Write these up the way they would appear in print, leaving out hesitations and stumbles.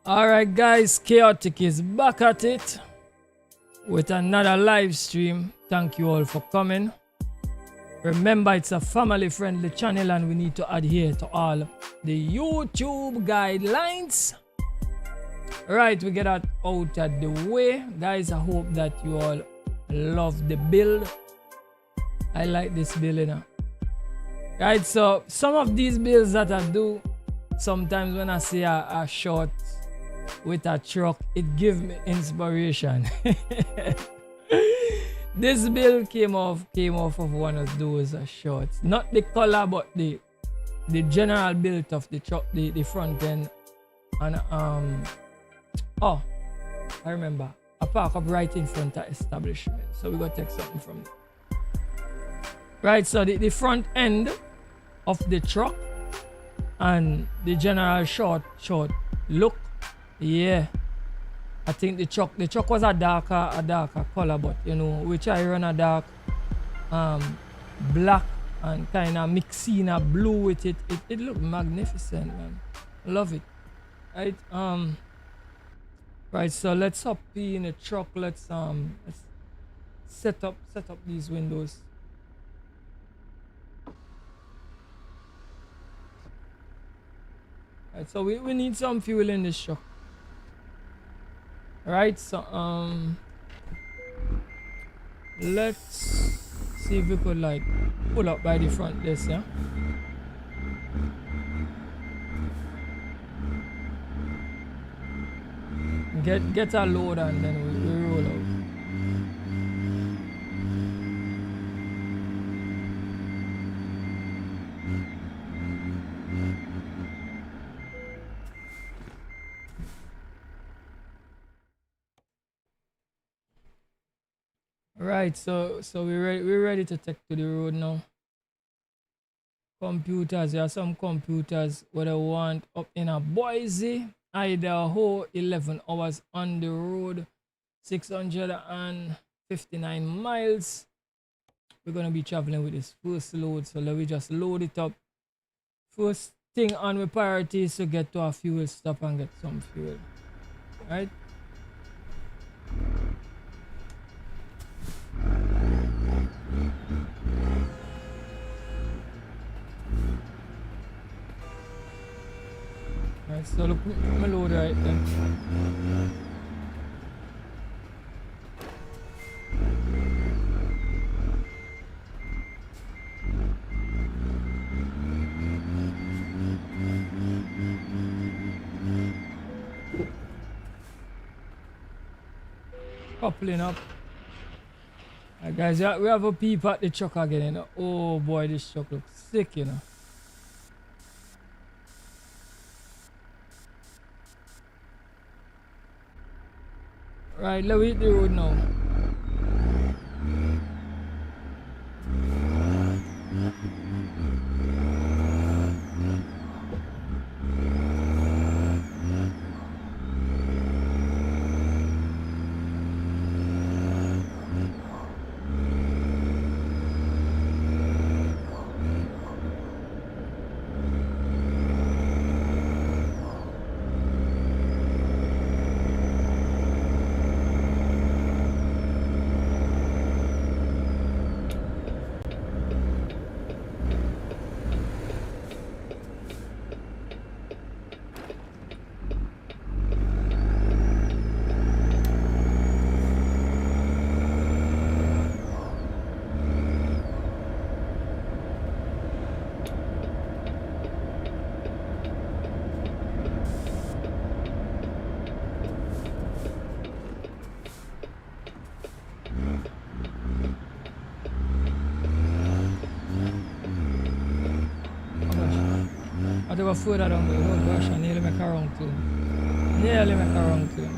Alright guys, Chaotic is back at it with another live stream. Thank you all for coming. Remember, it's a family friendly channel and we need to adhere to all the YouTube guidelines. Right, we get that out of the way. Guys, I hope that you all love the build. I like this build, you know. Right, so some of these builds that I do, sometimes when I see a shot with a truck, it gives me inspiration. This build came off of one of those shots. Not the color, but the general build of the truck, the front end. And oh, I remember. I park up right in front of establishment. So we gotta take something from there. Right, so the front end of the truck and the general short look. Yeah, I think the truck was a darker color, but you know, which I run a dark black and kind of mixing a blue with it. It looked magnificent, man. Love it. Right, right, so let's hop in the truck. Let's set up these windows. Right, so we need some fuel in this truck. Right, so let's see if we could like pull up by the front desk, yeah. Get a load and then we roll out. Right, so we're ready to take to the road now. Computers, there are some computers what I want up in a Boise, Idaho, 11 hours on the road, 659 miles. We're gonna be traveling with this first load, so let me just load it up. First thing on my priority is to get to a fuel stop and get some fuel. Right? Right, so look, my load right there. Coupling up. Right, guys, yeah, we have a peep at the truck again, you know. Oh boy, this truck looks sick, you know. Right, let me hit the road now. I have to go further down the road, gosh, I nearly make a wrong turn. Nearly make a wrong turn.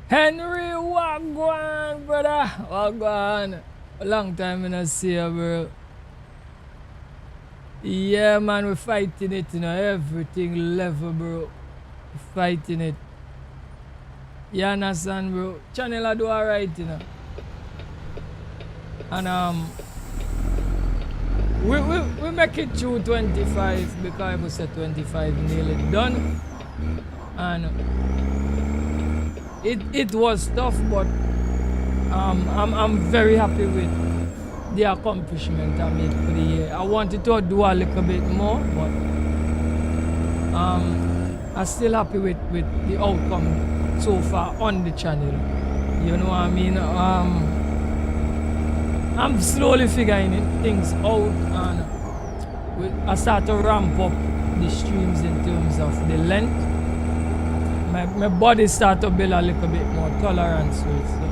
Henry Wagwan, brother. Wagwan. A long time in a see you, bro. Yeah, man, we're fighting it, you know. Everything level, bro. We're fighting it. You understand, bro? Channel I do alright, you know. And we make it through 25 because we said 25 nearly done. And it was tough, but I'm very happy with the accomplishment I made for the year. I wanted to do a little bit more, but I'm still happy with the outcome so far on the channel. You know what I mean? I'm slowly figuring things out, and I start to ramp up the streams in terms of the length. My body start to build a little bit more tolerance to it. So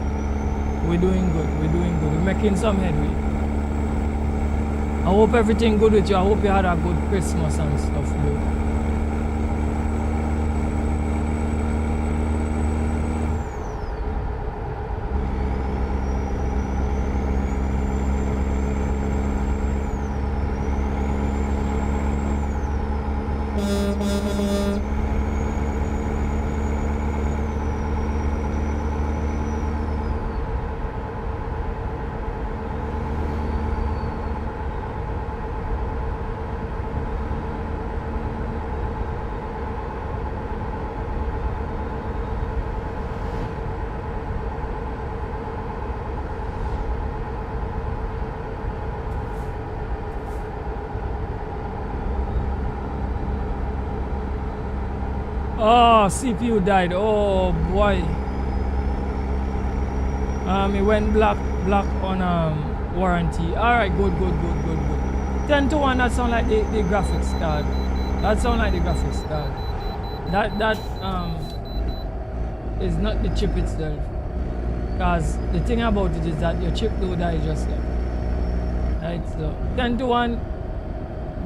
we're doing good. We're making some headway. I hope everything good with you. I hope you had a good Christmas and stuff, bro. Oh, CPU died. Oh boy. It went black on warranty. Alright, good. 10 to 1, that sound like the graphics card. That sound like the graphics card. That is not the chip itself. Because the thing about it is that your chip don't die just yet. Right, so 10 to 1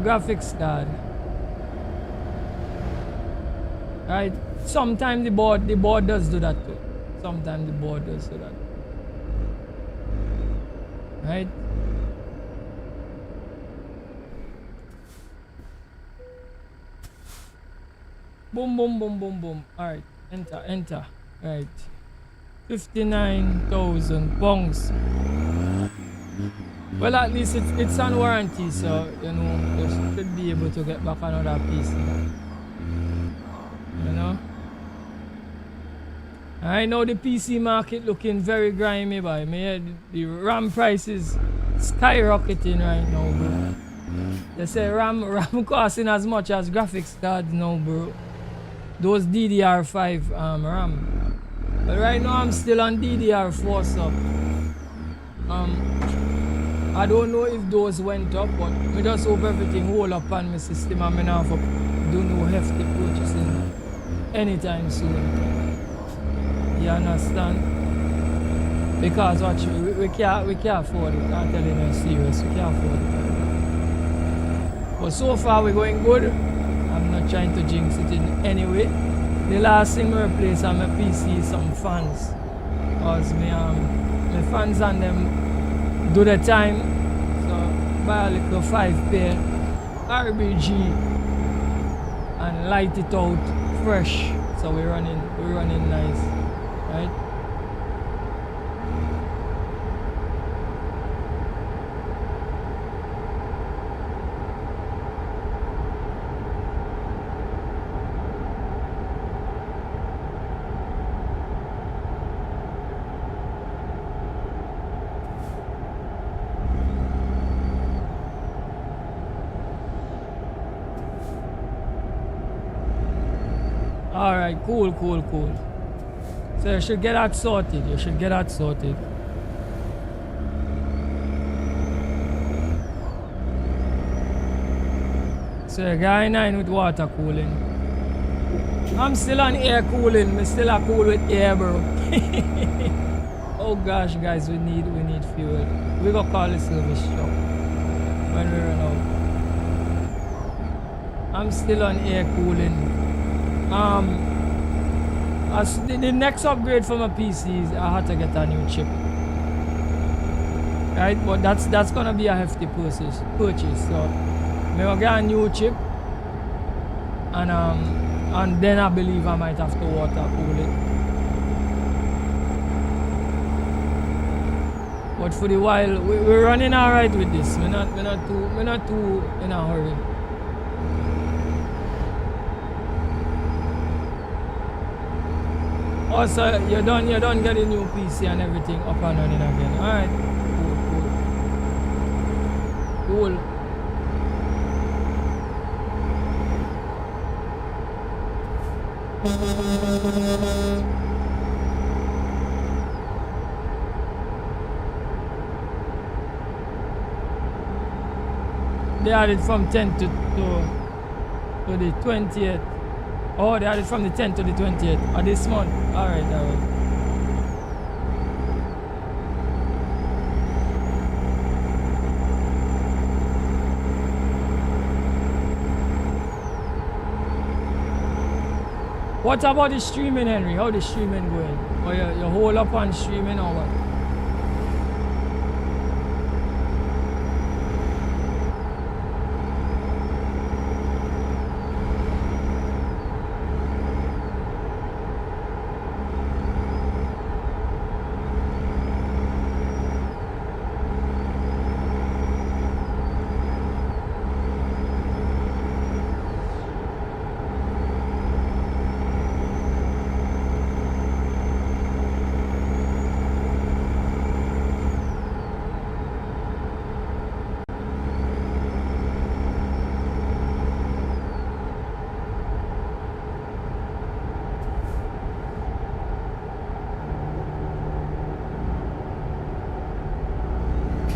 graphics card. Right, sometimes the board does do that too. Sometimes the board does do that. Right. Boom. Alright, enter. Right. 59,000 pounds. Well, at least it's on warranty, so you know you should be able to get back another piece. You know, I know the PC market looking very grimy, by me. The RAM price is skyrocketing right now, bro. They say RAM costing as much as graphics cards now, bro. Those DDR5 RAM. But right now I'm still on DDR4, so I don't know if those went up, but I just hope everything hold up on my system and I have to do no hefty purchasing. anytime soon. You understand? Because watch, we can't afford it. I'm telling you serious, we can't afford it. But so far we're going good. I'm not trying to jinx it in any way. The last thing we replace on my PC is some fans. Cause my fans and them do the time. So buy a little 5 pair RBG and light it out fresh. So we're running nice. Right? Alright, cool. So you should get that sorted. So you got 9 with water cooling. I'm still on air cooling. Me still a cool with air, bro. Oh gosh, guys, we need fuel. We go call the service shop when we run out. I'm still on air cooling. As the next upgrade for my PC is I had to get a new chip. Right, but that's gonna be a hefty purchase. So me will get a new chip, and then I believe I might have to water cool it. But for the while, we're running alright with this. We're not too in a hurry. Also, you done get a new PC and everything up and running again. Alright. Cool. They added from 10 to the 20th. Oh, they added from the 10th to the 20th of this month. Alright. What about the streaming, Henry? How the streaming going? Or you hold up on streaming or what?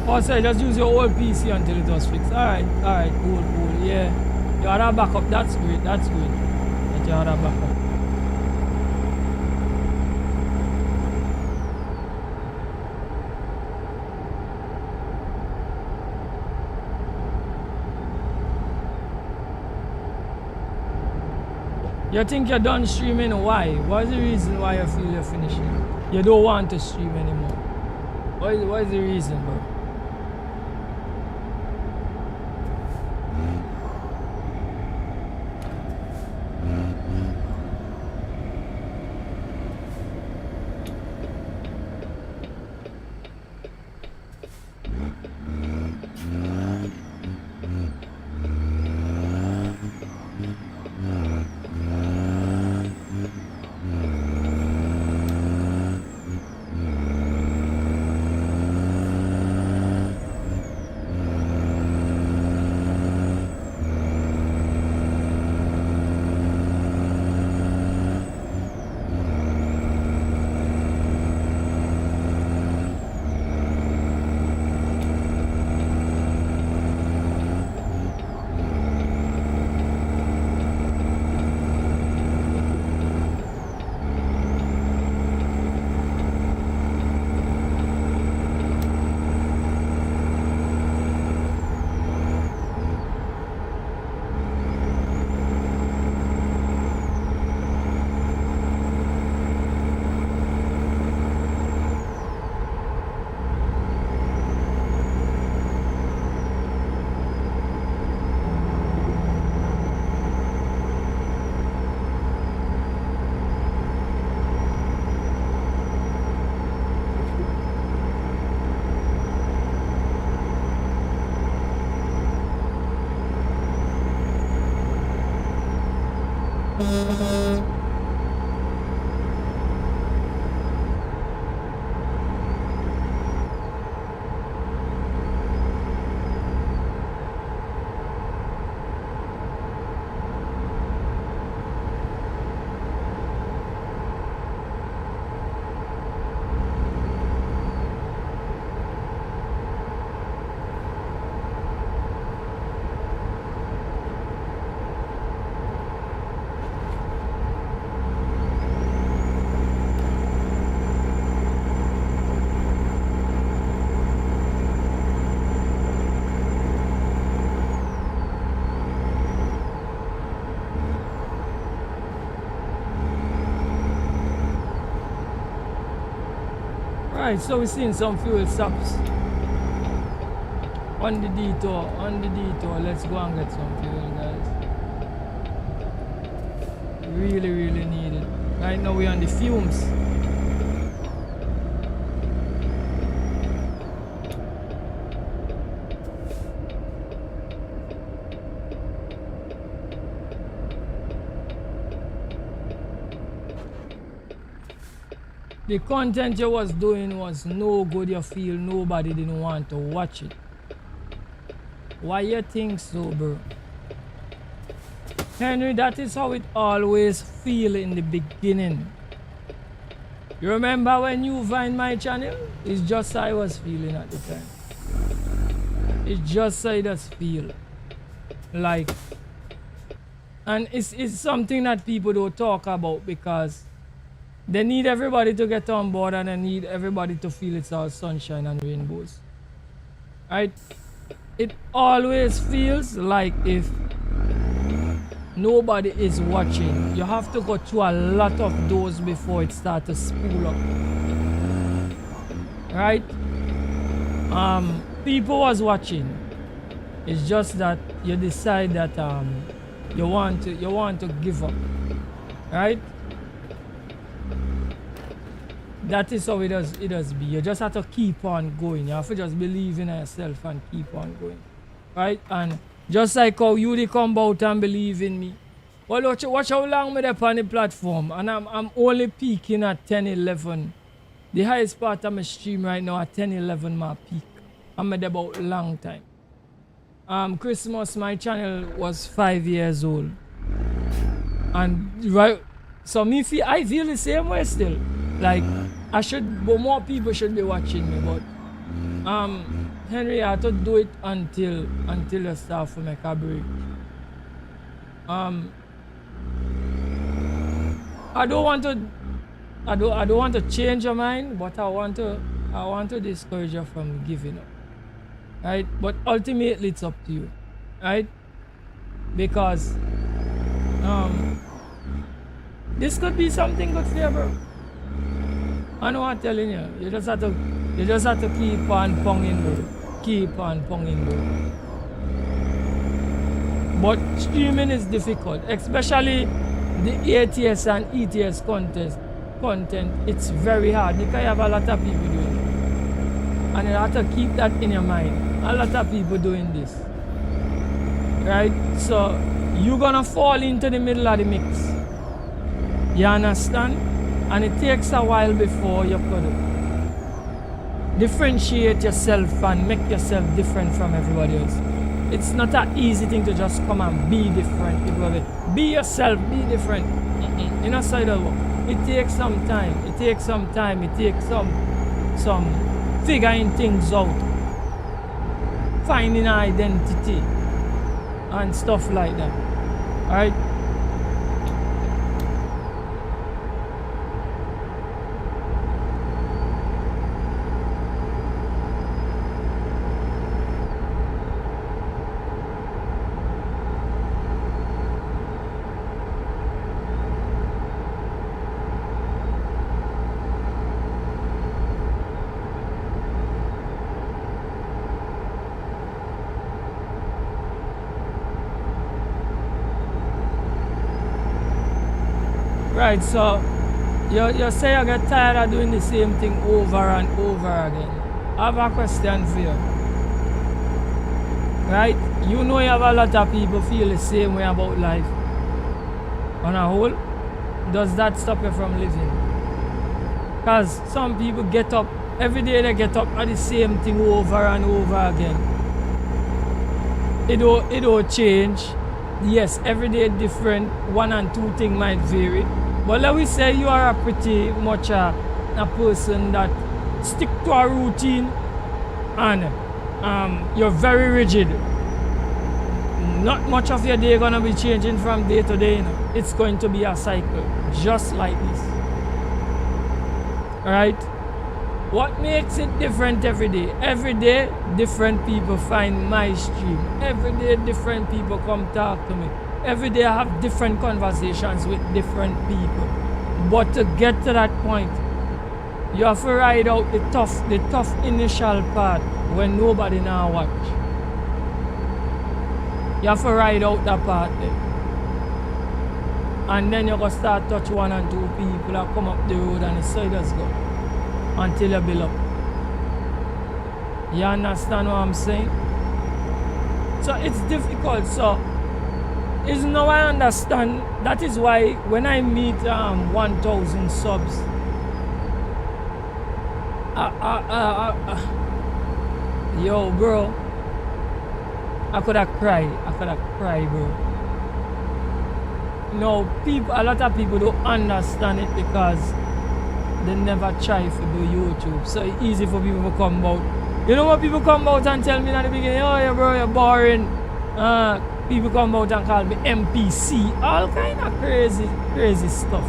Oh, sorry, just use your old PC until it was fixed. Alright, cool, yeah. You had a backup, that's great, that you had a backup. You think you're done streaming? Why? What's the reason why you feel you're finishing? You don't want to stream anymore. What is the reason, bro? Right, so we're seeing some fuel stops on the detour. Let's go and get some fuel, guys. Really need it. Right now we're on the fumes. The content you was doing was no good. You feel nobody didn't want to watch it. Why you think so, bro? Henry, that is how it always feel in the beginning. You remember when you find my channel? It's just how I was feeling at the time. It's just how I just feel. Like, and it's something that people don't talk about because they need everybody to get on board and they need everybody to feel it's all sunshine and rainbows. Right? It always feels like if nobody is watching. You have to go through a lot of those before it starts to spool up. Right? People was watching. It's just that you decide that you want to give up. Right? That is how it does be. You just have to keep on going. You have to just believe in yourself and keep on going. Right? And just like how you come out and believe in me. Well, watch how long I'm on the platform. And I'm only peaking at 10-11. The highest part of my stream right now at 10-11 my peak. I'm at about a long time. Christmas, my channel was 5 years old. And right, so I feel the same way still. Like, but more people should be watching me, but Henry, I have to do it until you start to make a break. I don't want to change your mind, but I want to discourage you from giving up. Right? But ultimately it's up to you. Right? Because this could be something good for you, bro. I know I'm telling you. You just have to keep on ponging, bro. Keep on ponging, bro. But streaming is difficult, especially the ATS and ETS content. It's very hard because you have a lot of people doing it. And you have to keep that in your mind. A lot of people doing this. Right? So you're gonna fall into the middle of the mix. You understand? And it takes a while before you could differentiate yourself and make yourself different from everybody else. It's not an easy thing to just come and be different. People be yourself, be different. You know, side of work. It takes some time. It takes some figuring things out. Finding identity and stuff like that. Alright? Right, so you say you get tired of doing the same thing over and over again. I have a question for you. Right? You know you have a lot of people feel the same way about life. on a whole, does that stop you from living? Because some people get up, every day they get up at the same thing over and over again. It don't change. Yes, every day different, 1 and 2 things might vary. But let we say you are a pretty much a person that stick to a routine and you're very rigid. Not much of your day gonna be changing from day to day. You know? It's going to be a cycle, just like this. Alright? What makes it different every day? Every day, different people find my stream. Every day, different people come talk to me. Every day, I have different conversations with different people. But to get to that point, you have to ride out the tough initial part when nobody now watch. You have to ride out that part there. And then you go start touch 1 and 2 people that come up the road and it's so it just go. Until you build up. You understand what I'm saying? So it's difficult. So it's now I understand. That is why when I meet 1,000 subs, yo, bro, I could have cried. Bro. No, a lot of people don't understand it because they never try to do YouTube. So it's easy for people to come out. You know what people come out and tell me at the beginning, oh yeah bro, you're boring. People come out and call me MPC. All kind of crazy stuff.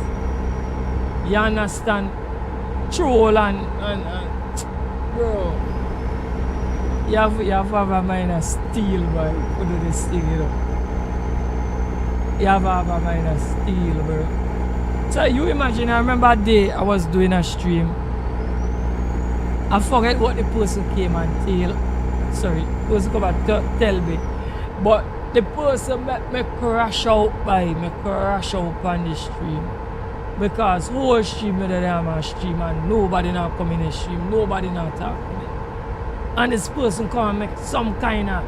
You understand? Troll and bro. You have to have a mind of steel, boy, to do this thing, you know. You have to have a mind of steel, bro. So you imagine, I remember a day I was doing a stream. I forget what the person came and person come and tell me. But the person made me crash out on the stream. Because whole stream me there on my stream and nobody now come in the stream, nobody now talk to me. And this person come and make some kind of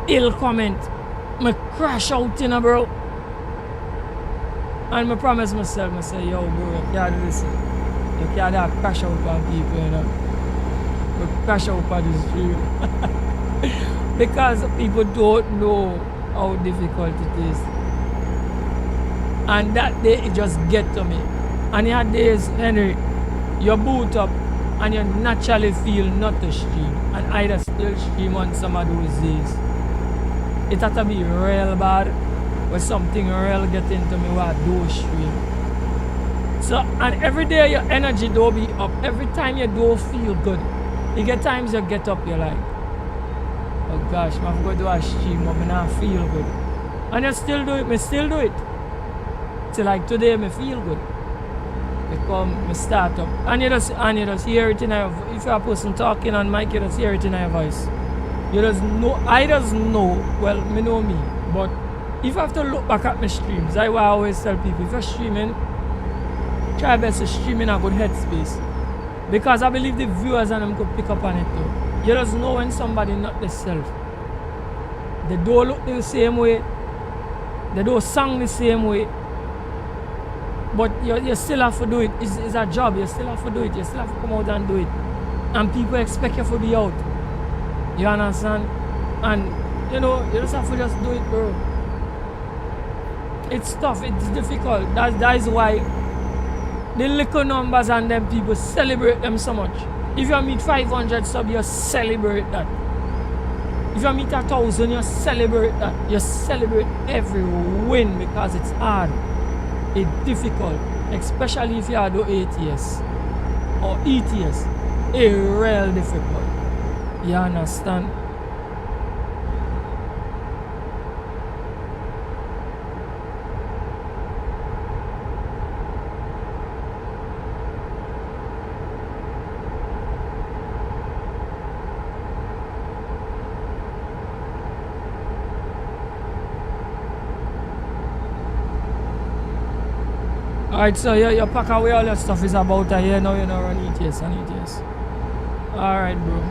ill comment. Me crash out, you know, bro. And I promise myself, I say, yo, bro, you can't do this. You can't crash out on people, you know. You crash out on the stream. Because people don't know how difficult it is. And that day, it just get to me. And there are days, Henry, you boot up and you naturally feel not to stream. And either still stream on some of those days. It had to be real bad. When something real get into me where I do stream. So, and every day your energy don't be up. Every time you don't feel good. You get times you get up, you're like, oh gosh, I'm going to do a stream, but I not feel good. And you still do it, I still do it. So like today, I feel good. I start up. And you just hear it in your voice. If you're a person talking on mic, you just hear it in your voice. You just know, I just know, well, me know me, but if I have to look back at my streams, that's why I always tell people, if you're streaming, try best to stream in a good headspace. Because I believe the viewers and them could pick up on it too. You just know when somebody not themselves. They don't look the same way. They don't sing the same way. But you still have to do it. It's a job. You still have to do it. You still have to come out and do it. And people expect you to be out. You understand? And you know, you just have to just do it, bro. It's tough, it's difficult. That is why the little numbers and them people celebrate them so much. If you meet 500 subs, you celebrate that. If you meet 1,000, you celebrate that. You celebrate every win because it's hard. It's difficult. Especially if you do ATS or ETS. It's real difficult. You understand? Alright, so you pack away all your stuff is about a year now, you know, run ETS and ETS. Alright, bro.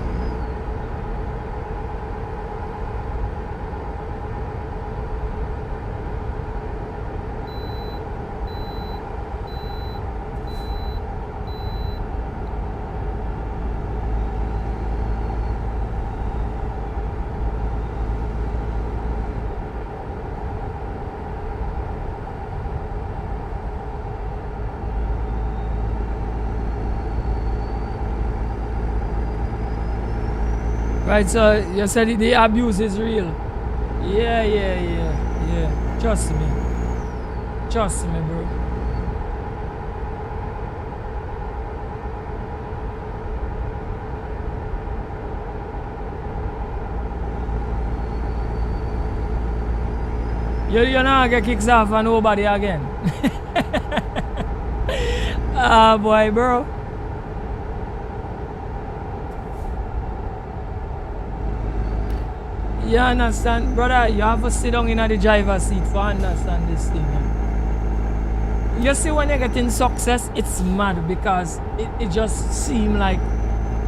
Right, so you said the abuse is real. Yeah. Trust me. Trust me, bro. You're not gonna get kicks off on nobody again. Ah, boy, bro. You understand, brother? You have to sit down in the driver's seat for understand this thing. You see, when you're getting success, it's mad because it just seems like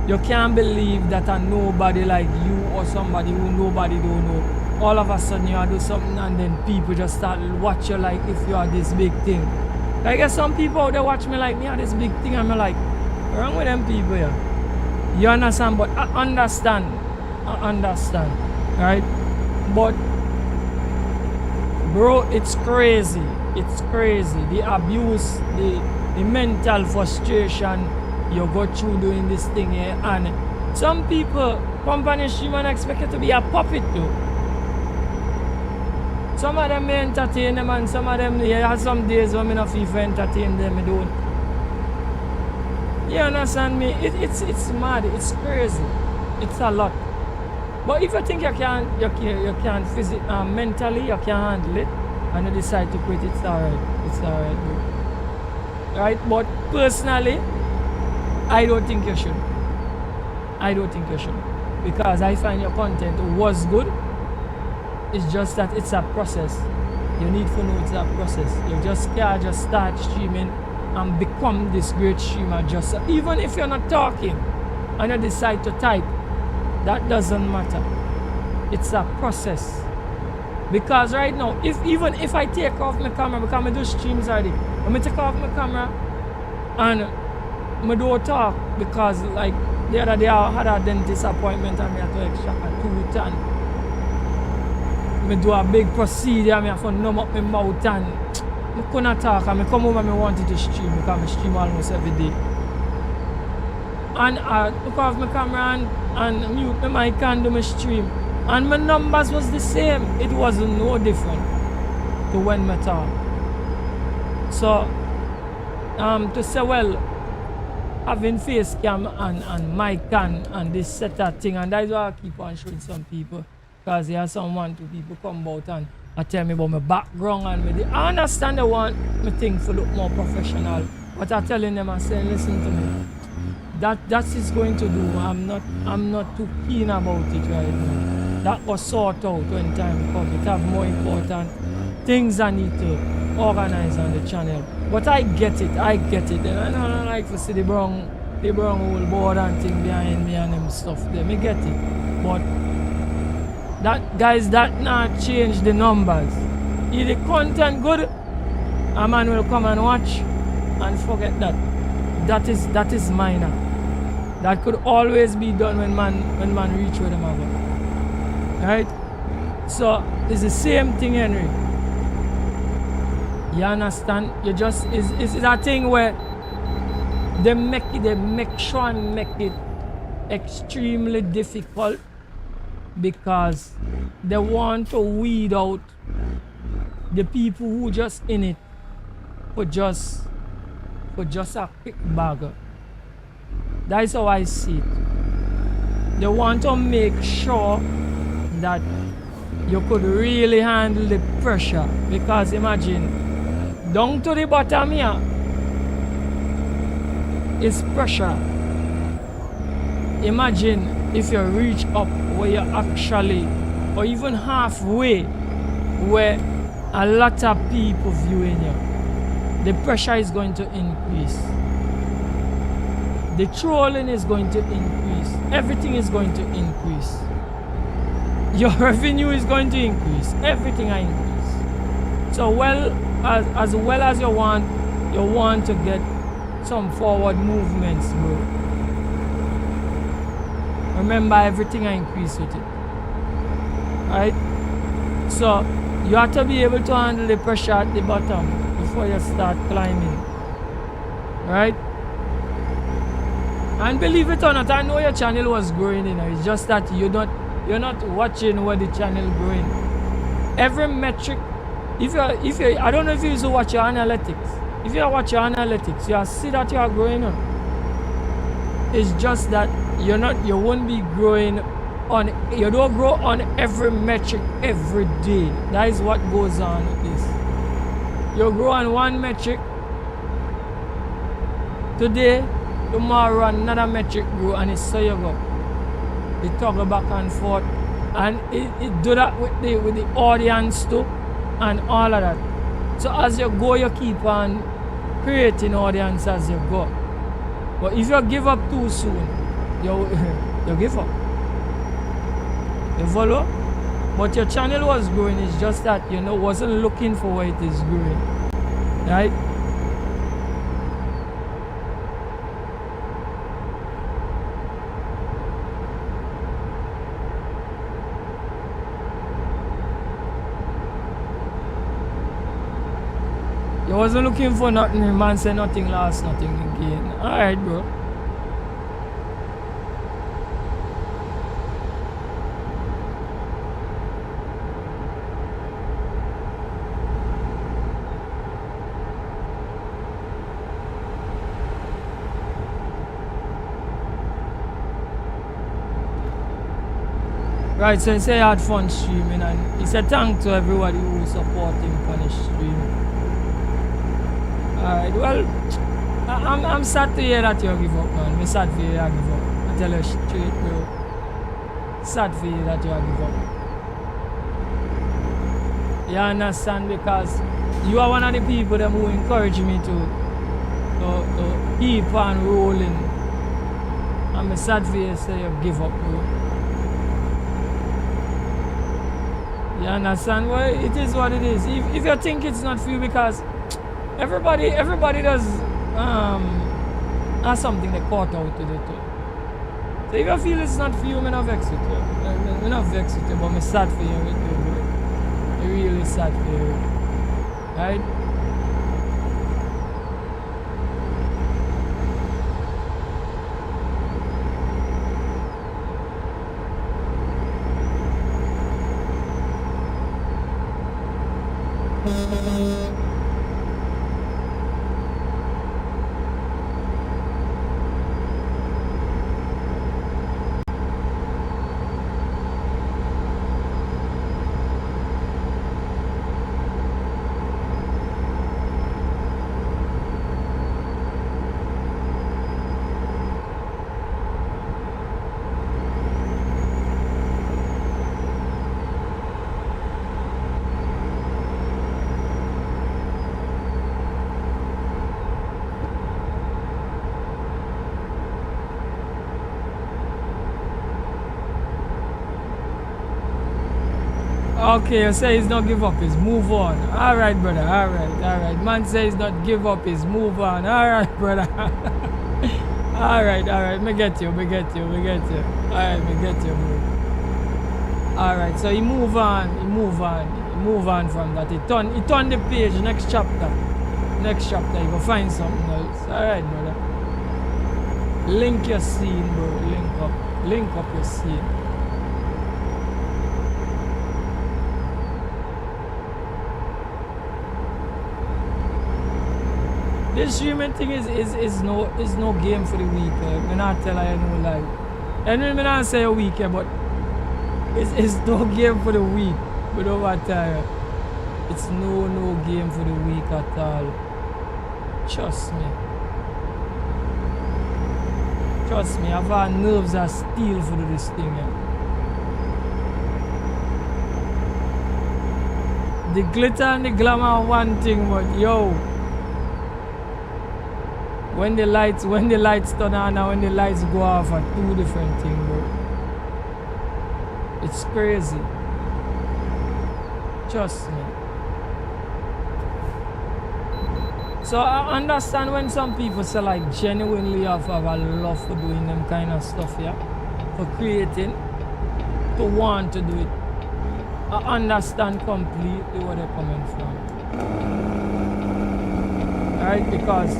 you can't believe that a nobody like you or somebody who nobody don't know, all of a sudden you do something and then people just start to watch you like if you are this big thing. I guess some people out there watch me like me are this big thing and I'm like, what's wrong with them people here? You understand? But I understand, right? But bro, it's crazy. It's crazy. The abuse, the mental frustration you go through doing this thing here. And some people, company streamer expect you to be a puppet too. Some of them may entertain them and some of them, yeah, have some days when I don't feel for entertain them, I don't. You understand me? It's mad, it's crazy. It's a lot. But if you think you can't physically, mentally, you can't handle it, and you decide to quit, it's alright. It's alright, bro. Right? But personally, I don't think you should. I don't think you should. Because I find your content was good. It's just that it's a process. You need to know it's a process. You just can't just start streaming and become this great streamer just even if you're not talking and you decide to type, that doesn't matter. It's a process. Because right now, even if I take off my camera, because I do streams already, when I take off my camera and I don't talk because like the other day I had a dentist appointment and I had to extract a tooth and I do a big procedure and I have to numb up my mouth and I couldn't talk and I come home and I wanted to stream because I stream almost every day. And I took off my camera and mute my mic and do my stream. And my numbers was the same. It wasn't no different to when I talk. So, to say, well, having face cam and mic and this set of thing, and that's why I keep on showing some people. Because there are some 1-2 people come about and tell me about my background and I understand they want my thing to look more professional. But I'm telling them and saying, listen to me. That is going to do. I'm not too keen about it right now. That was sort out when time comes. It have more important things I need to organize on the channel. But I get it. And I don't like to see the brown whole board and thing behind me and them stuff there. I get it. But that not change the numbers. If the content good, a man will come and watch and forget that. That is minor. That could always be done when man reach where them are going. Right? So it's the same thing, Henry. You understand? You just it's a thing where they make sure and make it extremely difficult because they want to weed out the people who just in it for just a quick bag. That's how I see it. They want to make sure that you could really handle the pressure because imagine down to the bottom here is pressure. Imagine if you reach up where you actually or even halfway where a lot of people viewing you, the pressure is going to increase. The trolling is going to increase. Everything is going to increase. Your revenue is going to increase. Everything will increase. So as well as you want to get some forward movements, bro. Remember, everything will increase with it. Right? So you have to be able to handle the pressure at the bottom before you start climbing. Right? And believe it or not, I know your channel was growing, you know. It's just that you're not watching where the channel growing. Every metric, if you I don't know if you used to watch your analytics. If you watch your analytics, you see that you are growing on. It's just that you won't be growing on, you don't grow on every metric every day. That is what goes on with this. You grow on one metric today, tomorrow another metric grow, and it's so you go. They toggle back and forth, and it do that with the audience too, and all of that. So as you go, you keep on creating audience as you go. But if you give up too soon, you give up. You follow? But your channel was growing. It's just that wasn't looking for where it is growing, right? You wasn't looking for nothing. The man said nothing lost, nothing gain. Alright, bro. Right, so he said he had fun streaming, and he said thank to everybody who support him on his stream. Alright, well, I'm sad to hear that you give up, man. I'm sad for you that you give up. I tell you straight, bro. Sad for you that you give up. You understand? Because you are one of the people who encourage me to keep on rolling. I'm sad for you to say you give up, bro. You understand? Well, it is what it is. If you think it's not for you, because everybody does has something they caught out to do too. So if you feel it's not for you, I'm not vexed with you. I'm not vexed with you, but I'm sad for you. I'm really sad for you. Right? Okay, you say he's not give up, he's move on. Alright, brother, alright. Man says not give up, he's move on. Alright, brother. Alright, me get you. Alright, me get you, bro. Alright, so he move on from that. He turn the page, next chapter, you go find something else. Alright, brother. Link your scene, bro, link up your scene. This streaming thing is no game for the week. I not tell you no lie. And I not say a week, but it's no game for the week. But over time, it's no game for the week at all. Trust me. I've had nerves of steel for this thing. The glitter and the glamour are one thing, but yo. When the lights turn on and when the lights go off are two different things, bro. It's crazy. Trust me. So I understand when some people say like genuinely have a love for doing them kind of stuff, yeah. For creating, to want to do it. I understand completely where they're coming from. Right? Because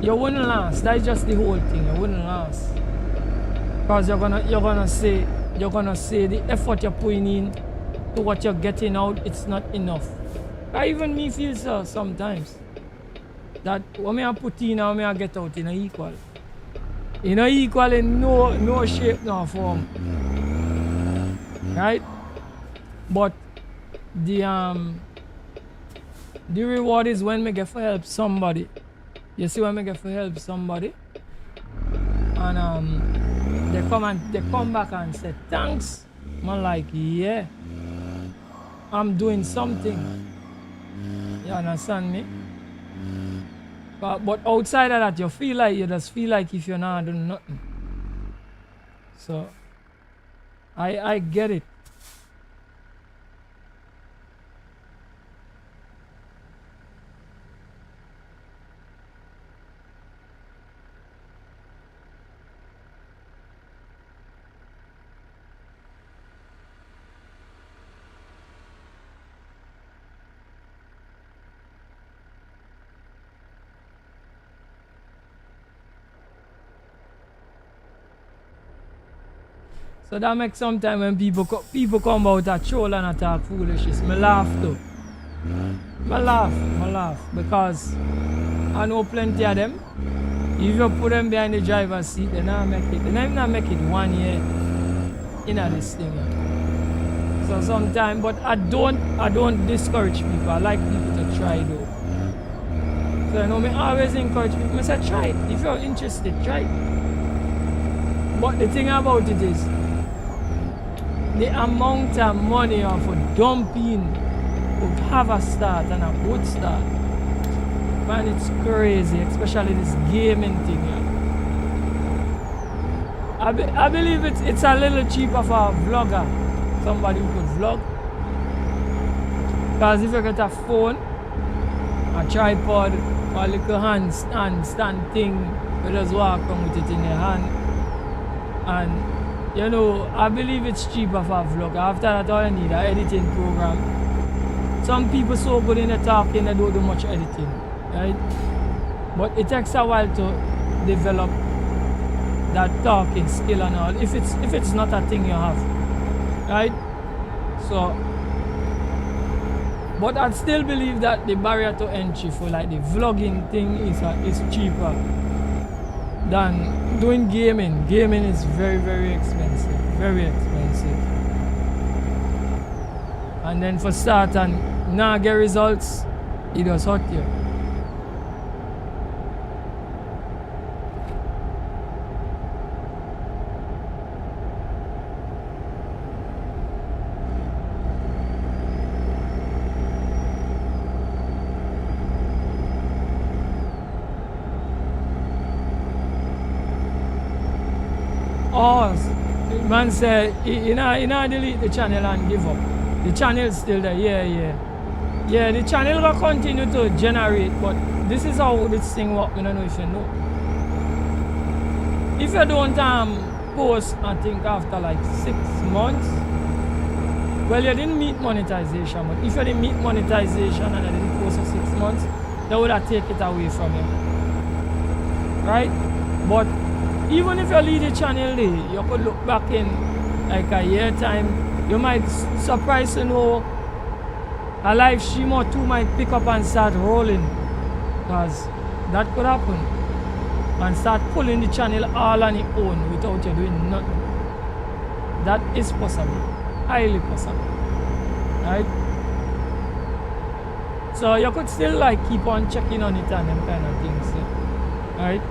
you wouldn't last. That's just the whole thing. You wouldn't last. Because you're gonna say the effort you're putting in to what you're getting out, it's not enough. I even me feel so sometimes. That what I put in and what I get out in equal. In equal in no shape, no form. Right? But the reward is when me get for help somebody. You see when me get for help somebody and they come back and say thanks. I'm like, yeah, I'm doing something. You understand me? But outside of that, you just feel like if you're not doing nothing. So I get it. So that makes sometimes when people come out at troll and attack foolishness, me laugh too. Me laugh because I know plenty of them. If you put them behind the driver's seat, they not make it. They not make it 1 year in this thing. So sometimes, but I don't discourage people. I like people to try though. So you know me always encourage people. I say try it. If you're interested, try it. But the thing about it is, the amount of money you have for dumping would have a start and a good start. Man, it's crazy, especially this gaming thing. Yeah. I believe it's a little cheaper for a vlogger, somebody who could vlog. Because if you get a phone, a tripod, or a little handstand thing, you just walk around with it in your hand. And you know, I believe it's cheaper for a vlog. After that, all you need an editing program. Some people so good in the talking, they don't do much editing, right? But it takes a while to develop that talking skill and all. If it's not a thing you have, right? So, but I still believe that the barrier to entry for like the vlogging thing is cheaper than doing gaming. Gaming is very, very expensive. Very expensive. And then for start and now get results, it does hurt you. Oh, man say, you know, delete the channel and give up. The channel's still there, yeah. Yeah, the channel will continue to generate, but this is how this thing works, I don't know if you know. If you don't post, I think after like 6 months, well, you didn't meet monetization, but if you didn't meet monetization and you didn't post for 6 months, they would have taken it away from you. Right? But even if you leave the channel there, you could look back in like a year time, you might surprise to know a live stream or two might pick up and start rolling, because that could happen, and start pulling the channel all on its own without you doing nothing. That is possible, highly possible, right? So you could still like keep on checking on it and them kind of things, yeah? Right?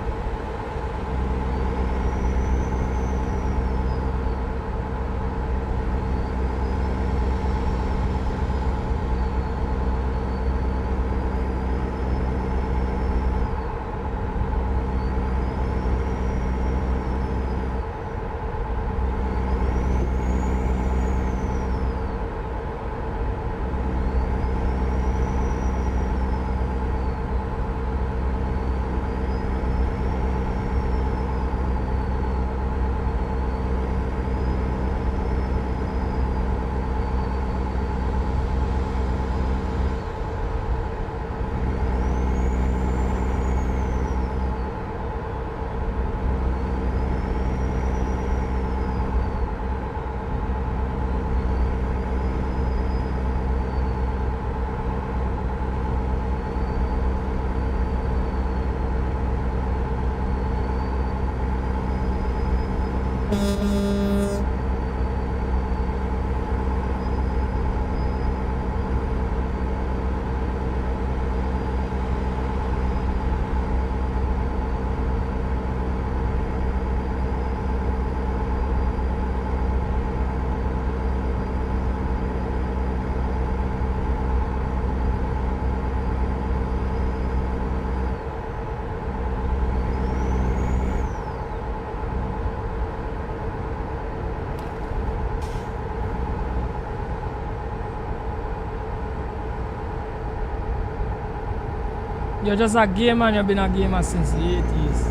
You're just a gamer and you've been a gamer since the 80s.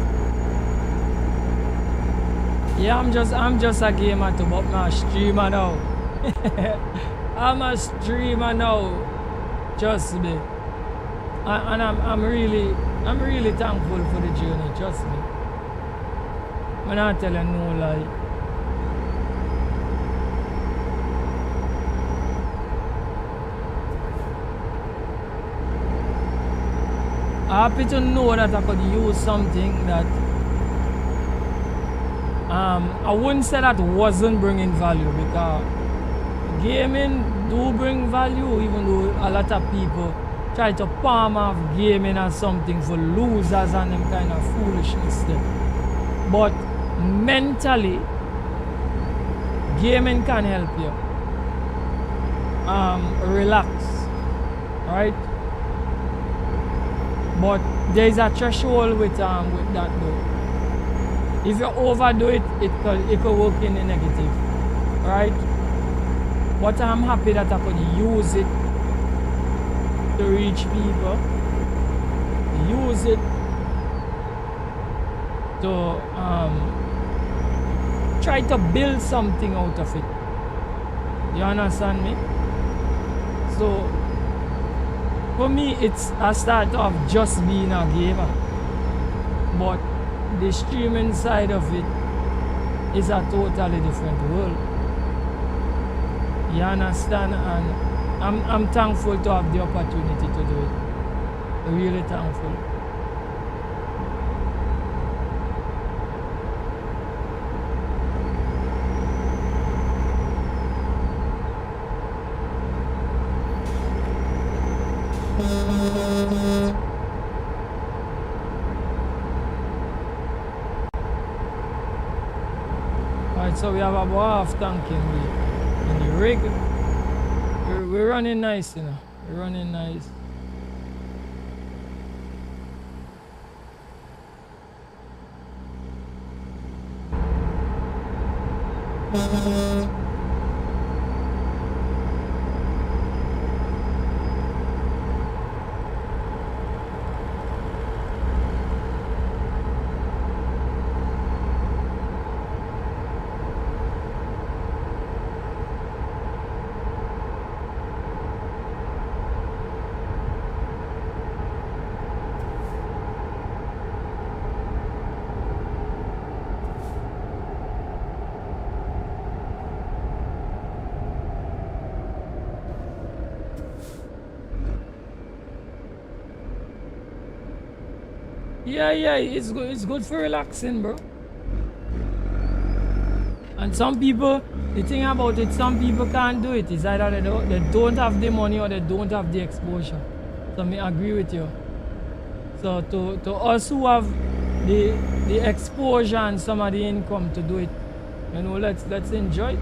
Yeah, I'm just a gamer too, but I'm a streamer now. I'm a streamer now. Trust me. And I'm really thankful for the journey, trust me. I'm not telling no lie. I'm happy to know that I could use something that I wouldn't say that wasn't bringing value, because gaming do bring value, even though a lot of people try to palm off gaming as something for losers and them kind of foolishness there. But mentally, gaming can help you relax, right? But there's a threshold with that though. If you overdo it, it could work in the negative, right? But I'm happy that I could use it to reach people, use it to try to build something out of it. You understand me? So for me, it's a start of just being a gamer, but the streaming side of it is a totally different world. You understand? And I'm thankful to have the opportunity to do it. Really thankful. Alright, so we have about half tank in the rig. We're running nice, you know. We're running nice. Yeah, it's good. It's good for relaxing, bro. And some people, the thing about it, some people can't do it. It's either they don't have the money or they don't have the exposure. So I agree with you. So to us who have the exposure and some of the income to do it, you know, let's enjoy it.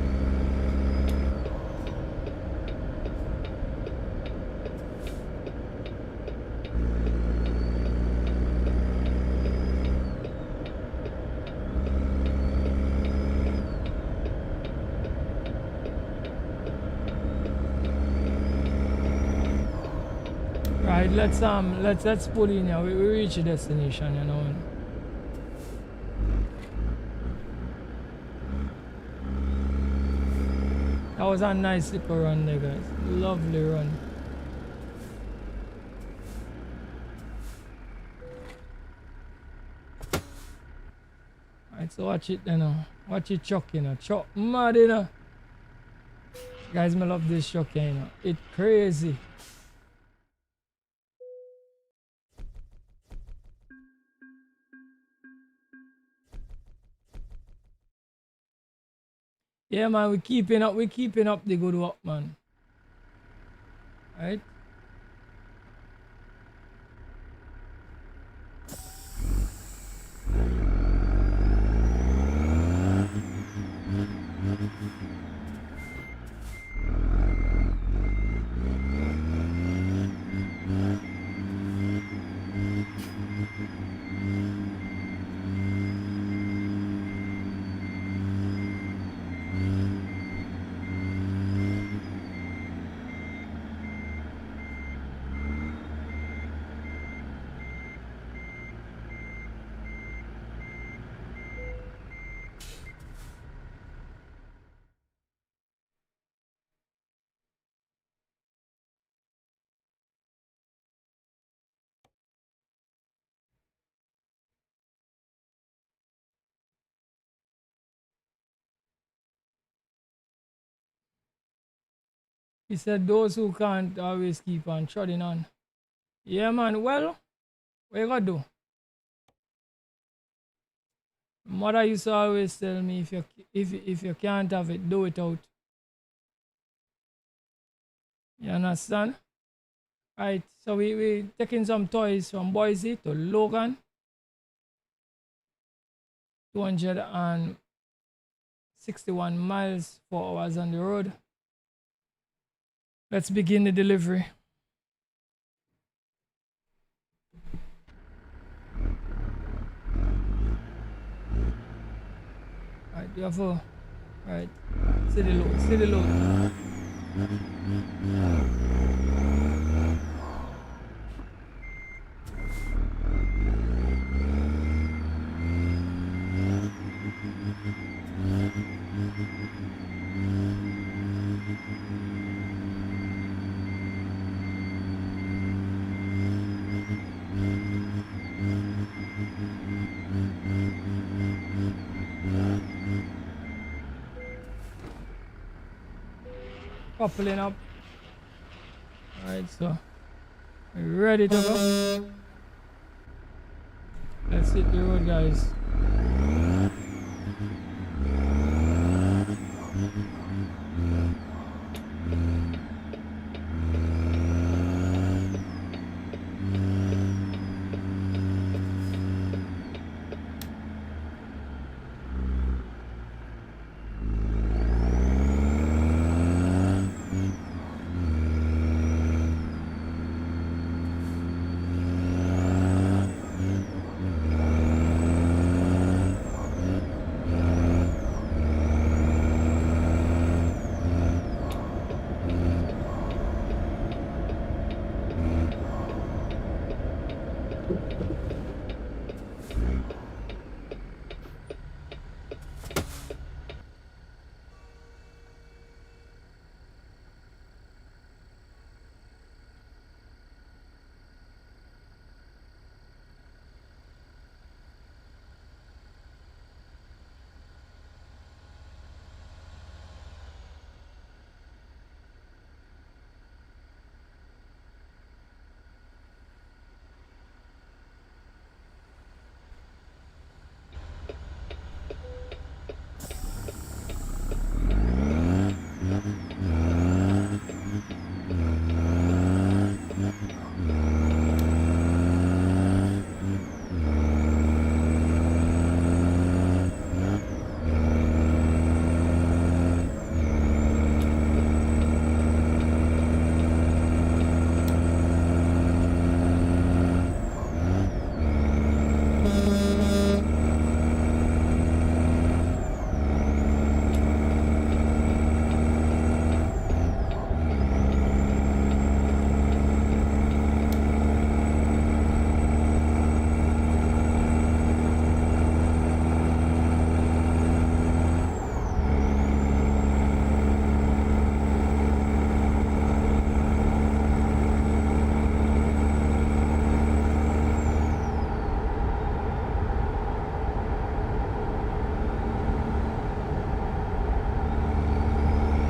Right, let's pull in here. We reach the destination, you know. That was a nice little run there, guys. Lovely run. Alright, so watch it, you know. Watch it chuck, you know. Chuck mad, you know. Guys, I love this chuck, you know. It's crazy. Yeah, man, we're keeping up the good work, man. Right? He said those who can't always keep on trotting on. Yeah, man. Well, what you gonna do? Mother used to always tell me if you can't have it, do it out. You understand? Right. So we taking some toys from Boise to Logan. 261 miles, 4 hours on the road. Let's begin the delivery. Right, you have a right. See the load, see the load. Coupling up. Alright, so we're ready to go. Let's hit the road, guys.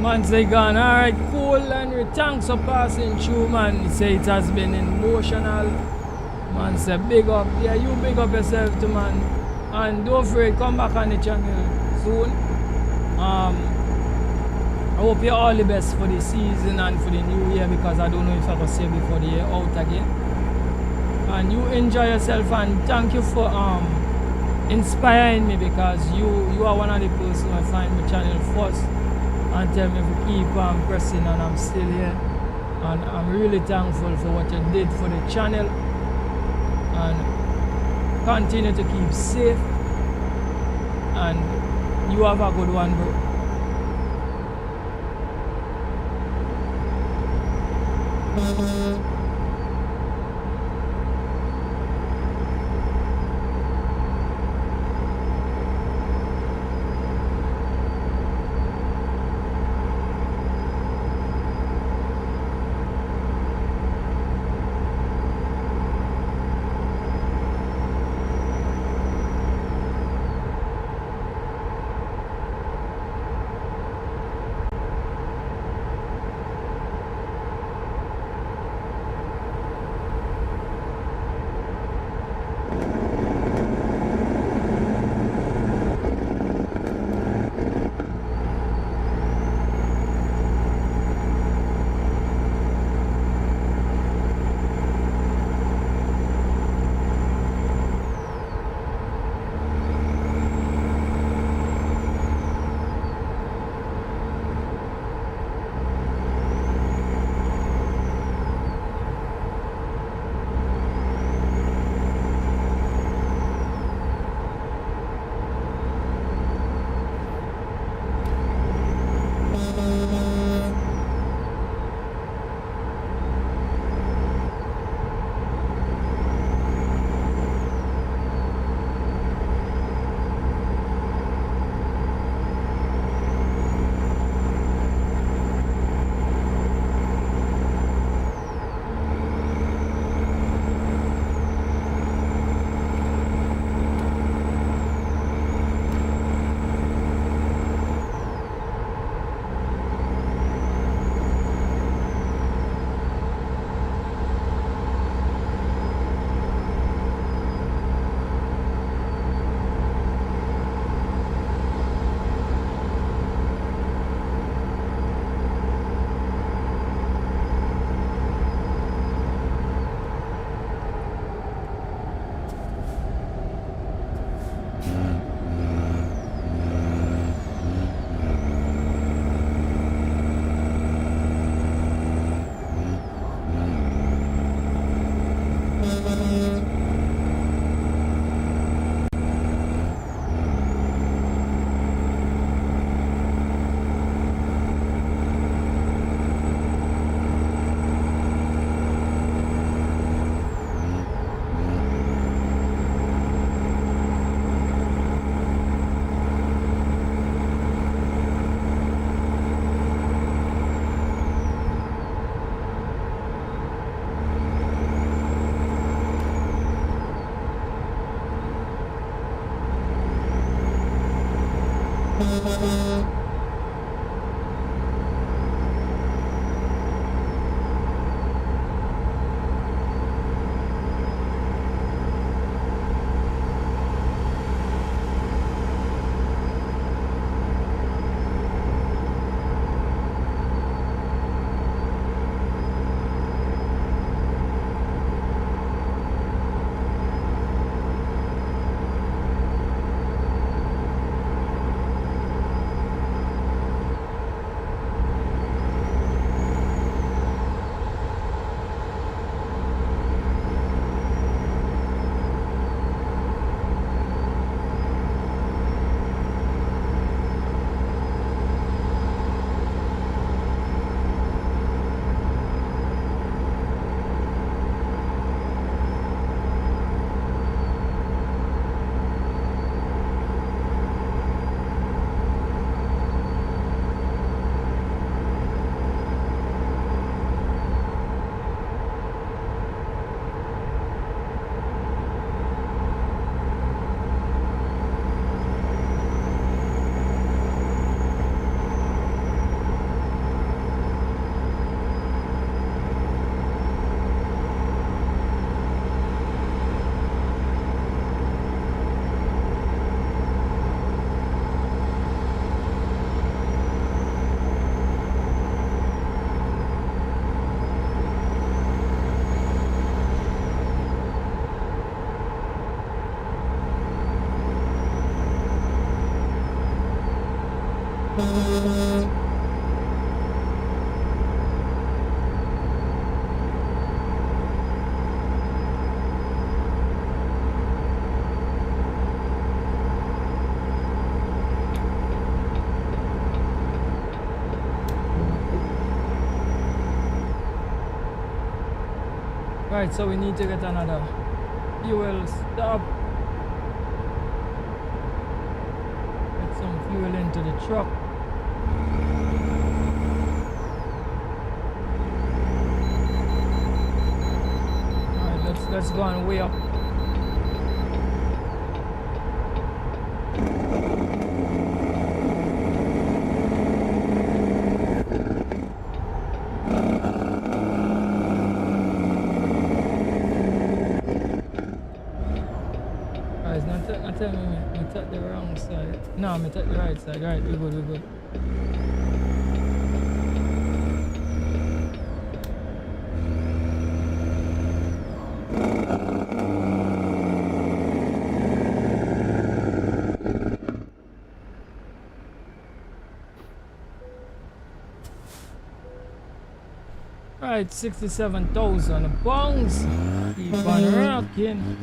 Man say gone, alright, cool, Henry, thanks for passing through, man. He say it has been emotional. Man say big up, yeah, you big up yourself too, man. And don't afraid, come back on the channel soon. I hope you all the best for the season and for the new year, because I don't know if I can say before the year out again. And you enjoy yourself, and thank you for inspiring me, because you are one of the persons who I find my channel first and tell me to keep on pressing, and I'm still here. And I'm really thankful for what you did for the channel, and continue to keep safe, and you have a good one, bro. Right, so we need to get another fuel stop. Get some fuel into the truck. Alright, let's go and weigh up. I took the wrong side. No, I took the right side. Right, we good, we good. Right, 67,000 pounds. Keep on rocking.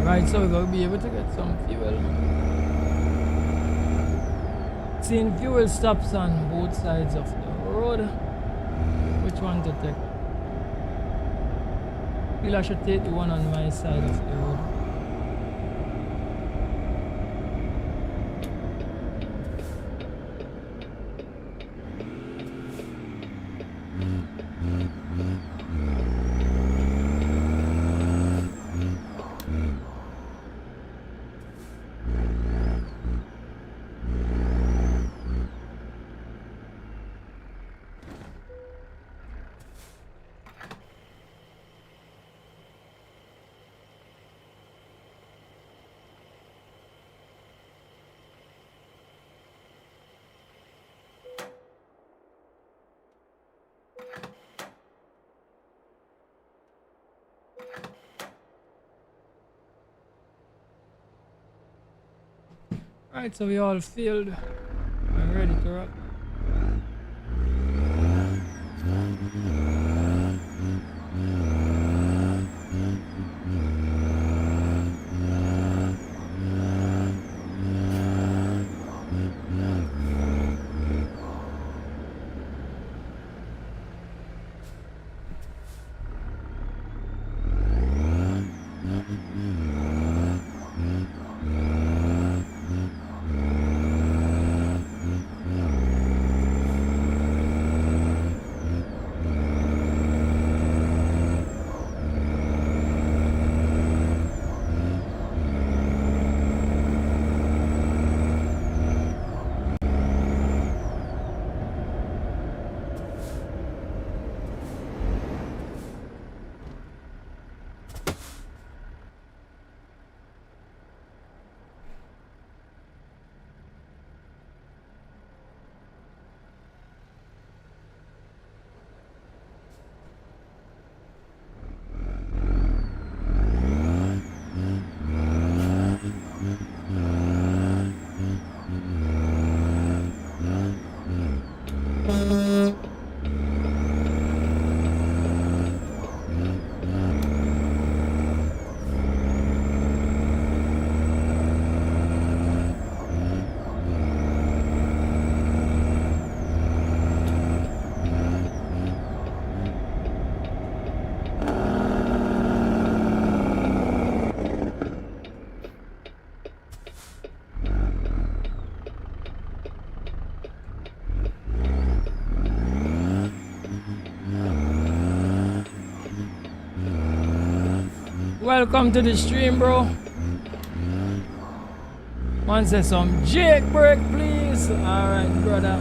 Right, so we're going to be able to get some fuel. Seeing fuel stops on both sides of the road. Which one to take? I feel I should take the one on my side of the road. Alright, so we all filled. I'm ready to rock. Welcome to the stream, bro. Man says some Jake break, please. Alright, brother.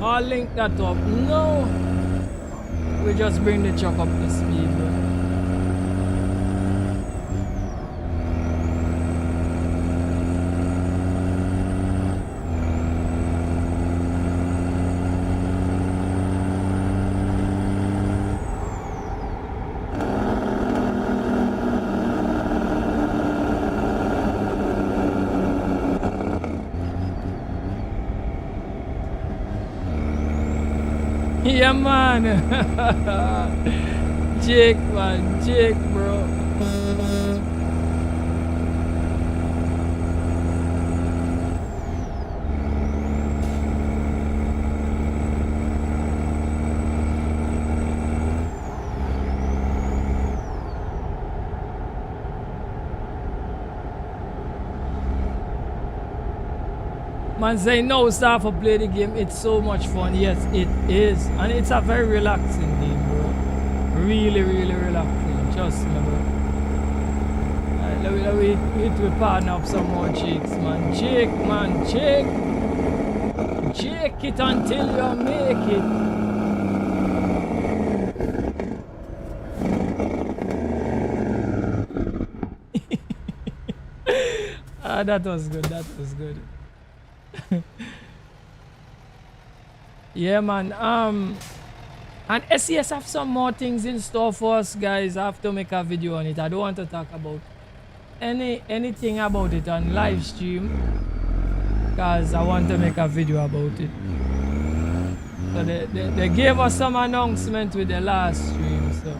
I'll link that up. No. We just bring the truck up to speed, bro. Yeah, man. Jake, man. Jake, bro. Man say no, start for play the game. It's so much fun. Yes, it is. And it's a very relaxing game, bro. Really, really relaxing. Trust me, bro. Alright, let me partner up some more Jakes, man. Jake, man. Jake. Jake it until you make it. Ah, that was good. That was good. Yeah, man. And SES have some more things in store for us, guys. I have to make a video on it. I don't want to talk about anything about it on live stream, because I want to make a video about it. So they gave us some announcement with the last stream, so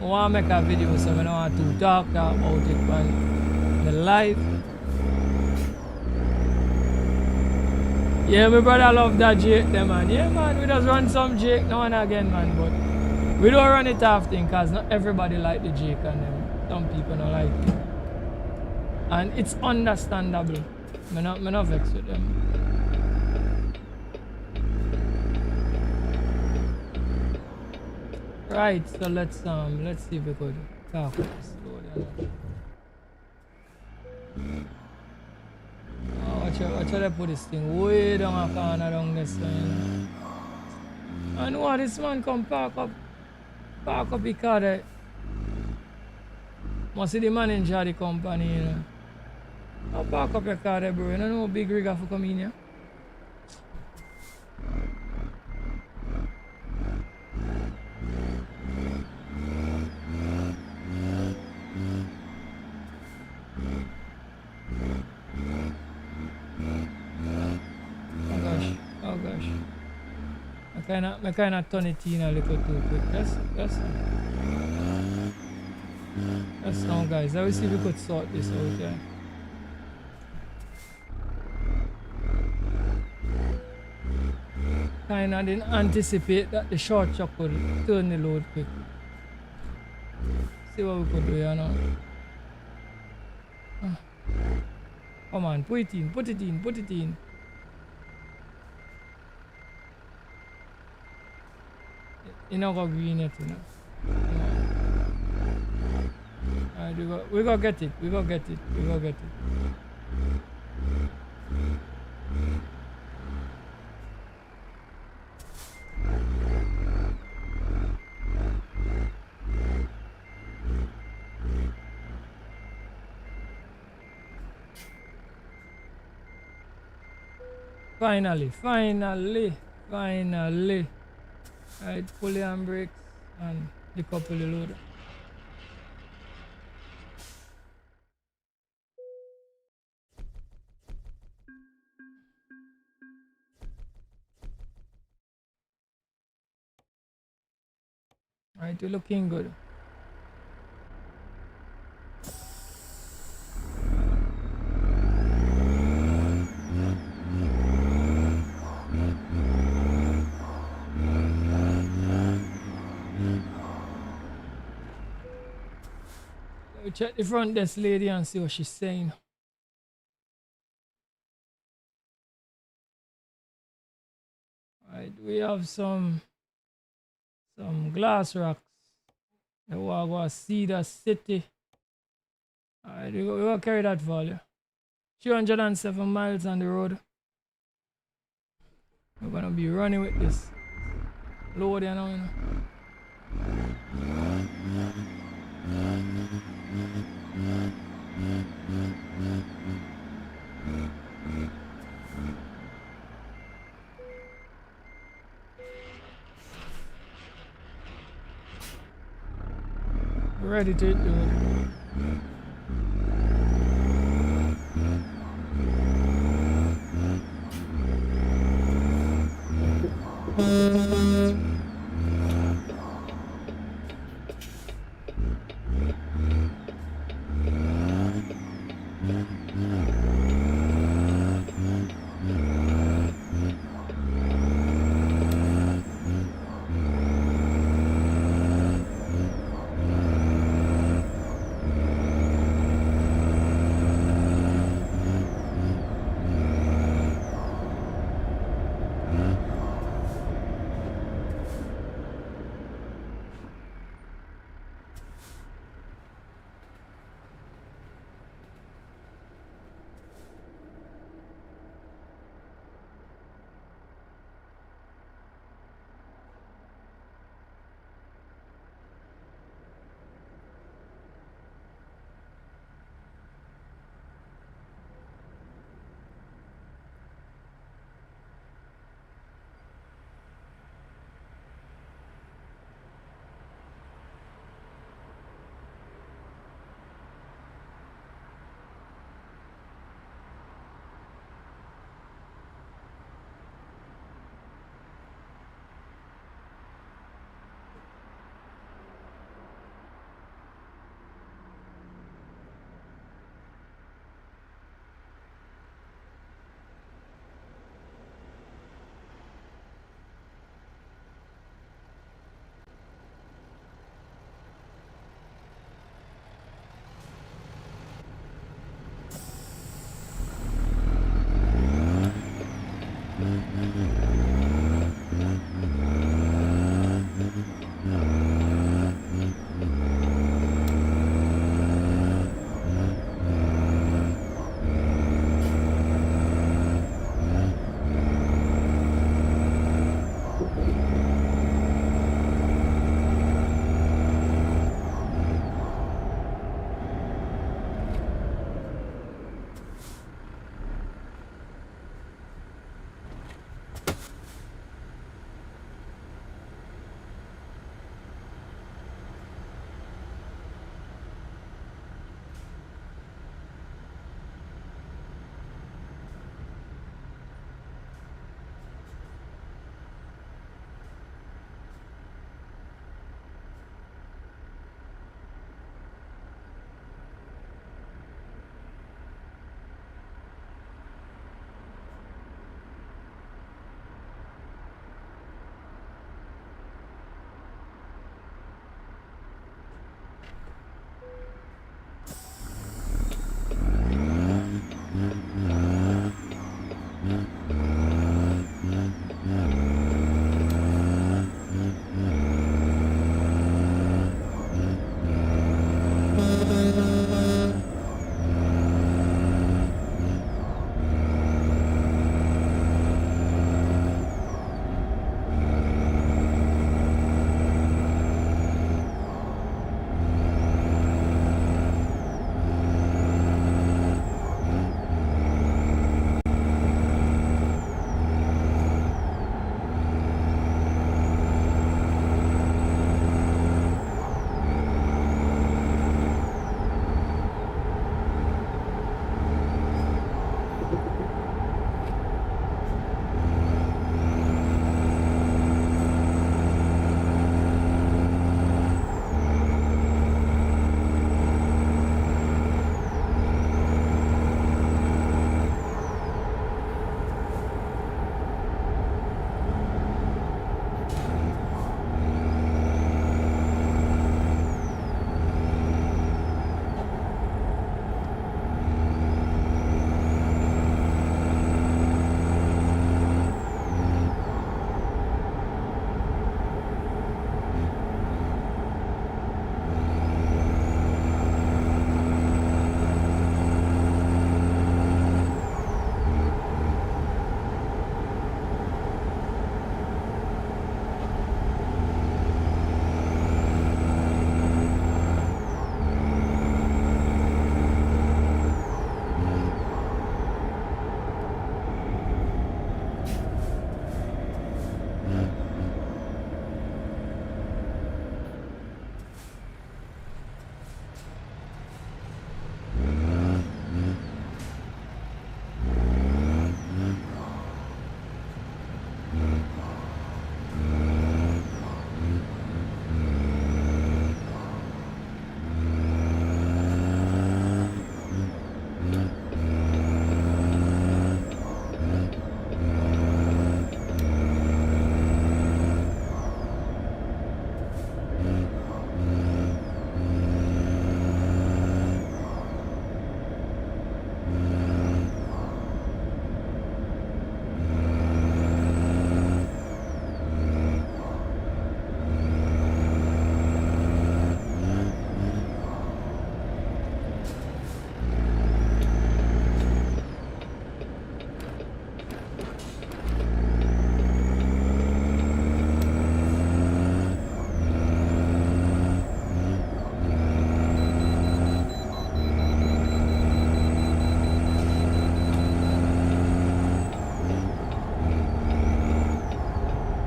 I want to make a video, so I don't want to talk about it on the live. Yeah, my brother love that Jake there, man. Yeah, man, we just run some Jake now and again, man, but we don't run it often, because not everybody like the Jake and them. Some people don't like it. And it's understandable. I'm not vexed with them. Right, so let's see if we could talk slow down. Oh, watch out they put this thing way down a corner down this side. I know what this man come park up the car there. Must see the manager of the company, you know. I'll park up your car there, bro. You don't know big rigger for come in here. Oh gosh. I kinda turn it in a little too quick. That's now, guys. Let me see if we could sort this out, yeah. Kinda didn't anticipate that the short chuck would turn the load quick. See what we could do here now. Come on, put it in. You know, go green yet, you know. Alright, we go get it. Finally. Alright, pull the handbrakes and decouple the loader. Alright, you're looking good. We check the front desk lady and see what she's saying. Alright, we have some glass racks You want to go see the city. Alright, we will carry that for you. 307 miles on the road. We're gonna be running with this. Load you know, you know. Ready to do it.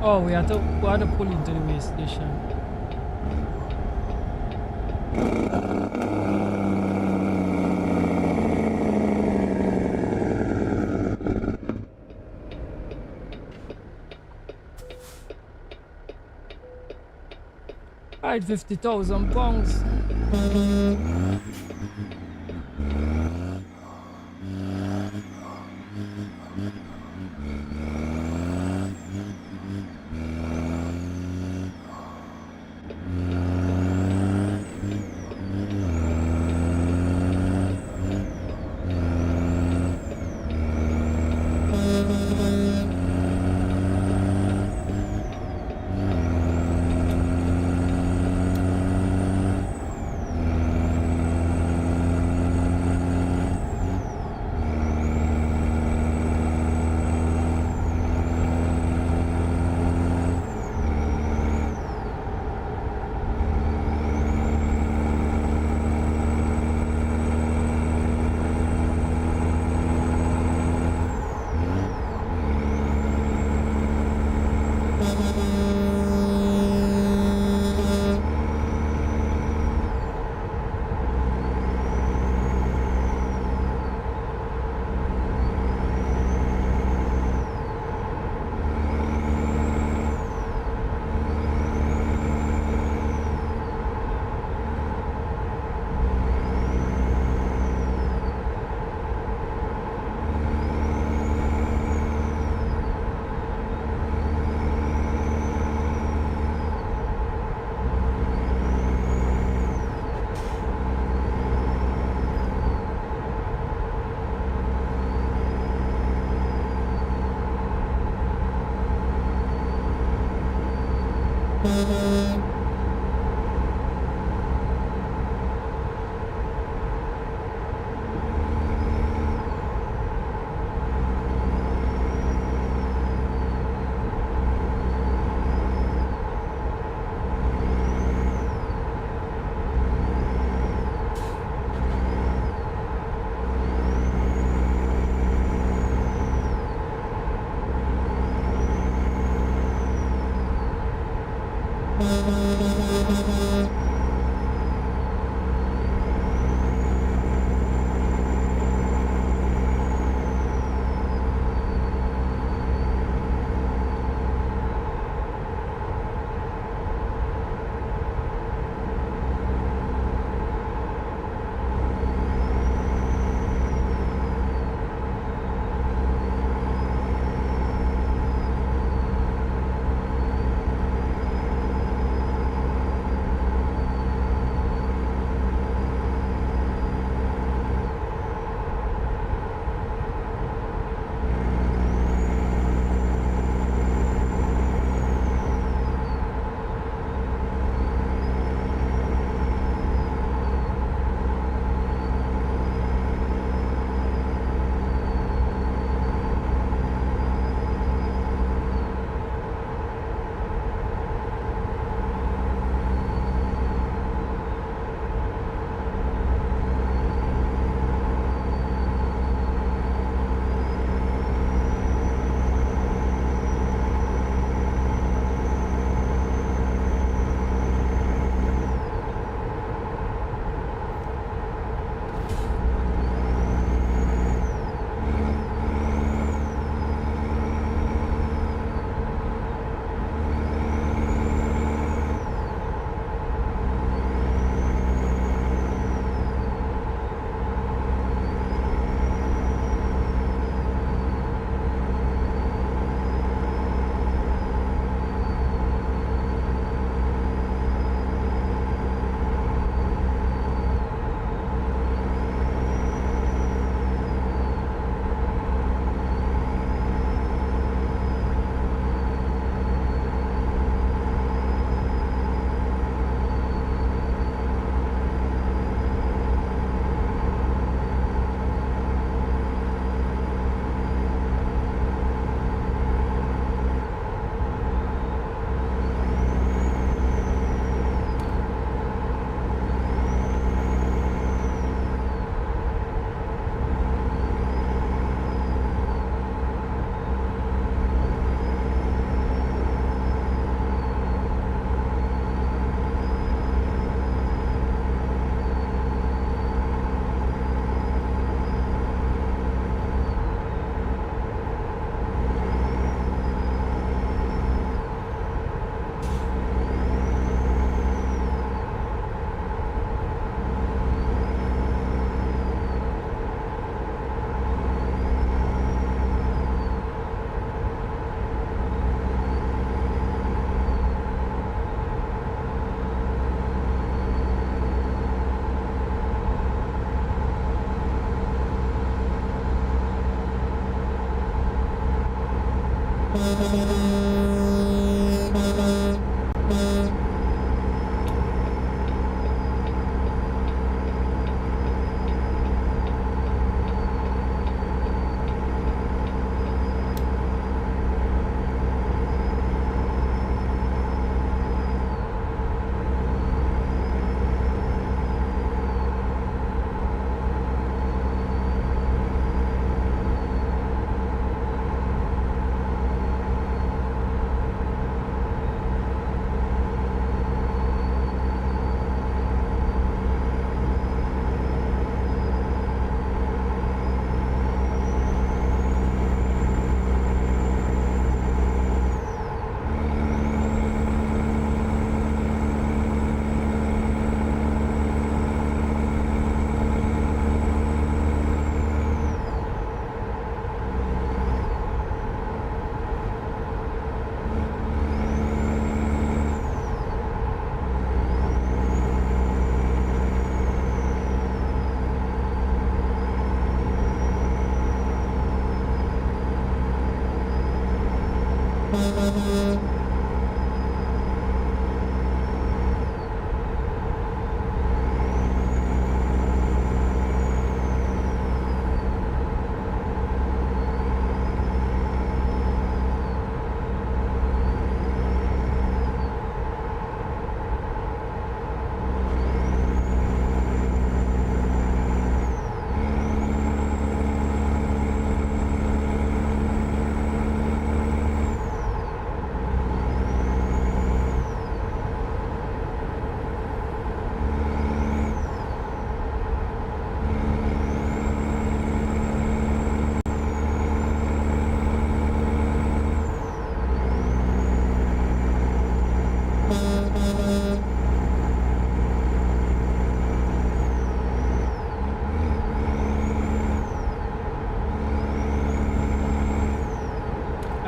Oh, we had to pull into the way station. Alright, £50,000.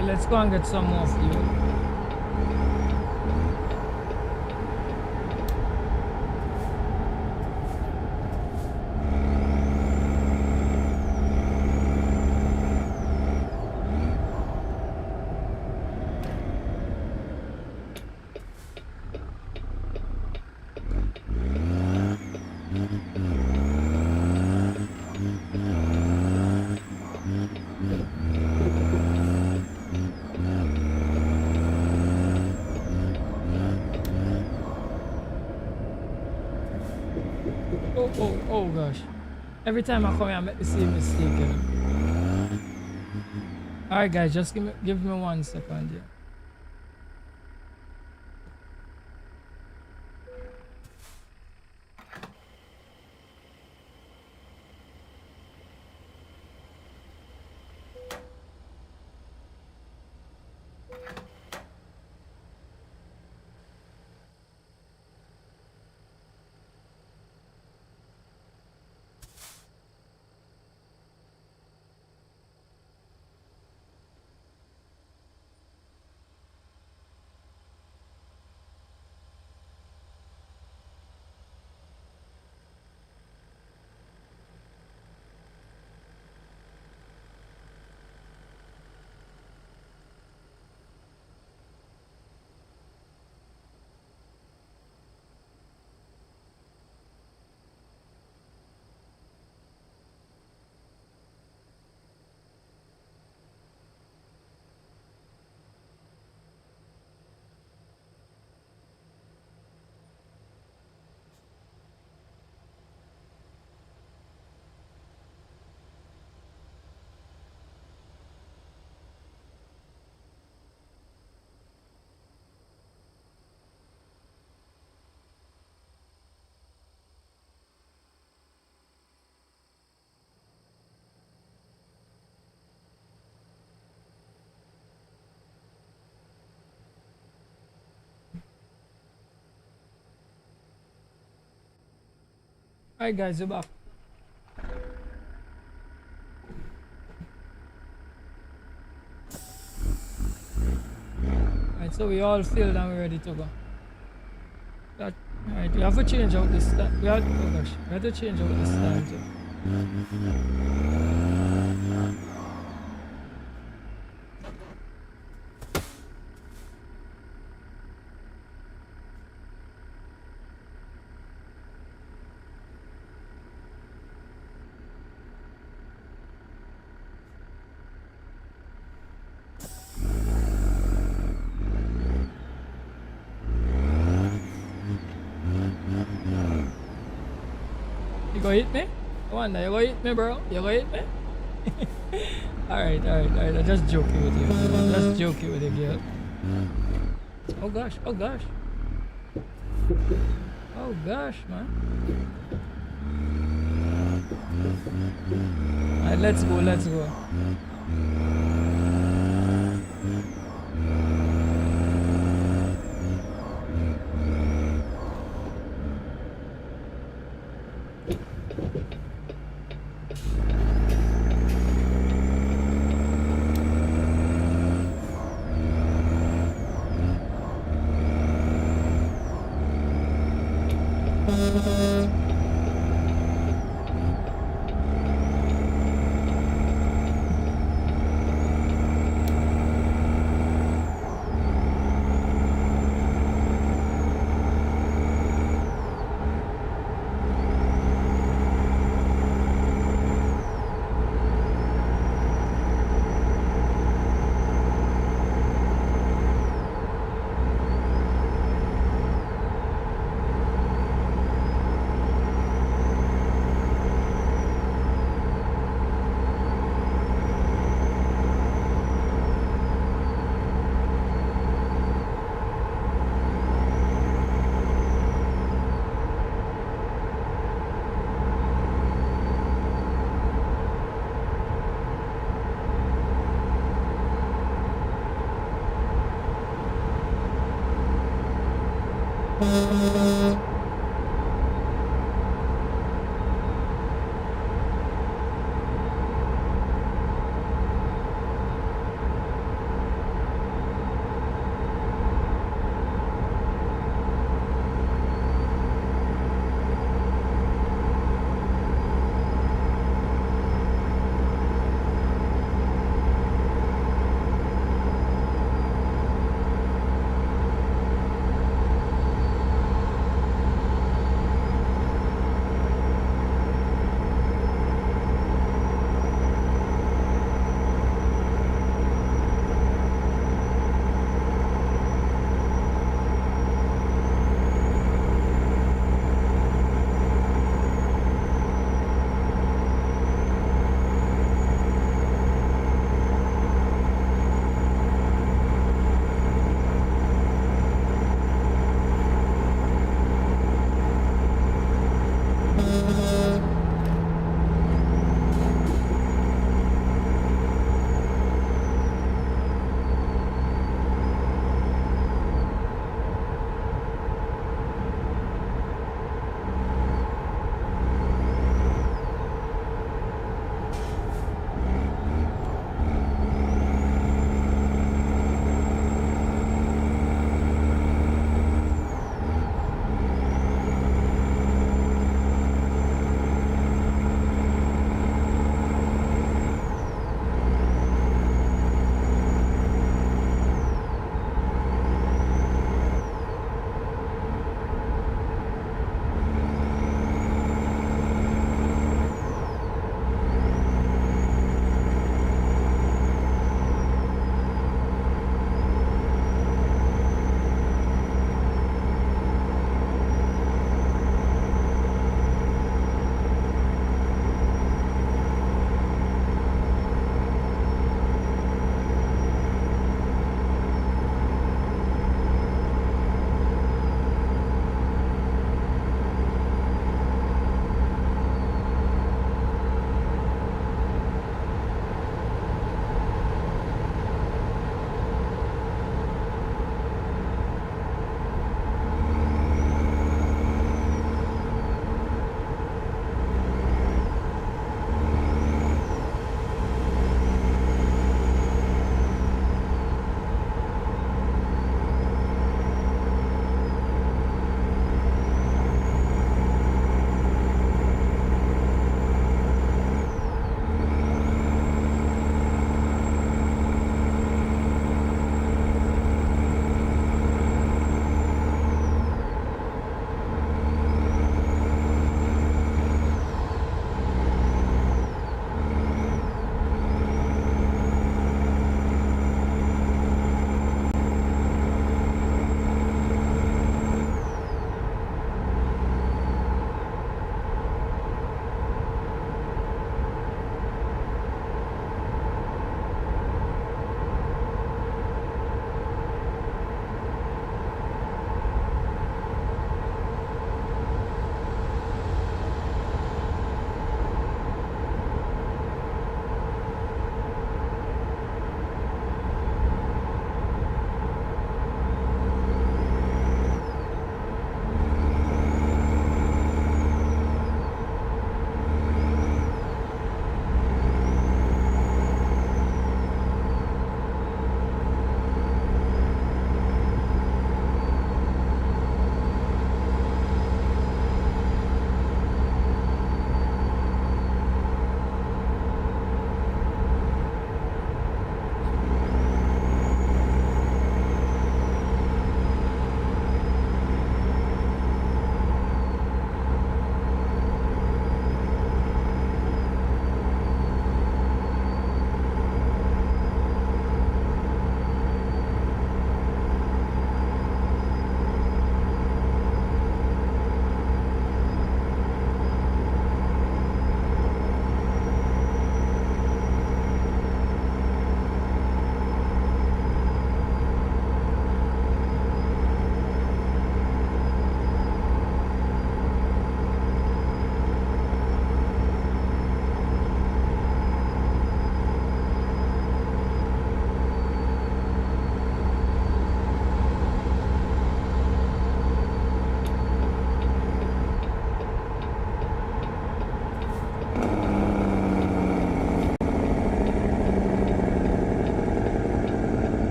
Let's go and get some more fuel. Oh gosh. Every time I come here I make the same mistake, you know? Alright guys, just give me 1 second here. Alright guys, we're back. Alright, so we all filled and we're ready to go. Alright, we have to change out this time. Oh gosh, we have to change out this time too. You gonna hit me? I wonder, you gonna hit me, bro? You gonna hit me? Alright. I'm just joking with you. I'm just joking with you, girl. Oh gosh. Oh gosh, man. Alright, let's go.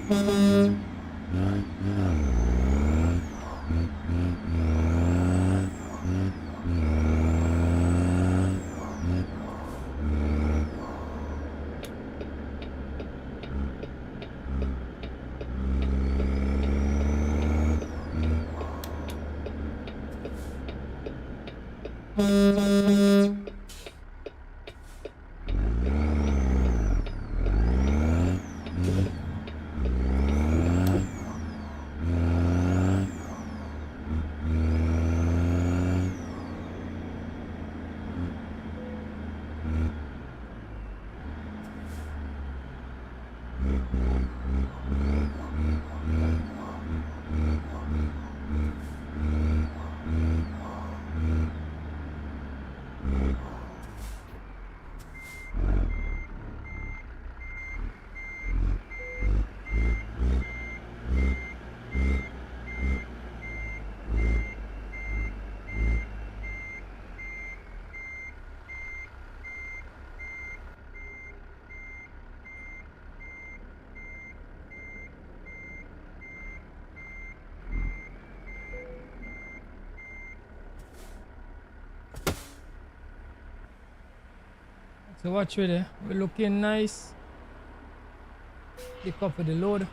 So watch with it. We're looking nice. Pick up with the load.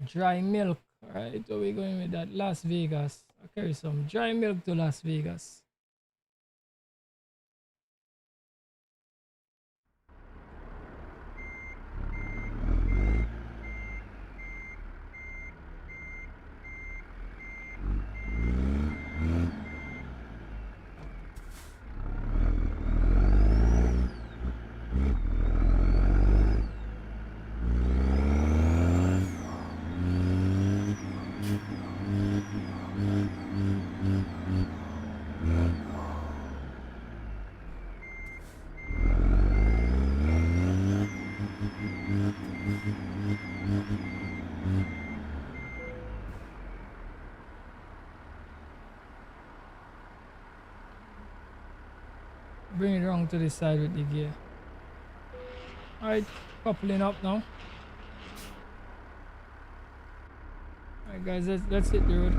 Dry milk. Alright, so we're going with that Las Vegas. I carry some dry milk to Las Vegas. Bring it around to the side with the gear. Alright, coupling up now. Alright guys, let's hit the road.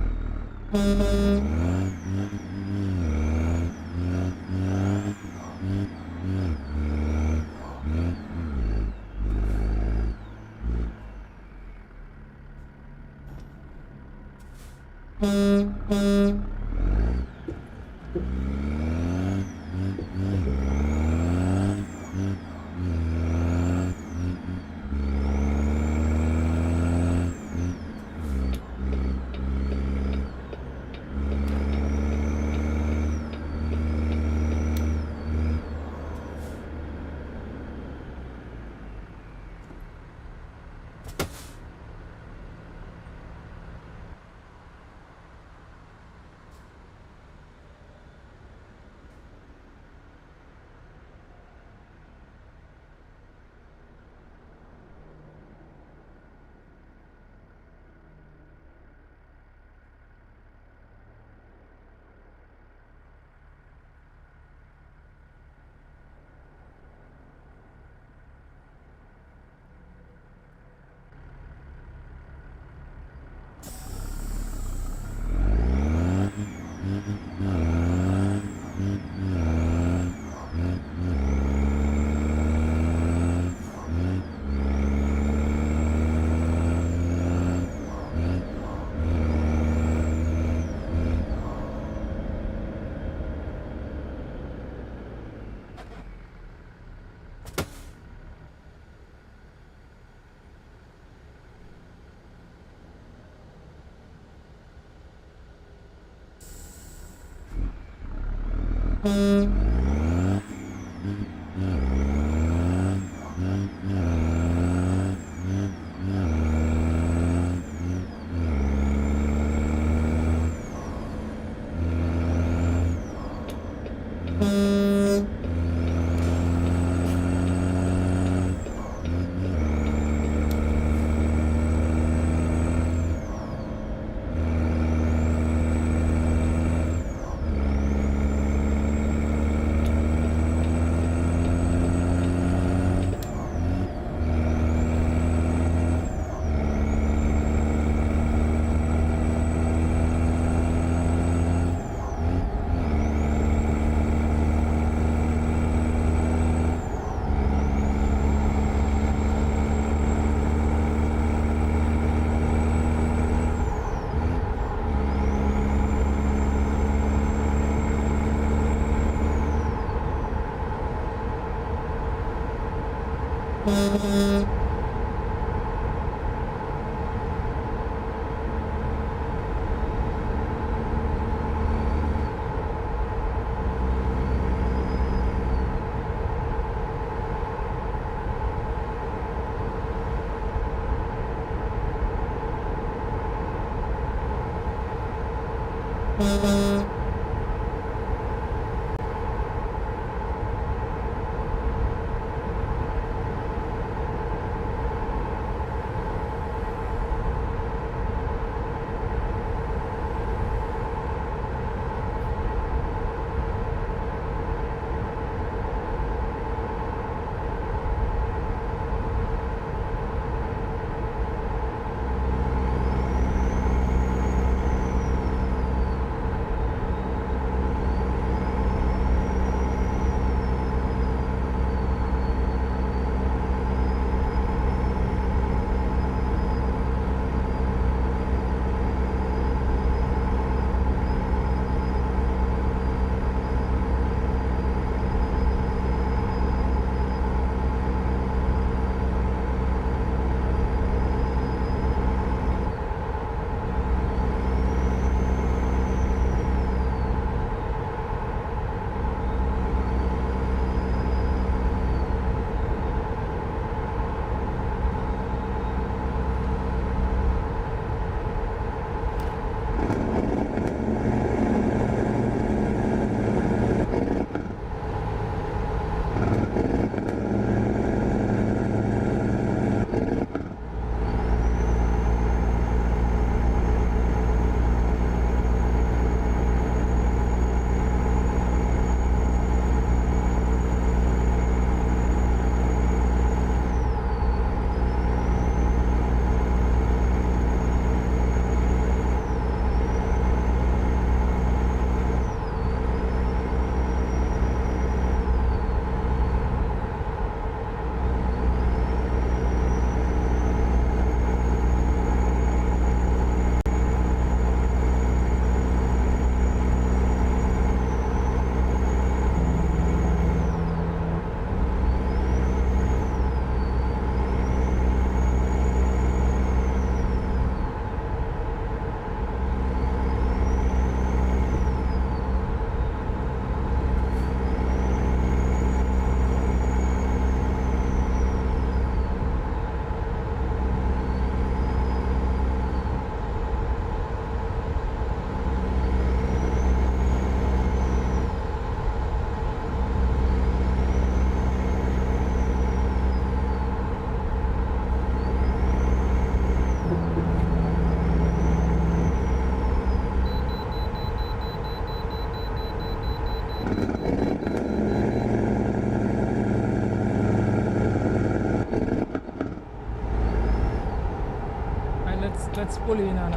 Let's pull in and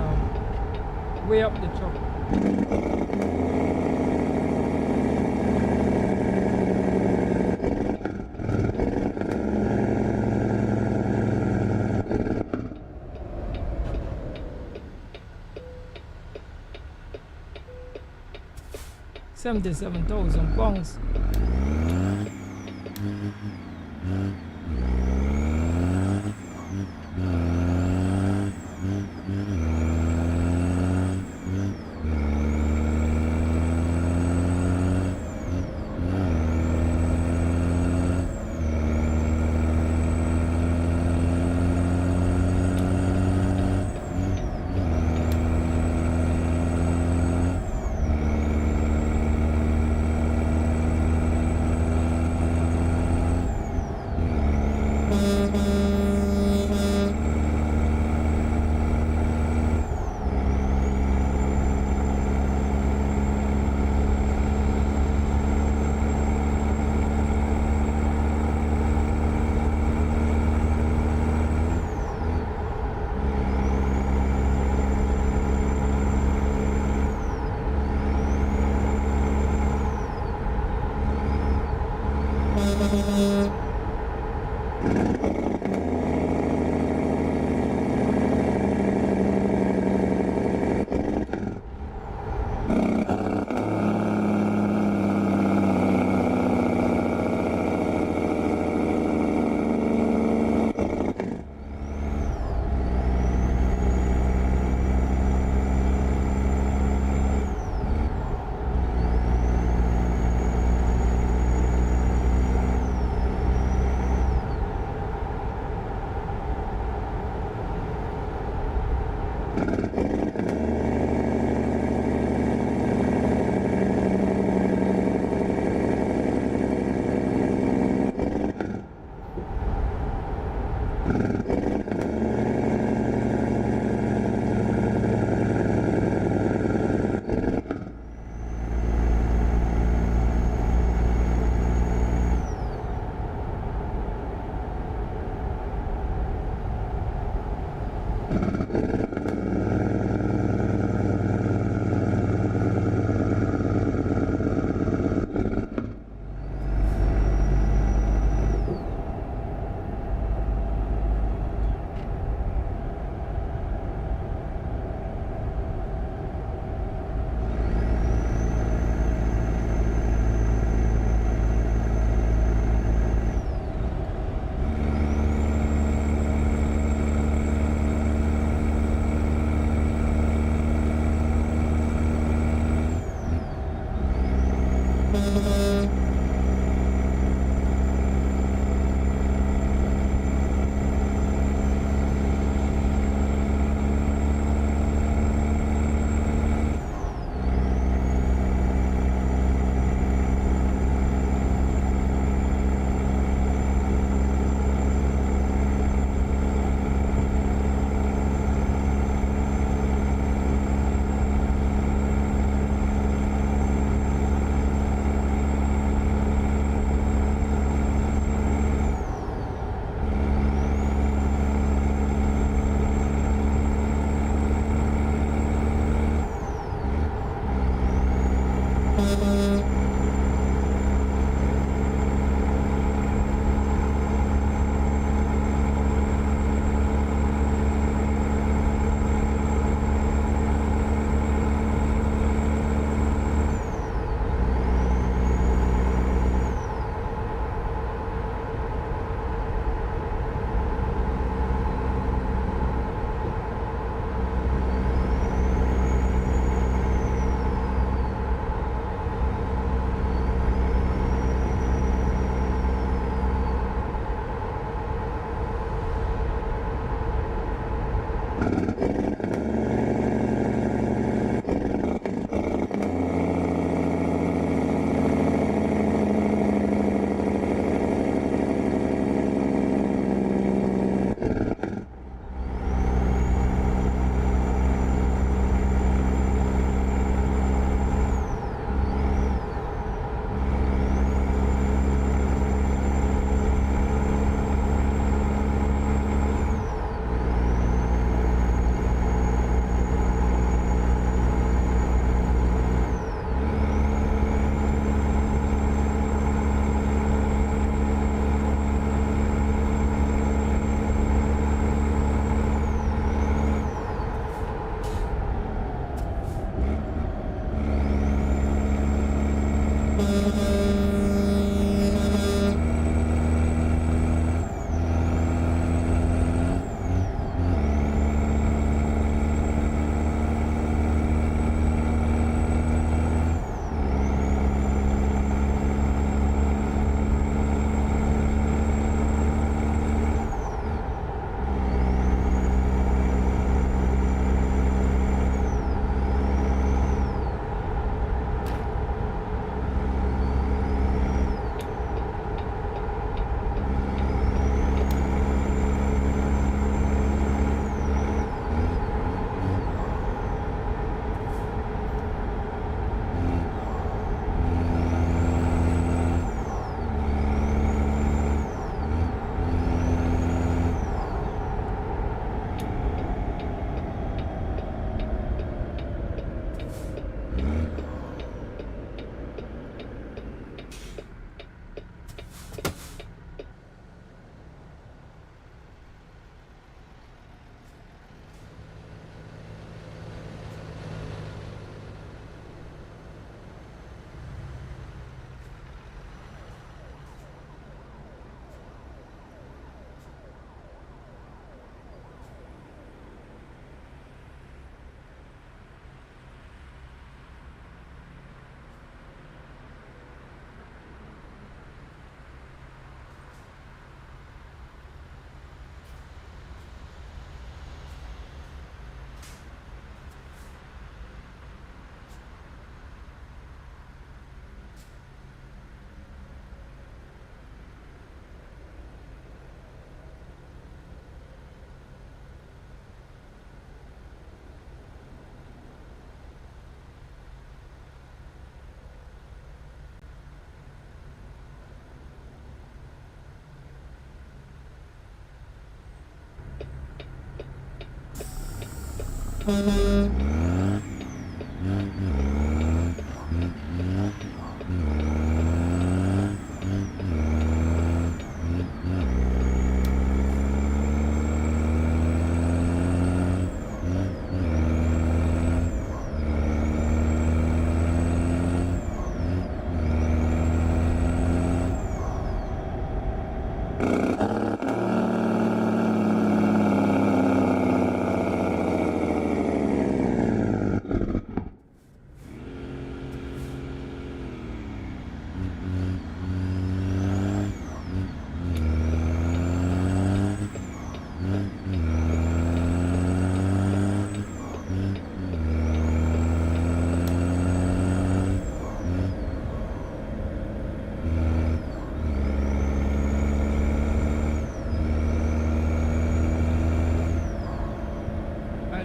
way up the truck. £77,000.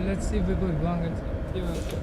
Let's see if we could go and get some fuel.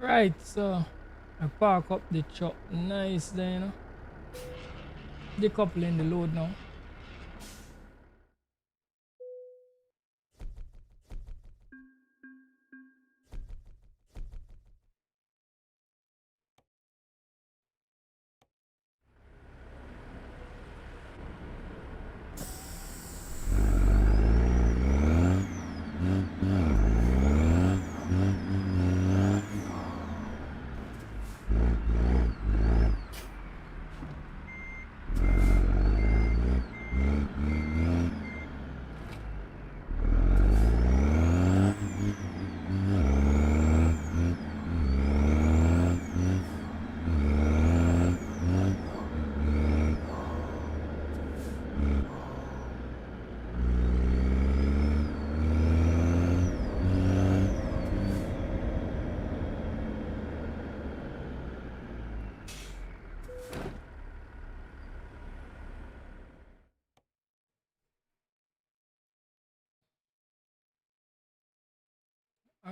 Right, so I park up the truck nice there, you know. Decoupling the load now.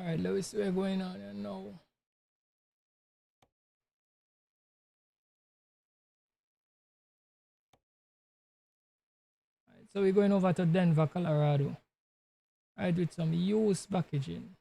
Alright, let's see what's going on here now. Alright, so we're going over to Denver, Colorado. Alright, with some used packaging.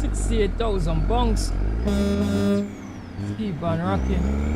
68,000 bunks. Keep on rocking.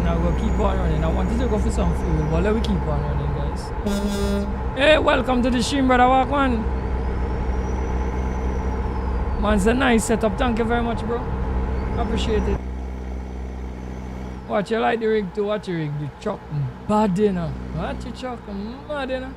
Now we'll keep on running. I wanted to go for some fuel, but let me keep on running, guys. Hey, welcome to the stream, brother. Walk on. Man, it's a nice setup. Thank you very much, bro. Appreciate it. Watch, you like the rig too. Watch the rig. The truck bad, you know. Watch the truck mad, you know.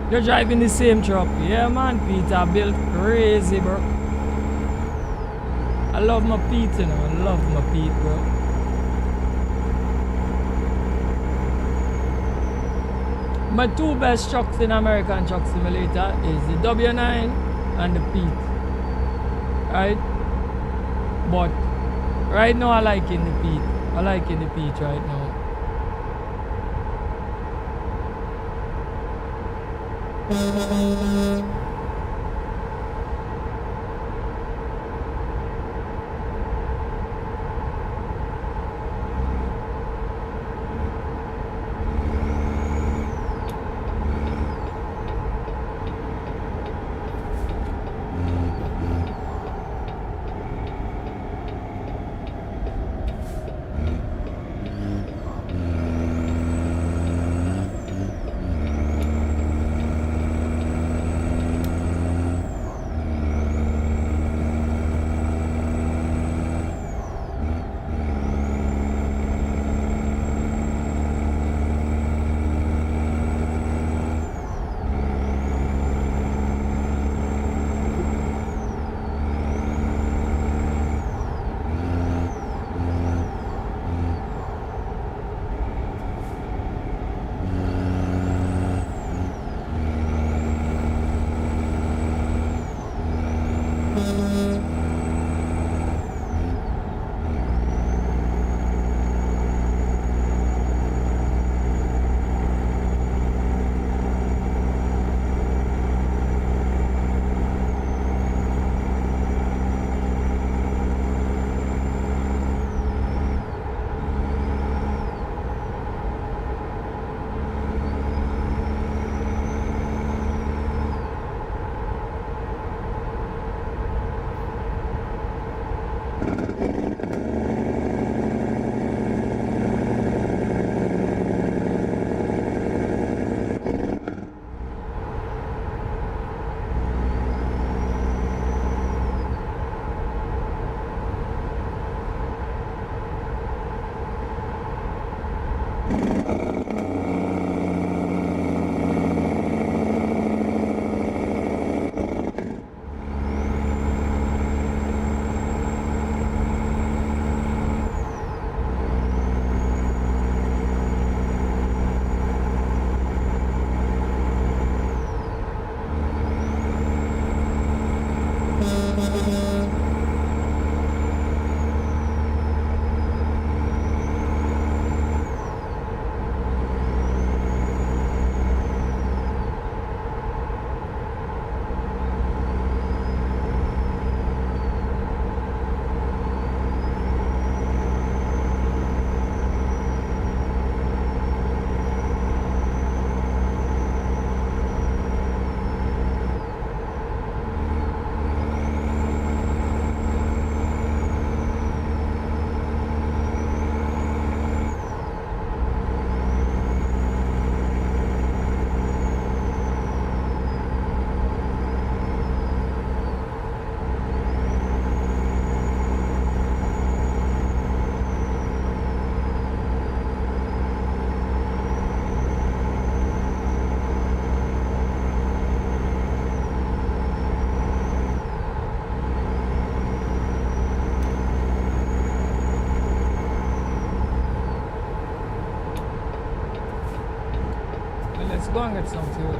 You're driving the same truck. Yeah, man. Peterbilt crazy, bro. I love my Pete, you know. I love my Pete, bro. My two best trucks in American Truck Simulator is the W9 and the Pete. Right? But right now I like in the Pete. I like in the Pete right now. go and get some fuel.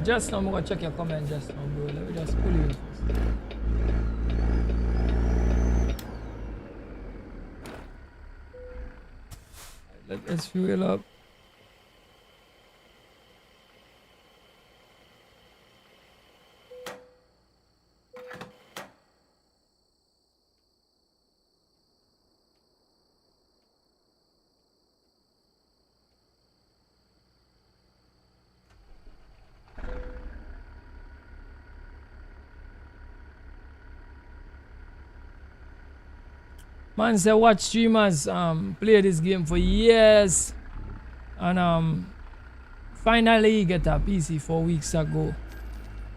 Just now, I'm gonna check your comment just now, bro. Let me just pull you in first. Let's fuel up. Man say watch streamers play this game for years and finally he get a PC 4 weeks ago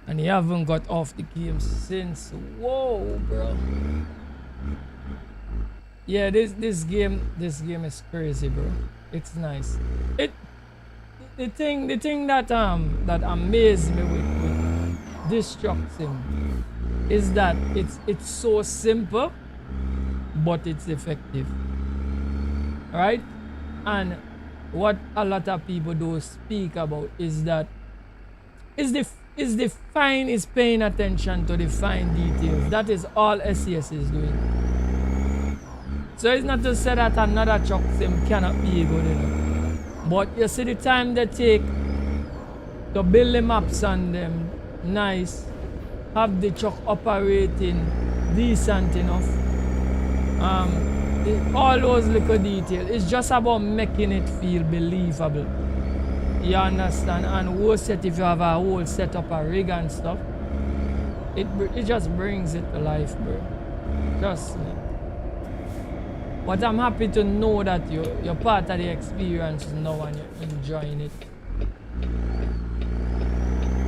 and he haven't got off the game since. Whoa, bro. Yeah, this game is crazy, bro. It's nice. The thing that that amazed me with Destructing is that it's so simple, but it's effective, right? And what a lot of people do speak about is that is paying attention to the fine details. That is all SES is doing. So it's not to say that another truck sim cannot be good enough, but you see the time they take to build the maps on them nice, have the truck operating decent enough. All those little details, it's just about making it feel believable. You understand? And worse yet, if you have a whole setup, a rig and stuff, it just brings it to life, bro. Trust me. But I'm happy to know that you're part of the experience now and you're enjoying it.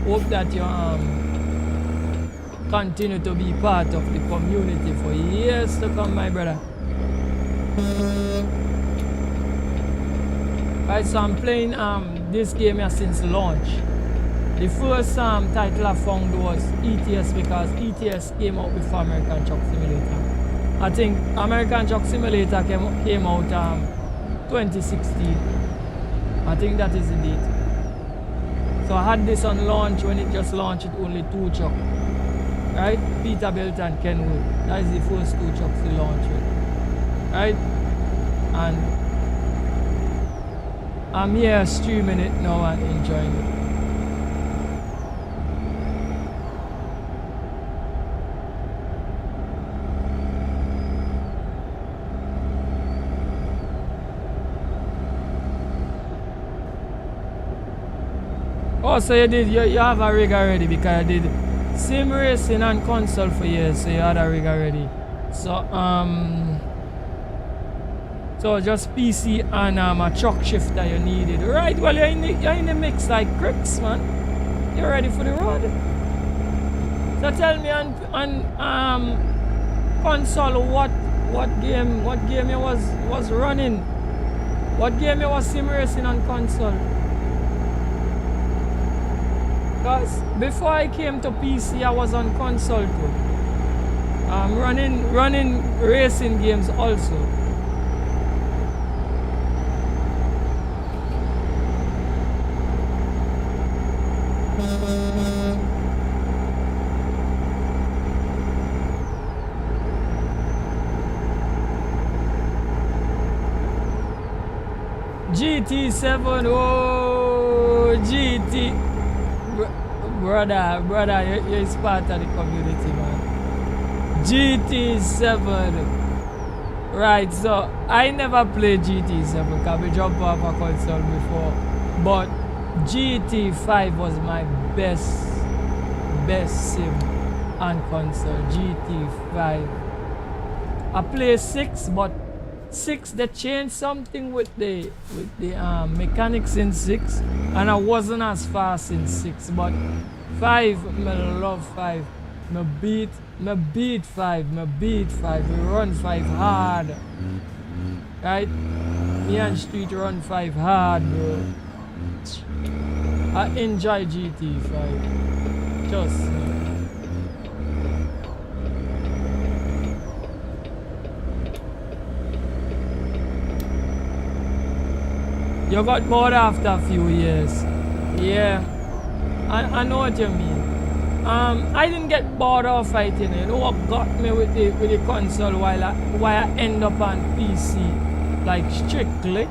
Hope that you continue to be part of the community for years to come, my brother. Right, so I'm playing this game here since launch. The first title I found was ETS because ETS came out before American Truck Simulator. I think American Truck Simulator came out 2016. I think that is the date. So I had this on launch. When it just launched, it only 2 trucks. Right? Peterbilt and Kenwood. That is the first 2 trucks to launch with. Right? And I'm here streaming it now and enjoying it. Oh, so you have a rig already because I did sim racing and console for years, so you had a rig already. So just PC and a truck shifter you needed. Right, well you're in the mix like Cricks, man. You're ready for the road. So tell me on console what game you was running? What game you was sim racing on console? Because before I came to PC, I was on console too. Running racing games also. GT7, oh GT. Brother, you're part of the community, man. GT7. Right, so I never played GT7 because I jumped off a console before. But GT5 was my best sim on console. GT5. I play 6, but 6 they changed something with the mechanics in 6, and I wasn't as fast in 6. But 5, I love 5. Me beat 5. We run 5 hard. Right? Me and Street run 5 hard, bro. I enjoy GT5. Just me. You got bored after a few years. Yeah. I know what you mean. I didn't get bored of fighting. You know what got me with the console why I end up on PC, like strictly.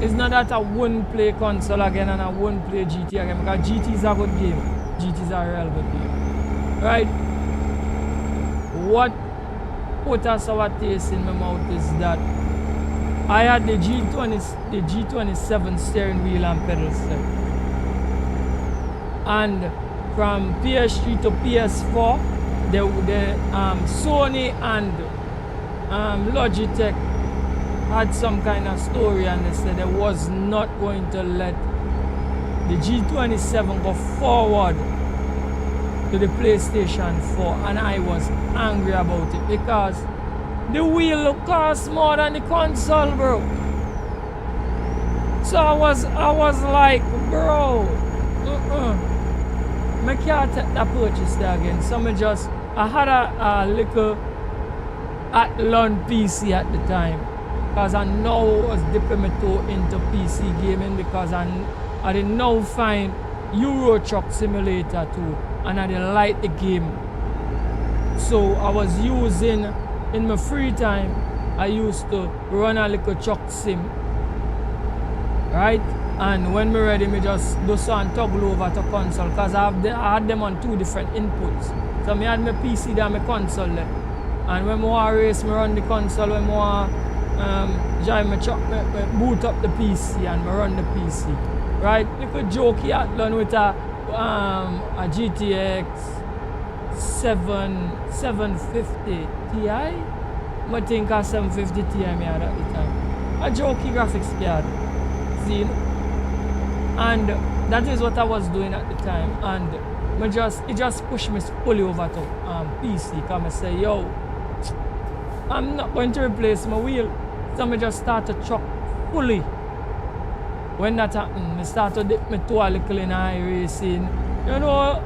It's not that I wouldn't play console again and I wouldn't play GT again, because GT is a good game. GT is a real good game. Right? What put a sour taste in my mouth is that I had the G27 steering wheel and pedal set. And from PS3 to PS4, the Sony and Logitech had some kind of story, and they said they was not going to let the G27 go forward to the PlayStation 4, and I was angry about it because the wheel costs more than the console, bro. So I was like, bro, I can't take that purchase there again. So I had a little Athlon PC at the time, because I now was dipping my toe into PC gaming, because I did now find Euro Truck Simulator 2, and I didn't like the game. So I was using, in my free time, I used to run a little truck sim, right? And when me ready, me just do so and toggle over to console, because I had them on 2 different inputs. So me had my PC there, my console there. And when I want to race, me run the console. When I want drive my truck, me boot up the PC and me run the PC. Right? Little jokey Athlon with a GTX 750 Ti. I think a 750 Ti me had at the time. A jokey graphics card. See? And that is what I was doing at the time. And it just pushed me fully over to PC. Because I say, yo, I'm not going to replace my wheel. So I just start to truck fully. When that happened, I start to dip my toe a little in iRacing. You know,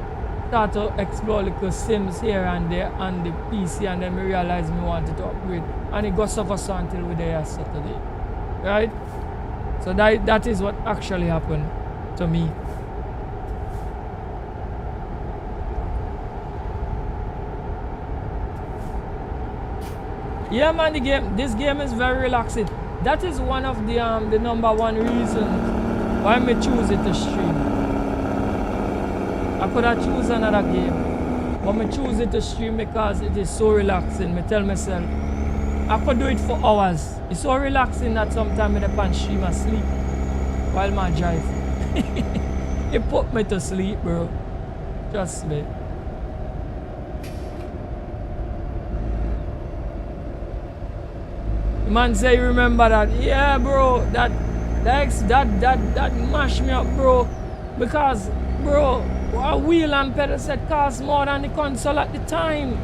start to explore little sims here and there on the PC, and then I realized I wanted to upgrade. And it goes so until we're there Saturday. Right? So that is what actually happened to me. Yeah, man, this game is very relaxing. That is one of the #1 reasons why I choose it to stream. I could have choose another game, but I choose it to stream because it is so relaxing. I tell myself, I could do it for hours. It's so relaxing that sometimes I can stream and sleep while I drive. It put me to sleep, bro. Trust me. Man say, remember that? Yeah, bro. That mashed me up, bro. Because, bro, a wheel and pedal set cost more than the console at the time.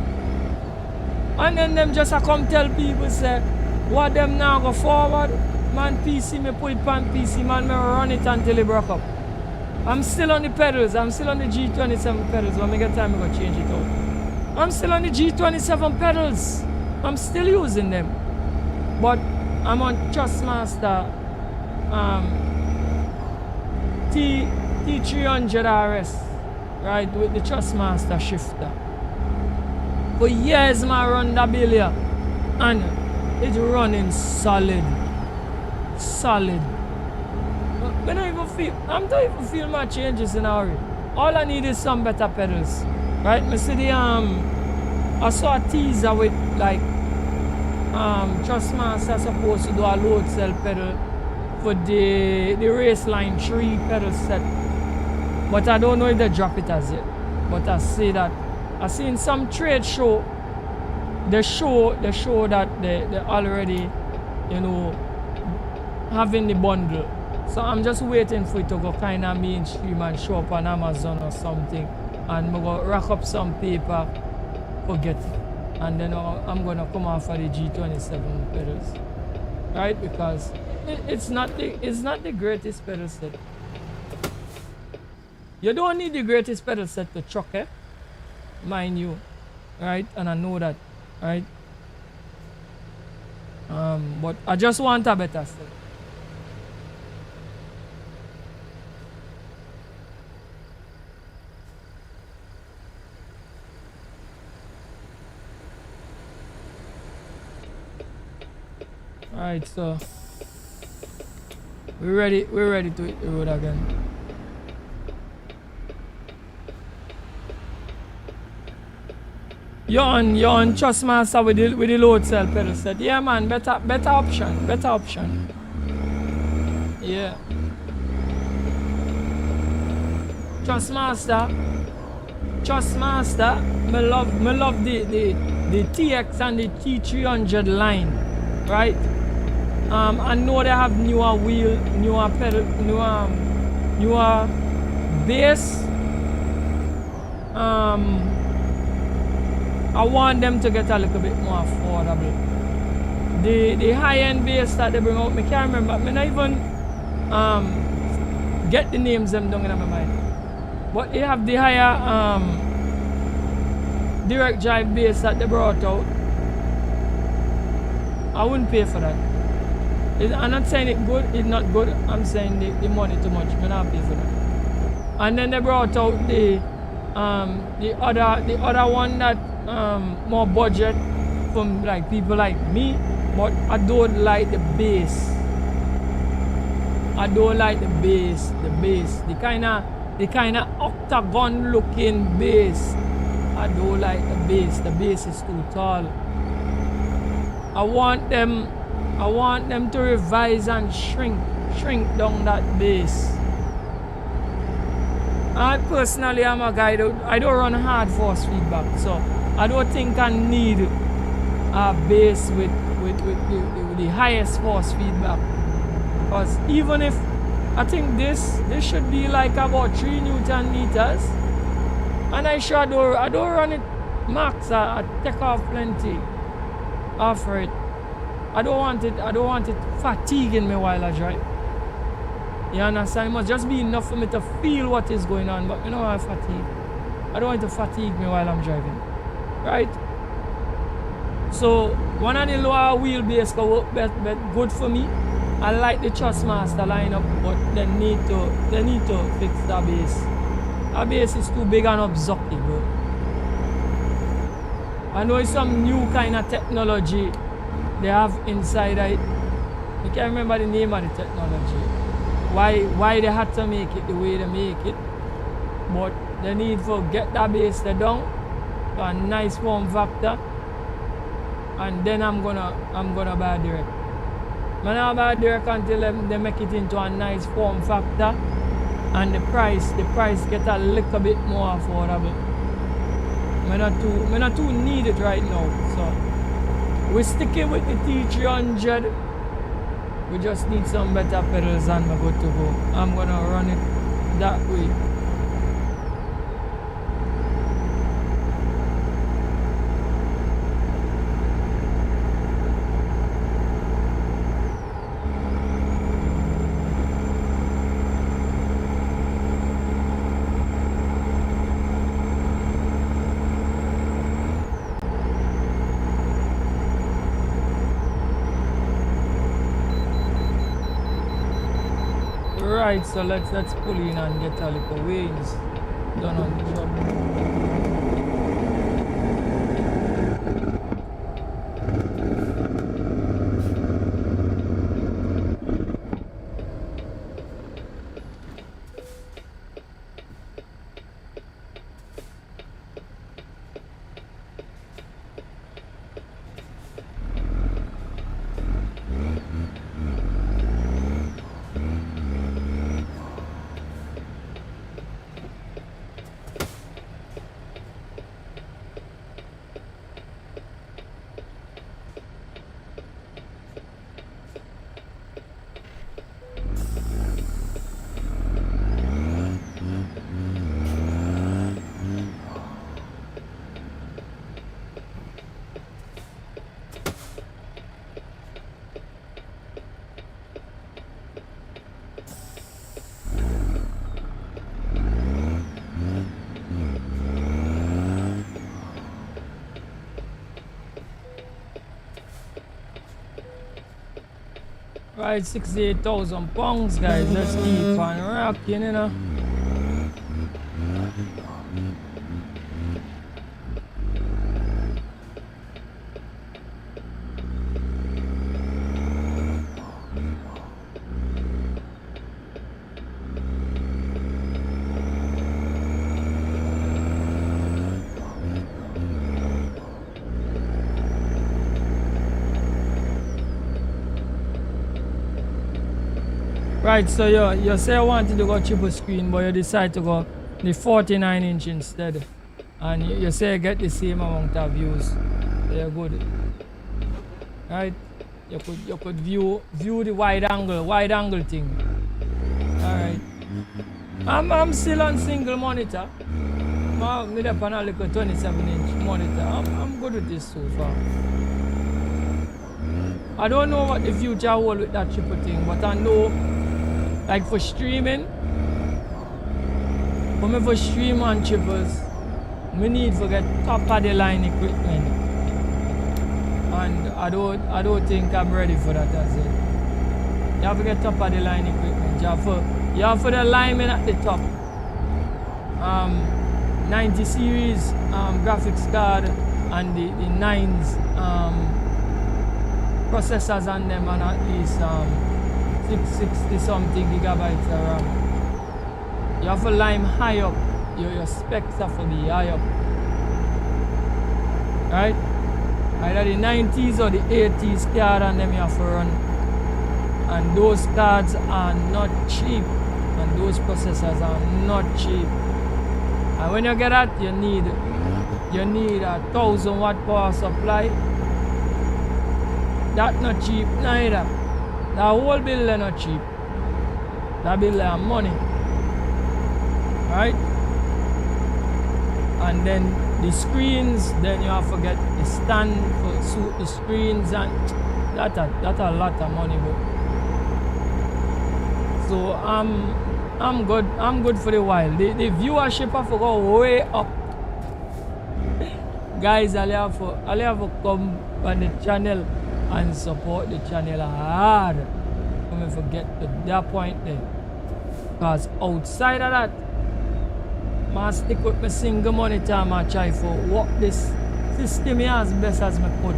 And then them just come tell people, say, what them now go forward? Man, PC, me put it on PC, man, me run it until it broke up. I'm still on the pedals. I'm still on the G27 pedals. When I get time, I'm going to change it out. I'm still on the G27 pedals. I'm still using them. But I'm on Trustmaster T300 RS, right, with the Trustmaster shifter. For years I run that bill, and it's running solid. I don't even feel my changes in a hurry. all I need is some better pedals, right? I see the I saw a teaser with like Trustmaster supposed to do a load cell pedal for the race line 3 pedal set, but I don't know if they drop it as yet. But I see that I seen some trade show. They show that they already, you know, having the bundle. So I'm just waiting for it to go kind of mainstream and show up on Amazon or something, and I'm gonna rack up some paper, forget it, and then I'm gonna come off of the G27 pedals, right? Because it's not the greatest pedal set. You don't need the greatest pedal set to truck, mind you, right? And I know that, right? But I just want a better set. Alright, so we're ready to hit the road again. You're on Trustmaster with the load cell pedal set. Yeah man, better option. Yeah. Trustmaster, me love the TX and the T300 line, right? I know they have newer wheel, newer pedal, newer bass. I want them to get a little bit more affordable. The high-end bass that they bring out, I can't remember. I not even get the names them down in my mind. But they have the higher direct drive bass that they brought out. I wouldn't pay for that. I'm not saying it good, it's not good. I'm saying the money too much. I'm not pay for that. And then they brought out the other one that more budget from like people like me, but I don't like the bass. I don't like the bass. The kind of octagon looking bass. I don't like the bass. The bass is too tall. I want them to revise and shrink down that bass. I personally am a guy that I don't run hard force feedback, so I don't think I need a bass with the highest force feedback. Because even if I think this should be like about 3 Newton meters, and I don't run it max. I take off plenty after it. I don't want it fatiguing me while I drive. You understand? It must just be enough for me to feel what is going on, but you know I fatigue. I don't want it to fatigue me while I'm driving. Right? So one of the lower wheelbase can work good for me. I like the Trustmaster lineup, but they need to fix the bass. That bass is too big and obstructive, bro. I know it's some new kind of technology they have inside it. I can't remember the name of the technology. Why they had to make it the way they make it. But they need to get that bass down to a nice form factor. And then I'm gonna buy direct. I'm not buy direct until they make it into a nice form factor. And the price get a little bit more affordable. I not too need it right now. So we're sticking with the T300. We just need some better pedals and we're good to go. I'm gonna run it that way. Right, so let's pull in and get a little ways done on the job. Right, 68,000 pounds, guys. Let's keep on rocking, you know. Right, so you say you wanted to go triple screen, but you decide to go the 49-inch instead. And you say you get the same amount of views. So you're good. Right? You could view the wide angle thing. Alright. I'm still on single monitor. I'm up on a little 27-inch monitor. I'm good with this so far. I don't know what the future holds with that triple thing, but I know, like for streaming, for stream on triples, we need to get top of the line equipment, and I don't think I'm ready for that as well. You have to get top of the line equipment. You have for the lineman at the top. 90 series graphics card and the 9s processors on them, and at least 660 something gigabytes of RAM. You have to line high up. Your specs have to be high up. Right? Either the 90s or the 80s card, and them you have to run. And those cards are not cheap. And those processors are not cheap. And when you get that, you need a 1000 watt power supply. That's not cheap neither. The whole bill is not cheap. That bill is money. Right? And then the screens, then you have to get the stand for suit the screens, and that's a lot of money. But so I'm good for the while. The viewership have to go way up. Guys, I'll have to come on the channel and support the channel hard. Don't forget to that point there. Because outside of that, I stick with my single monitor and I try for work this system here as best as I could.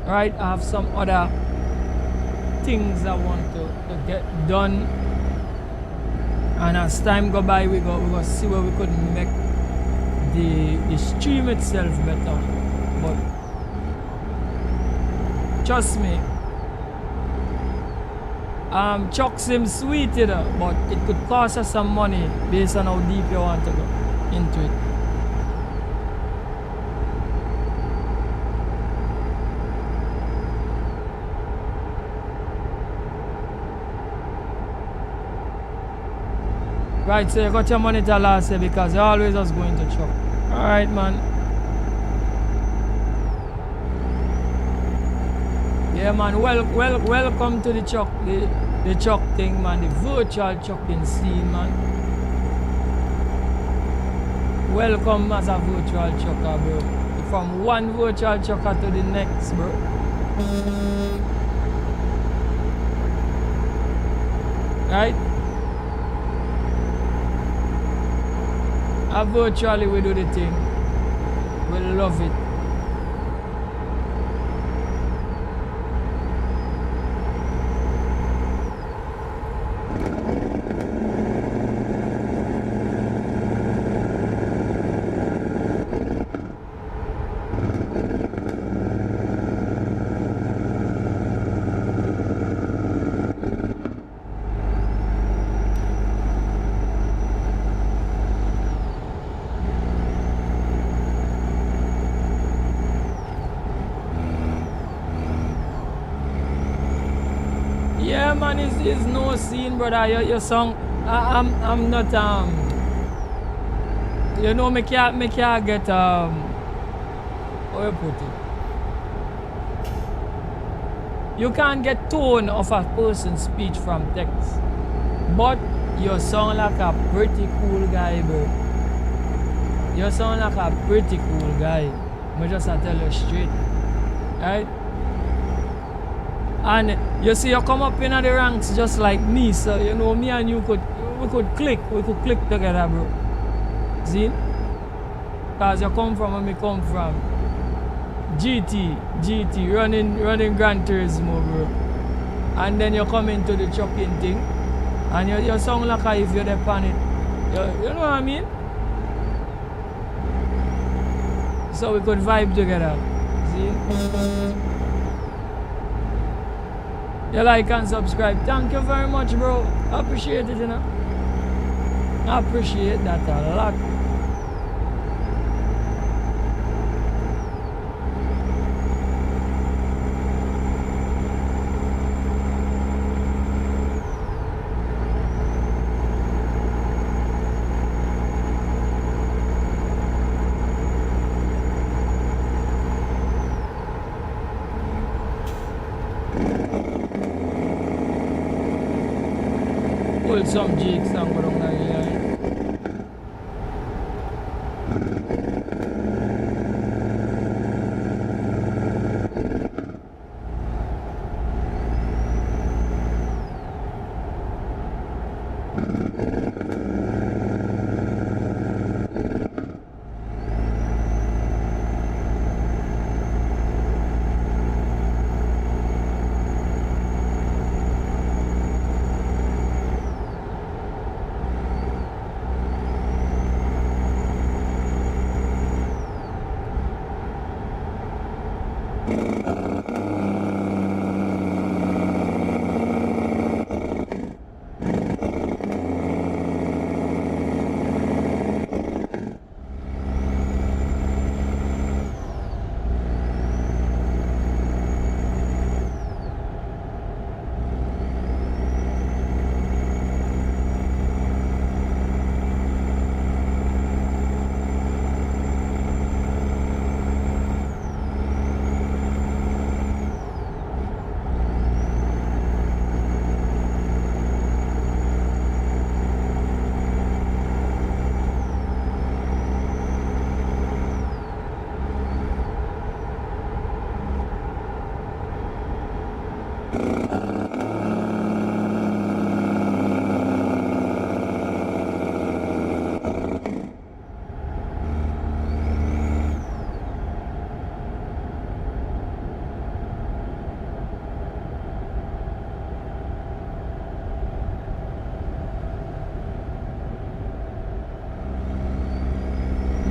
Right? I have some other things I want to get done. And as time go by, we go see where we could make the stream itself better. But trust me, Chuck seems sweet, you know, but it could cost us some money based on how deep you want to go into it. Right, so you got your monitor last year because you're always just going to Chuck. Alright, man. Yeah, man, welcome to the Chuck, the Chuck thing, man, the virtual chucking scene, man. Welcome as a virtual chucker, bro. From one virtual chucker to the next, bro. Right? Virtually we do the thing. We love it. Yeah, man, it's no scene, brother. Your song, I'm not you know, me can't get how you put it. You can't get tone of a person's speech from text, but you sound like a pretty cool guy, bro. You sound like a pretty cool guy. I just tell you straight, right? And you see, you come up in the ranks just like me, so you know, me and you we could click together, bro. See? Because you come from where me come from. GT, running Gran Turismo, bro. And then you come into the trucking thing, and you sound like if you're the planet. You know what I mean? So we could vibe together. See? You like and subscribe. Thank you very much, bro. I appreciate it, you know. I appreciate that a lot. Pull some jigs and go down the line.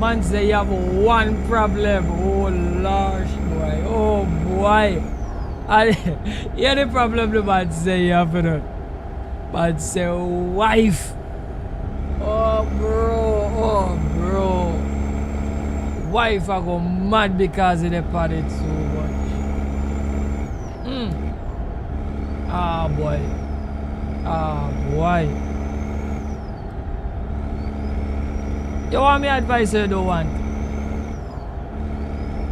Man say you have one problem. Oh Lord, boy. Oh boy. And yeah, the problem the man say you have, you know. Man say wife. Oh bro. Wife I go mad because they parted so much. Ah boy. You want me advice or you don't want?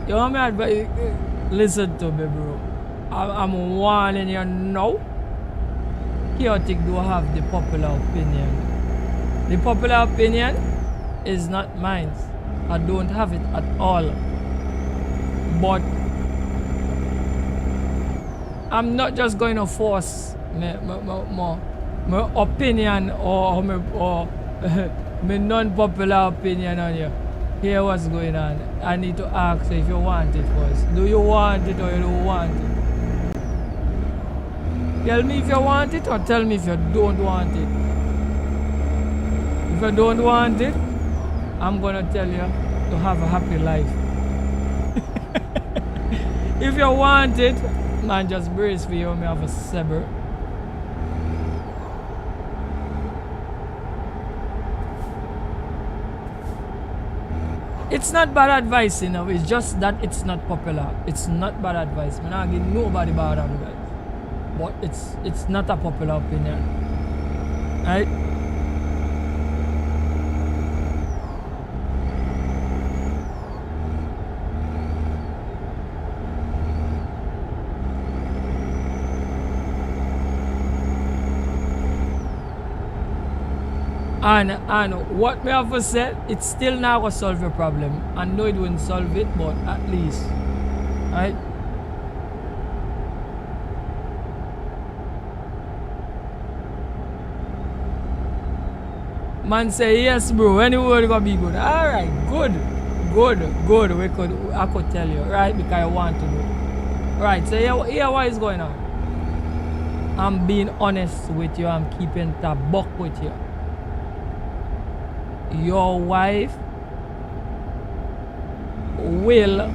You want me advice? Listen to me, bro. I'm warning you now. Chaotic do have the popular opinion. The popular opinion is not mine. I don't have it at all. But I'm not just going to force my opinion or my non-popular opinion on you. Hear what's going on. I need to ask if you want it first. Do you want it or you don't want it? Tell me if you want it or tell me if you don't want it. If you don't want it, I'm gonna tell you to have a happy life. If you want it, man, just brace for you, me have a saber. It's not bad advice, you know. It's just that it's not popular. It's not bad advice. I'm not giving nobody bad advice. But it's not a popular opinion. Right? And what me have to say, it's still not gonna solve your problem. I know it won't solve it, but at least, right? Man say yes, bro. Anywhere gonna be good. Alright, good. Good. I could tell you, right? Because I want to know. Right, so here what is going on. I'm being honest with you, I'm keeping the buck with you. Your wife will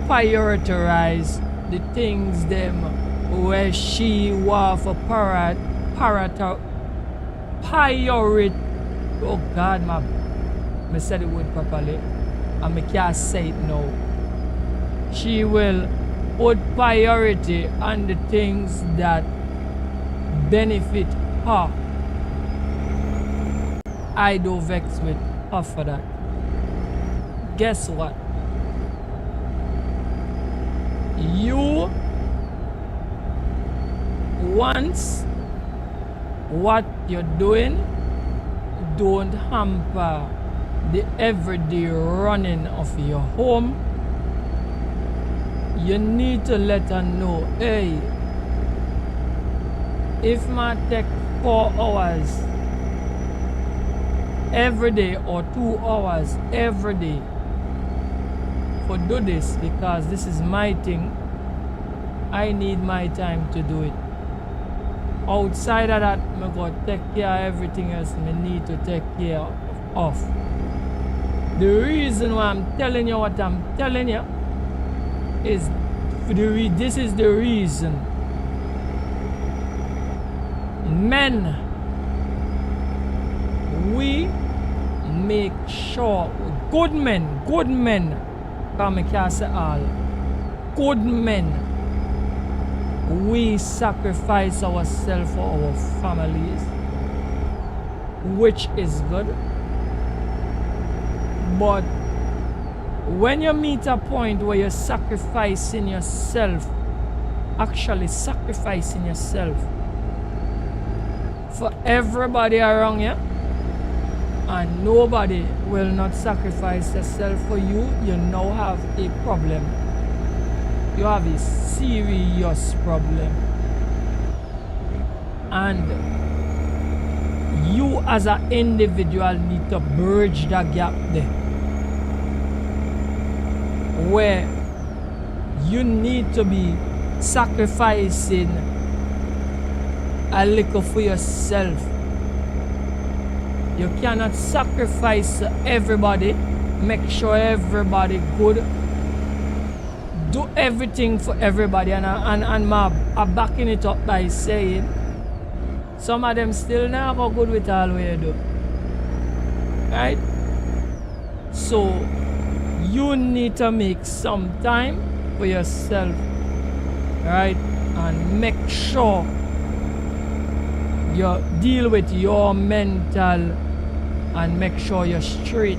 prioritize the things them where she was for priority. Oh God, I said the word properly and I can't say it now. She will put priority on the things that benefit her. I do vex with her for that. Guess what? You once what you're doing don't hamper the everyday running of your home. You need to let her know, hey, if I take 4 hours every day or 2 hours every day for do this because this is my thing, I need my time to do it. Outside of that, I'm going to take care of everything else I need to take care of. The reason why I'm telling you what I'm telling you is this is the reason. Men, we make sure, good men, because I can't say all, good men, we sacrifice ourselves for our families, which is good. But when you meet a point where you're sacrificing yourself, actually sacrificing yourself for everybody around you, and nobody will not sacrifice yourself for you, you now have a problem. You have a serious problem. And you as an individual need to bridge that gap there, where you need to be sacrificing a little for yourself. You cannot sacrifice everybody, make sure everybody good, do everything for everybody, and I'm backing it up by saying some of them still not go good with all what you do. Right? So you need to make some time for yourself, right? And make sure you deal with your mental and make sure you're straight.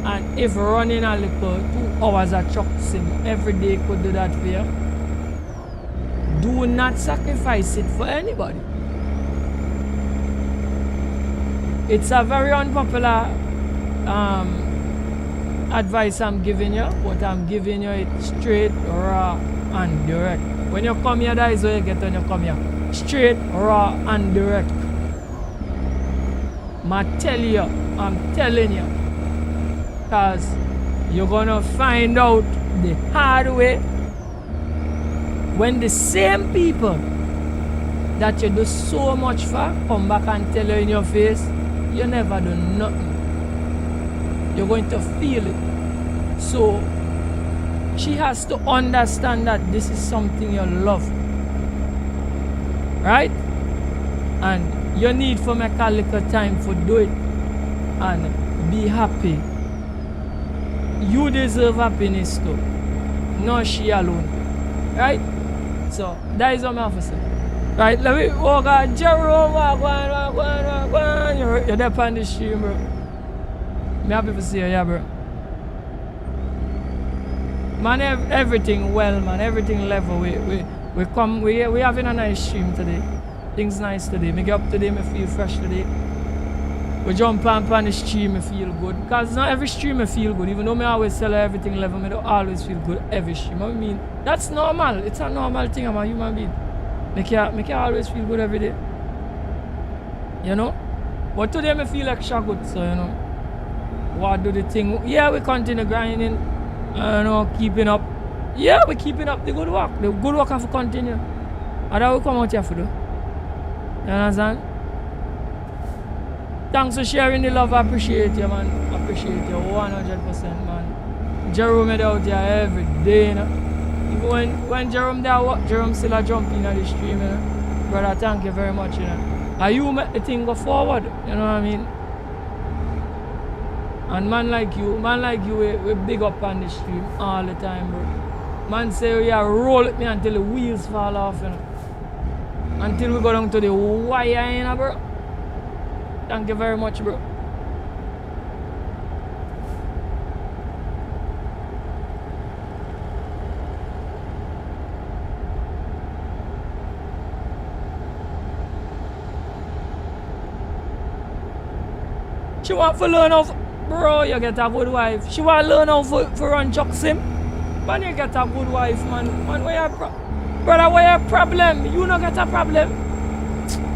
And if running a little 2 hours at trucking every day could do that for you, do not sacrifice it for anybody. It's a very unpopular advice I'm giving you, but I'm giving you it straight, raw, and direct. When you come here, that is what you get when you come here. Straight, raw, and direct. I'm telling you, because you're gonna find out the hard way when the same people that you do so much for come back and tell you in your face, you never do nothing. You're going to feel it. So she has to understand that this is something you love, right? And you need to make a little time for do it and be happy. You deserve happiness too, not she alone, right? So that is what I have to say. Right, let me walk on Jerome, you're there on the stream, bro. I'm happy to see you, yeah, bro. Man, everything well, man, everything level. We having a nice stream today. Things nice today. Me get up today, me feel fresh today. We jump on the stream, me feel good. Because not every stream me feel good. Even though me always tell everything level, me don't always feel good every stream. I mean, that's normal. It's a normal thing. I'm a human being. Me can always feel good every day. You know? But today I feel extra good, so you know. What do the thing? Yeah, we continue grinding. You know, keeping up. Yeah, we keeping up the good work. The good work have to continue. And that we come out here for do. You understand? Thanks for sharing the love. I appreciate you, man. I appreciate you 100%, man. Jerome is out here every day, you know. Even when Jerome there, Jerome still a jump in the stream, you know. Brother, thank you very much, you know. And you make the thing go forward, you know what I mean? And man like you, we big up on the stream all the time, bro. Man say, yeah, roll with me until the wheels fall off, you know. Until we go down to the wire, you know, bro. Thank you very much, bro. She want to learn how, bro, you get a good wife. She want to learn how to run truck sim. Man, you get a good wife, man. Man, where you brother, where your problem? You don't get a problem.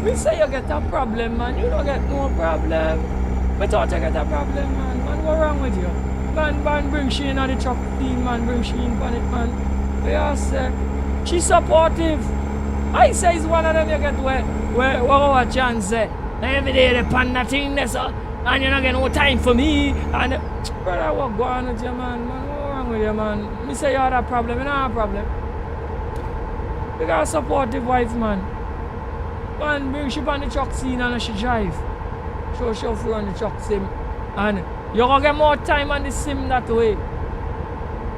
Me say you get a problem, man. You don't get no problem. Me thought you get a problem, man. Man, what's wrong with you? Man, bring she in on the truck team, man. Bring she in on it, man. What you say? She's supportive. I say it's one of them you get where our chance say. Every day they pan that thing there, so, and you don't get no time for me. And brother, what going on with you, man? Man, what's wrong with you, man? Me say you had a problem, you don't have a problem. You got a supportive wife, man. Man, bring she on the truck scene and she drive. Show she for on the truck sim. And you gonna get more time on the sim that way.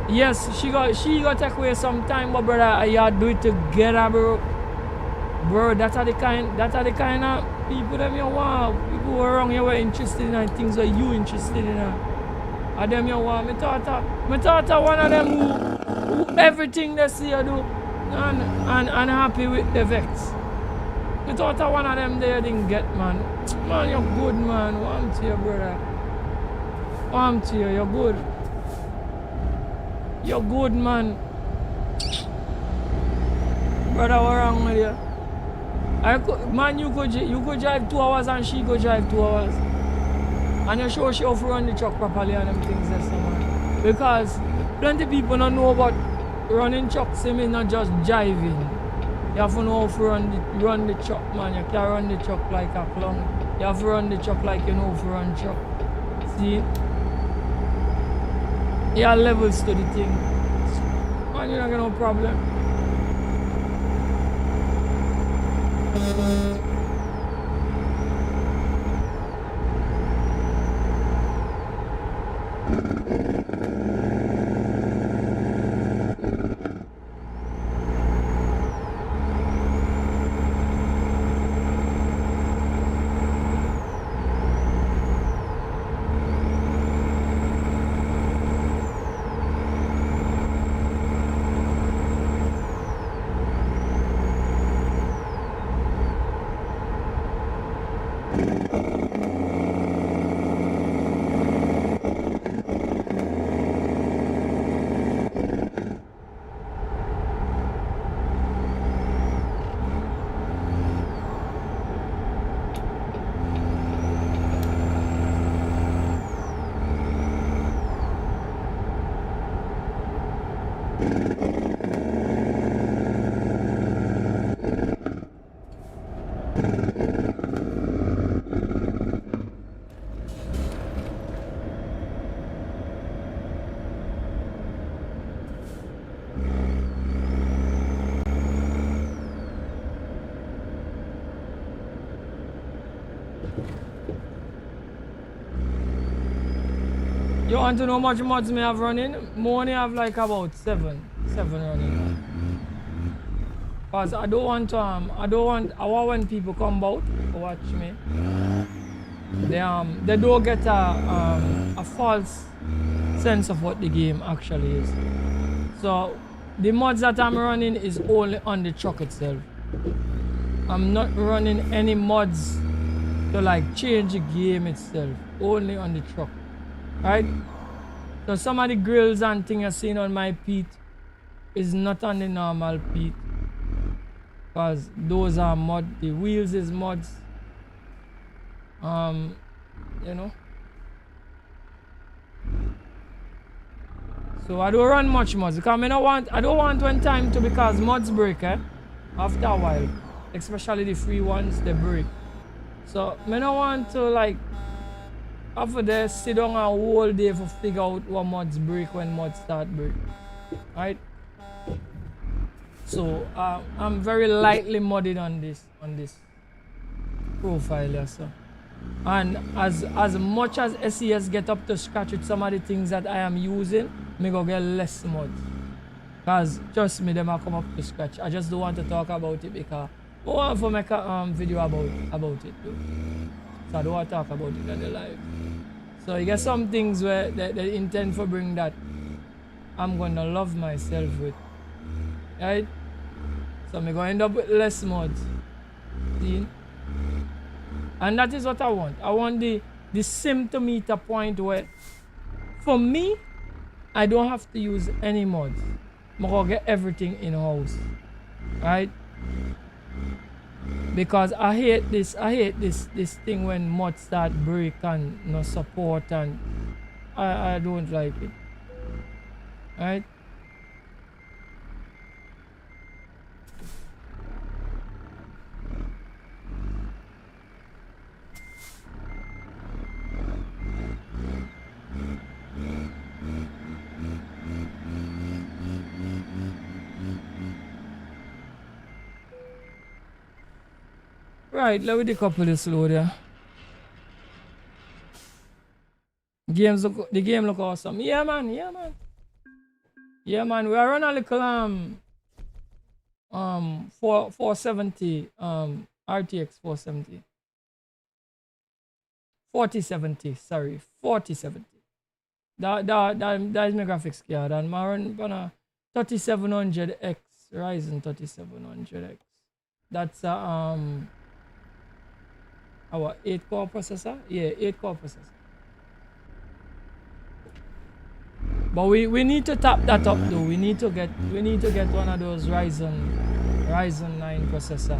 Yes, she got take away some time, but brother, you do it together, bro. Bro, that's the kind of people that you want. People who are wrong, you were interested in things that you interested in. And them you want. Me thought one of them who everything they see you do and happy with the vex. Me thought one of them they didn't get, man. Man, you're good, man. Warm to you, brother. Warm to you, you're good. You're good, man. Brother, what's wrong with you? Man, you could drive 2 hours and she could drive 2 hours. And you show she have to run the truck properly and them things there, man. Because plenty people don't know about running trucks, I mean, not just driving. You have to know how to run the truck, man. You can't run the truck like a clown. You have to run the truck like you know how to run truck. See? You have levels to the thing. Man, you don't get no problem. You want to know how much mods me have running? Me only have like about seven running. Cause I want when people come out to watch me, they don't get a false sense of what the game actually is. So the mods that I'm running is only on the truck itself. I'm not running any mods to like change the game itself, only on the truck. Right? So some of the grills and things you're seeing on my Pete is not on the normal Pete. Because those are mod, the wheels is mods. You know. So I don't run much mods because I don't want one time to, because mods break after a while. Especially the free ones, they break. So I don't want to like after they sit down a whole day to figure out what mods break when mods start break. Right? So I'm very lightly modded on this profile here, so. And as much as SES get up to scratch with some of the things that I am using, me go get less mods. Cause trust me, them are come up to scratch. I just don't want to talk about it because I want to make a video about it though. So I don't want to talk about it on the live. So you get some things where they intend for bring that I'm gonna love myself with. Right? So I'm gonna end up with less mods. See? And that is what I want. I want the sim to meet a point where, for me, I don't have to use any mods. I'm gonna get everything in house. Right? Because I hate this thing when mods start break and no support, and I don't like it. Right? Right, let me take up a little slow there. The game look awesome. Yeah man. Yeah man, we are running a little 470 RTX 470. 4070, sorry, 4070. That is my graphics card, and I run on a 3700X Ryzen 3700X. That's our 8-core processor. Yeah, 8-core processor. But we need to tap that up though. We need to get one of those Ryzen 9 processor.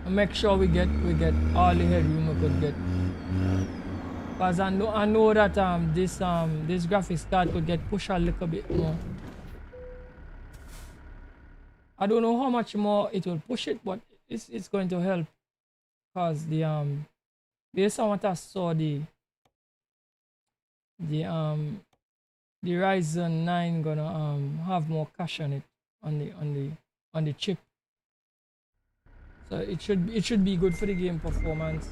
And make sure we get all the headroom we could get. Because I know that this graphics card could get pushed a little bit more. I don't know how much more it will push it, but it's going to help. Because based on what I saw, the Ryzen 9 gonna have more cache on it on the chip. So it should be good for the game performance.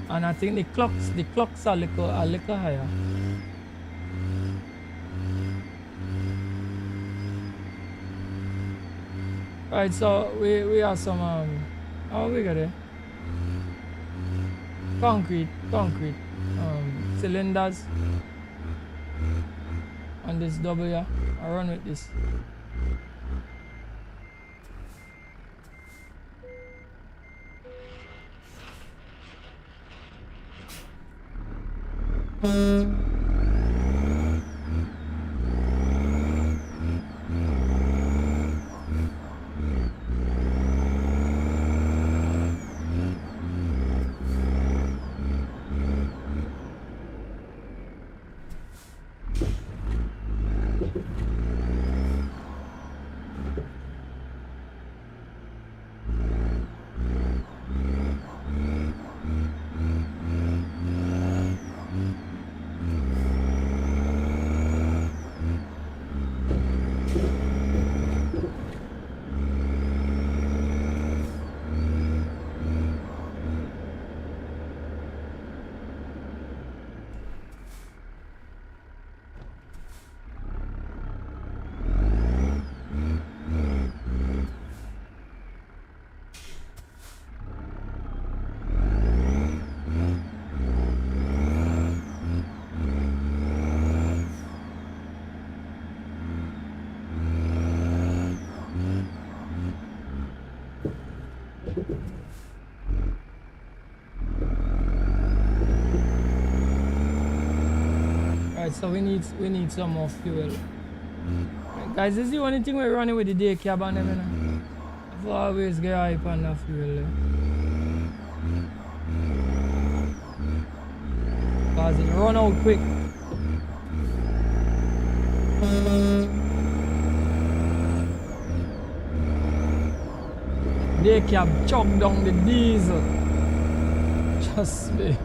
And I think the clocks are a little higher. Right, so we have some oh, we got it. Concrete cylinders on this W. I run with this. So we need some more fuel. Guys, this is the only thing we're running with the day cab on them, you know. I've always get hype on the fuel. Because it run out quick. Day cab chug down the diesel. Trust me.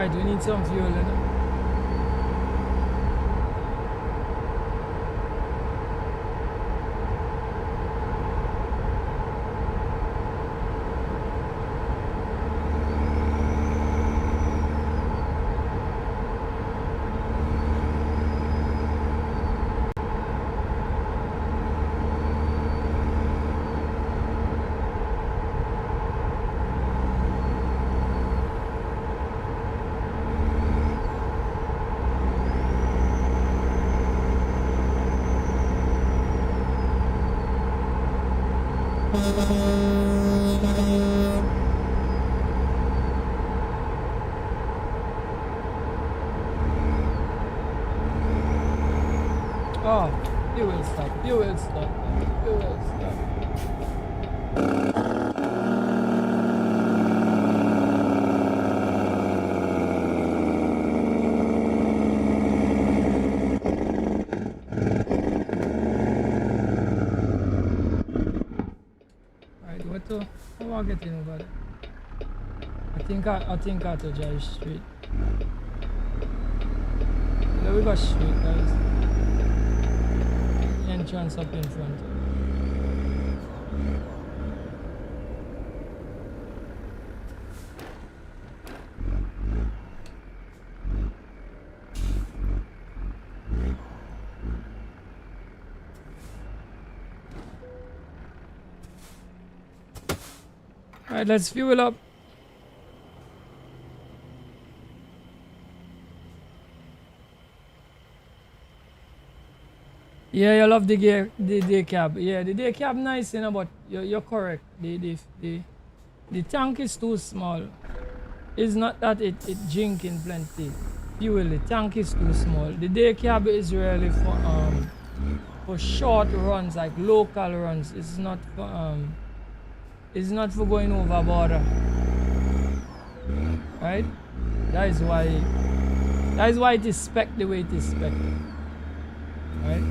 Alright, we need some fuel, you know? Oh, you will stop. You will stop. You will stop. Alright, what to? How am I getting over there? I think I have to drive straight. There we go straight, guys. Entrance up in front. Alright, let's fuel up. Yeah, you love the day cab. Yeah, the day cab nice, you know, but you're correct. The tank is too small. It's not that it drinking plenty fuel. The tank is too small. The day cab is really for short runs, like local runs. It's not for going over border. Right? That is why it is spec the way it is spec. Right?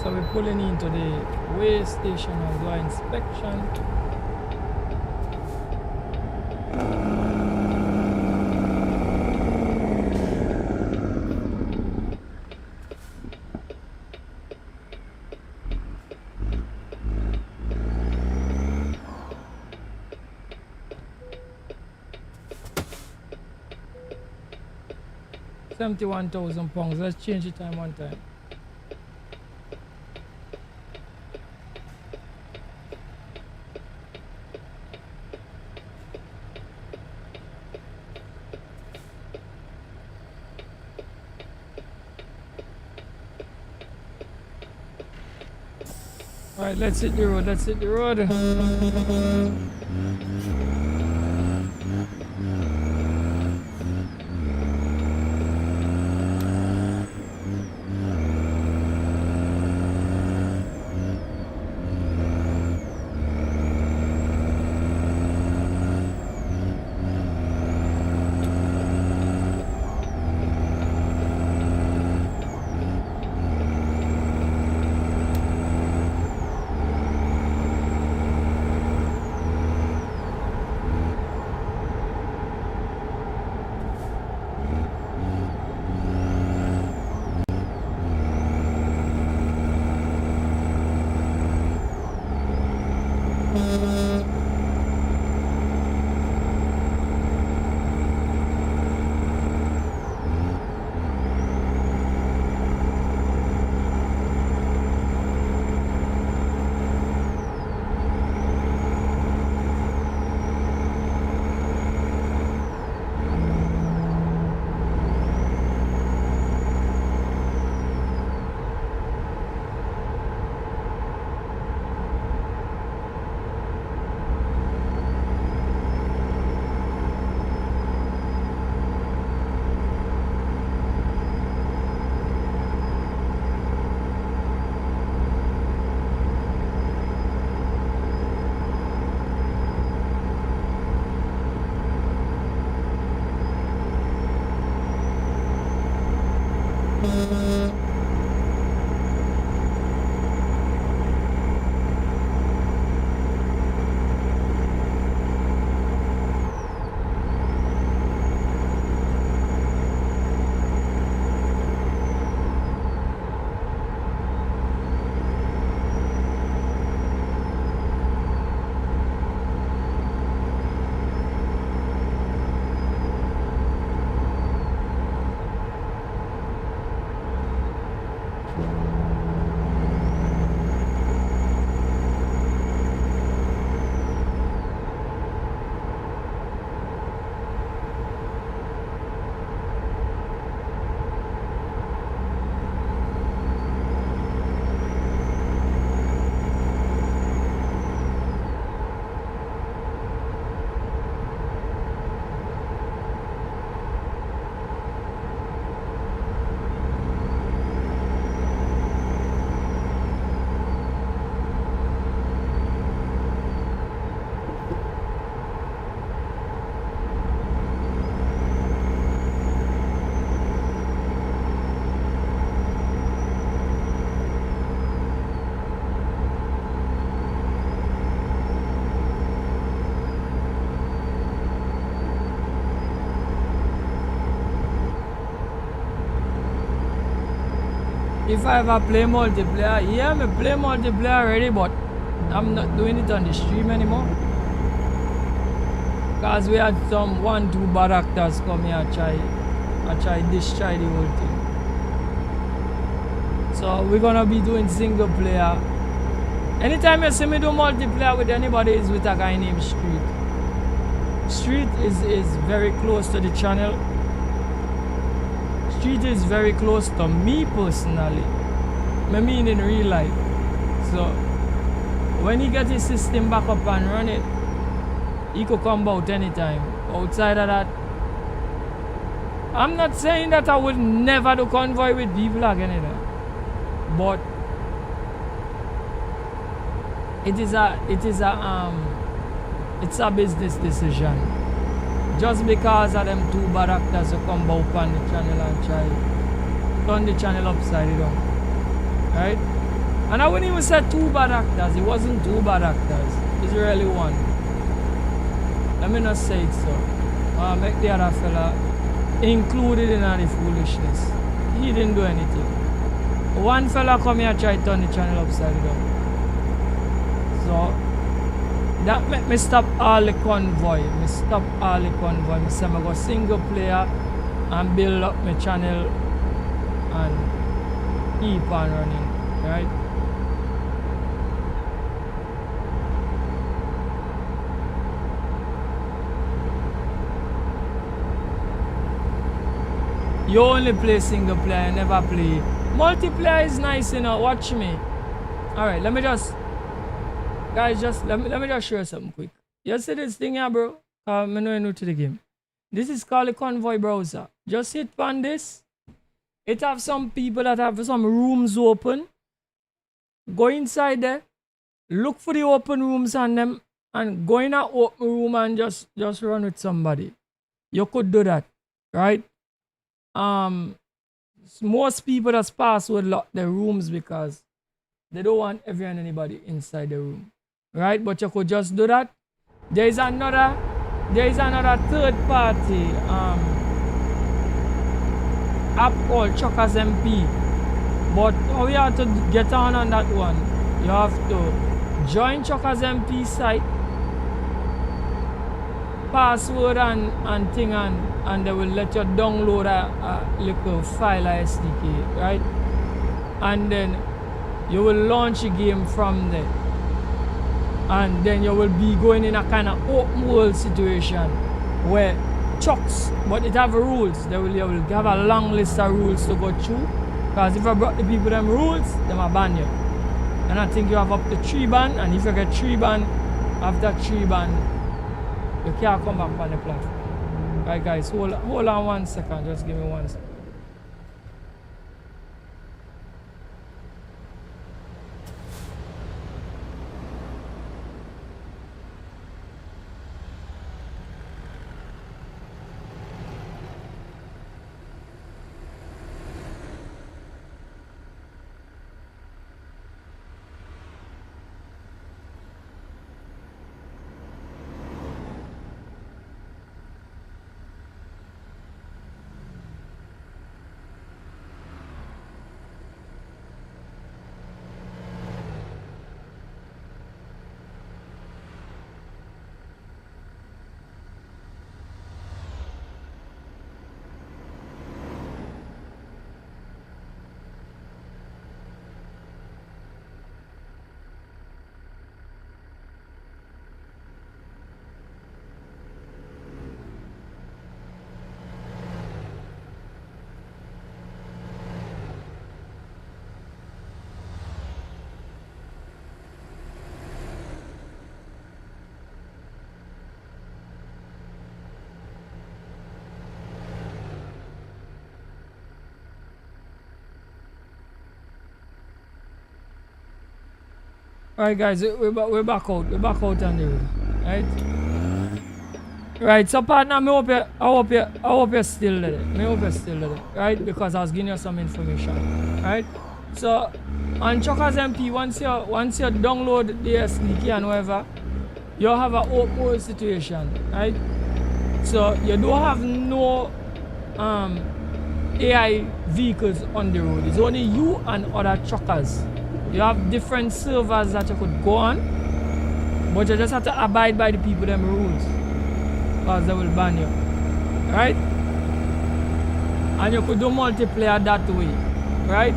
So we're pulling into the weigh station and do our inspection. £71,000. Let's change the time one time. Alright, let's hit the road, let's hit the road. If I ever play multiplayer, yeah, me play multiplayer already, but I'm not doing it on the stream anymore. Cause we had some 1-2 bad actors come here try destroy the whole thing. So we're gonna be doing single player. Anytime you see me do multiplayer with anybody is with a guy named Street. Street is very close to the channel. Street is very close to me personally. I mean in real life. So when he get his system back up and run it, he could come out anytime. Outside of that, I'm not saying that I would never do convoy with people again, you know. But it's a business decision. Just because of them 2 bad actors who come up on the channel and try turn the channel upside down. Right? And I wouldn't even say 2 bad actors. It wasn't 2 bad actors. It's really 1. Let me not say it so. Make the other fella included in the foolishness. He didn't do anything. 1 fella come here and try to turn the channel upside down. So that make me stop all the convoy. Me stop all the convoy. Me say I go single player and build up my channel and keep on running. Right? You only play single player, you never play. Multiplayer is nice, you know. Watch me. Alright, let me just let me just show you something quick. You see this thing here, bro? I know you're new to the game. This is called the Convoy browser. Just hit on this. It have some people that have some rooms open. Go inside there. Look for the open rooms on them. And go in an open room and just run with somebody. You could do that. Right? Most people just password lock their rooms because they don't want everyone anybody inside the room. Right? But you could just do that. There is another third party app called Chuckers MP. But how you have to get on that one? You have to join Chuckers MP site, password and thing, and they will let you download a little file SDK, right? And then you will launch a game from there. And then you will be going in a kind of open world situation where chucks, but it have rules. You will have a long list of rules to go through. Because if I brought the people them rules, them will ban you. And I think you have up to 3 ban, and if you get 3 ban, after 3 ban, you can't come back on the platform. Right guys, hold on 1 second, just give me 1 second. Right, guys, we're back out. We're back out on the road. Right? Right, so partner, I hope you're still there. I hope you're still there. Right? Because I was giving you some information. Right? So on Truckers MP, once you download the SD key and whatever, you have an open world situation. Right? So you don't have no AI vehicles on the road. It's only you and other truckers. You have different servers that you could go on, but you just have to abide by the people them rules, because they will ban you. Right? And you could do multiplayer that way. Right?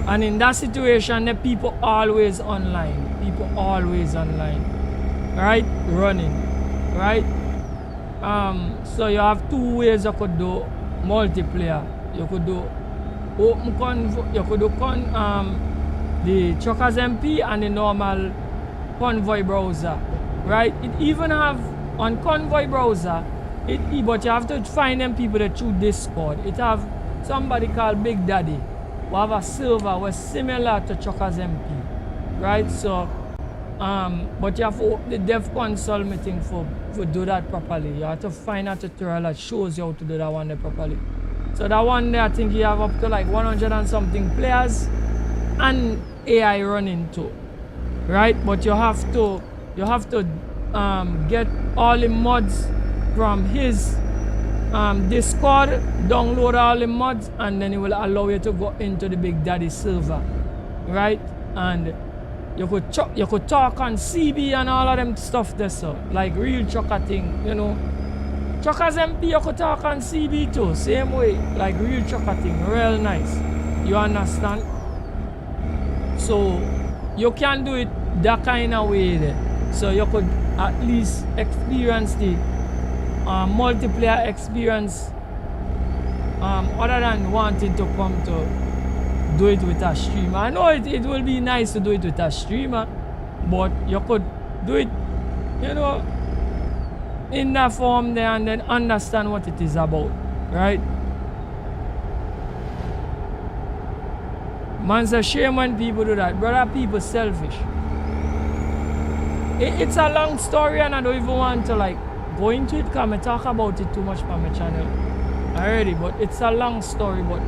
And in that situation, the people always online. People always online. Right? Running. Right? So you have two ways you could do multiplayer. You could do open convoy, you could do the Truckers MP and the normal convoy browser. Right? It even have on convoy browser, but you have to find them people that through Discord. It have somebody called Big Daddy who have a server was similar to Truckers MP. Right? So but you have to open the dev console meeting for do that properly. You have to find a tutorial that shows you how to do that one there properly. So that one there, I think you have up to like 100 and something players and AI running too. Right? But you have to get all the mods from his Discord, download all the mods, and then it will allow you to go into the Big Daddy server. Right? And you could talk on CB and all of them stuff there, so like real trucker thing, you know. Truckers MP, you could talk on CB too, same way, like real trucker thing, real nice. You understand? So you can do it that kind of way there. So you could at least experience the multiplayer experience other than wanting to come to do it with a streamer. I know it will be nice to do it with a streamer, but you could do it, you know, in that form there and then understand what it is about, right? Man's a shame when people do that. Brother, people selfish. It's a long story and I don't even want to like go into it because I talk about it too much on my channel already, but it's a long story, but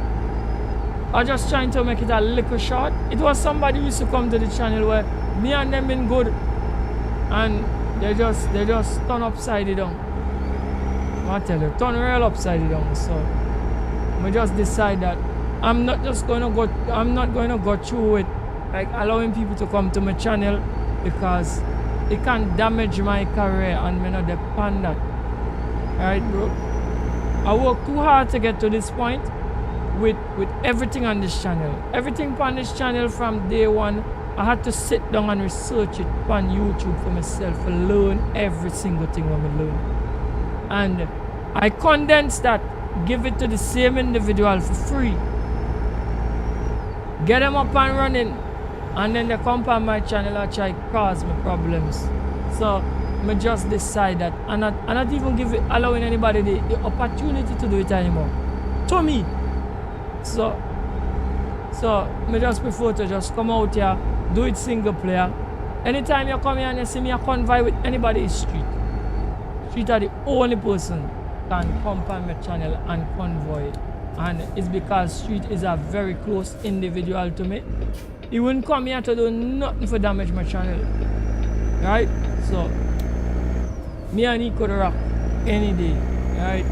I'm just trying to make it a little short. It was somebody who used to come to the channel where me and them been good and they just turn upside down. I tell you, turn real upside down. So I just decide that I'm not going to go through with like allowing people to come to my channel because it can damage my career and me not depend on that. Alright, bro? I worked too hard to get to this point with everything on this channel. Everything on this channel from day one, I had to sit down and research it on YouTube for myself and learn every single thing I learn. And I condense that, give it to the same individual for free. Get them up and running, and then they come on my channel and try to cause me problems. So I just decide that I'm not even allowing anybody the opportunity to do it anymore. To me. So I just prefer to just come out here, do it single player. Anytime you come here and you see me a convoy with anybody in street are the only person can come on my channel and convoy. And it's because Street is a very close individual to me. He wouldn't come here to do nothing for damage my channel. Right? So me and he could rock any day. Right?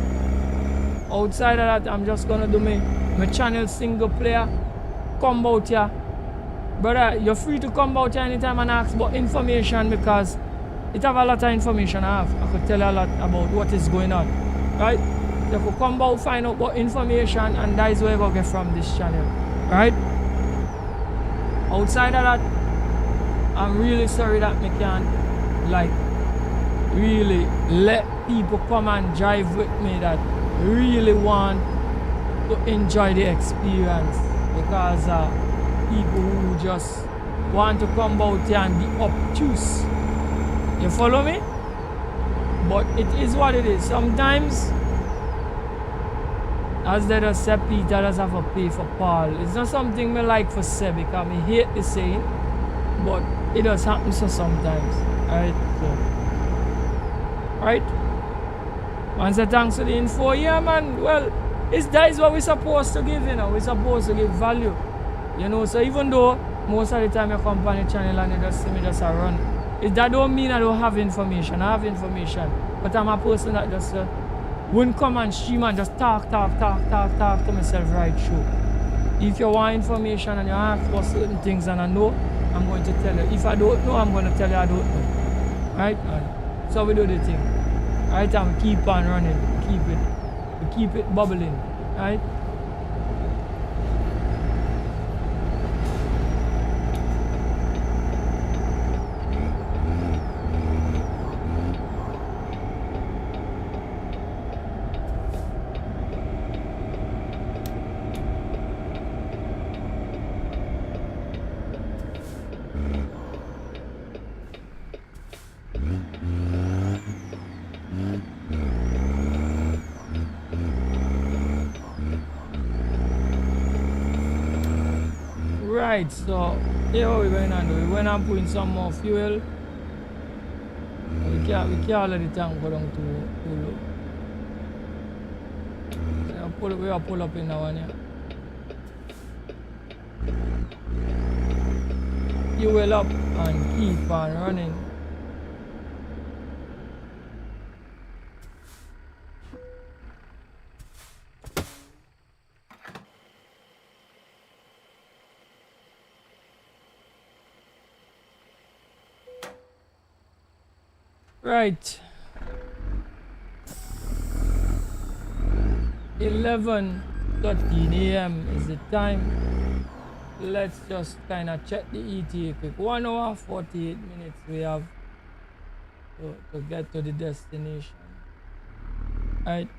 Outside of that, I'm just gonna do my channel single player. Come out here. Brother, you're free to come out here anytime and ask about information because it have a lot of information I have. I could tell you a lot about what is going on. Right? You could come out, find out about information, and that is where you get from this channel. Right? Outside of that, I'm really sorry that I can't like really let people come and drive with me that really want to enjoy the experience, because people who just want to come out here and be obtuse. You follow me? But it is what it is. Sometimes, as they just say, Peter does have to pay for Paul. It's not something me like for say because I hate the saying. but it does happen so sometimes. Right? So, right? Man say thanks for the info. Yeah, man. Well, that is what we're supposed to give, you know. We're supposed to give value. You know, so even though most of the time you come on the channel and you just see me just a run, that don't mean I don't have information. I have information. But I'm a person that just wouldn't come and stream and just talk to myself right through. If you want information and you ask for certain things and I know, I'm going to tell you. If I don't know, I'm going to tell you I don't know. Right? And so we do the thing. Right? And we keep on running. We keep it bubbling. Right? Right, so here what we're going to do. We're going to put in some more fuel. We can't let the tank go down too low. So we'll pull up in that one, yeah. Fuel up and keep on running. Right. 11:13 a.m. is the time. Let's just kind of check the ETA quick. 1 hour 48 minutes we have to get to the destination. Right.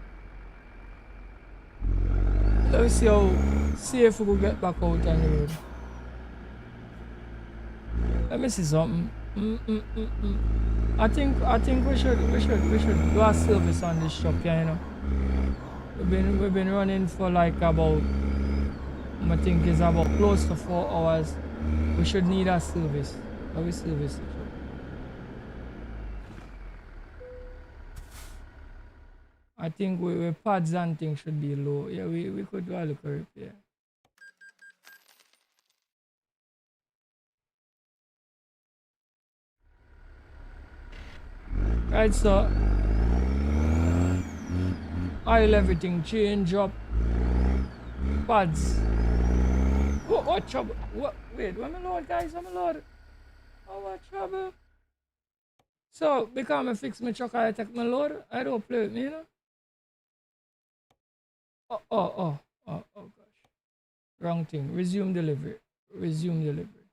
Let's see if we can get back out on the road. Let me see something. I think we should do a service on this truck, yeah, you know. We've been running for like about, I think it's about close to 4 hours. We should need a service. How we service the truck? I think we pads and things should be low. Yeah, we could do a little repair. Right, so oil everything change up. Pads. What trouble? What? Wait, where my lord, guys? Where my lord? Oh, what trouble? So, because I fix my truck, I take my load. I don't play with me, you know? Oh, gosh. Wrong thing. Resume delivery. Resume delivery.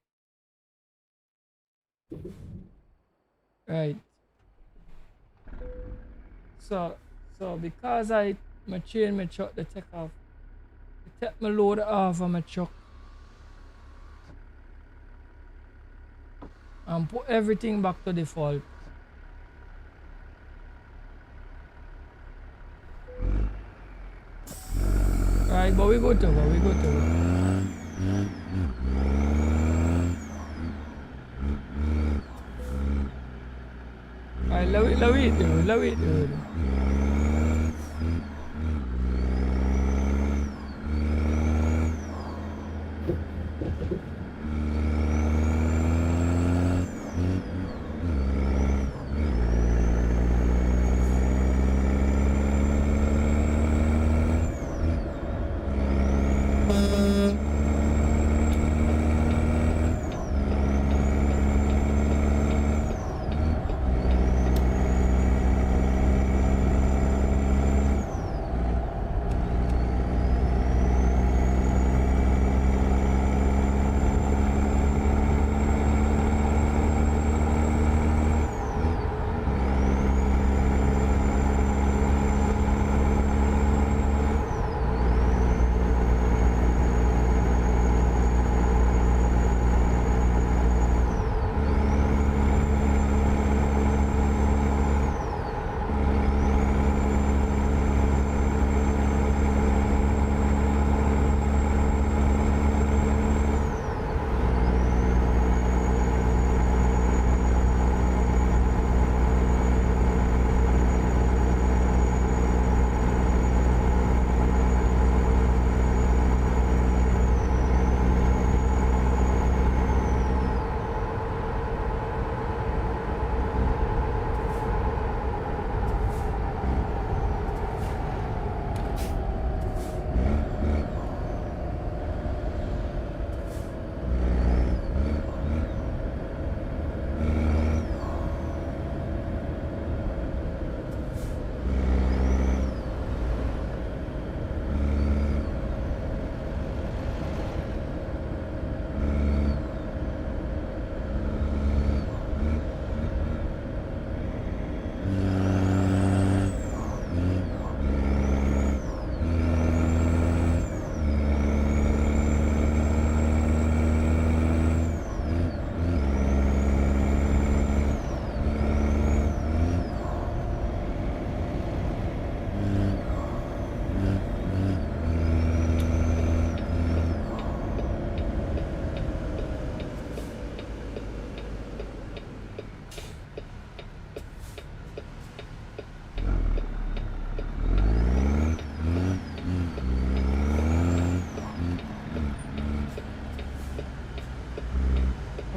Right. So because I change my truck, they take my load off of my truck and put everything back to default. Right, but we go to go. Alright, love it, dude.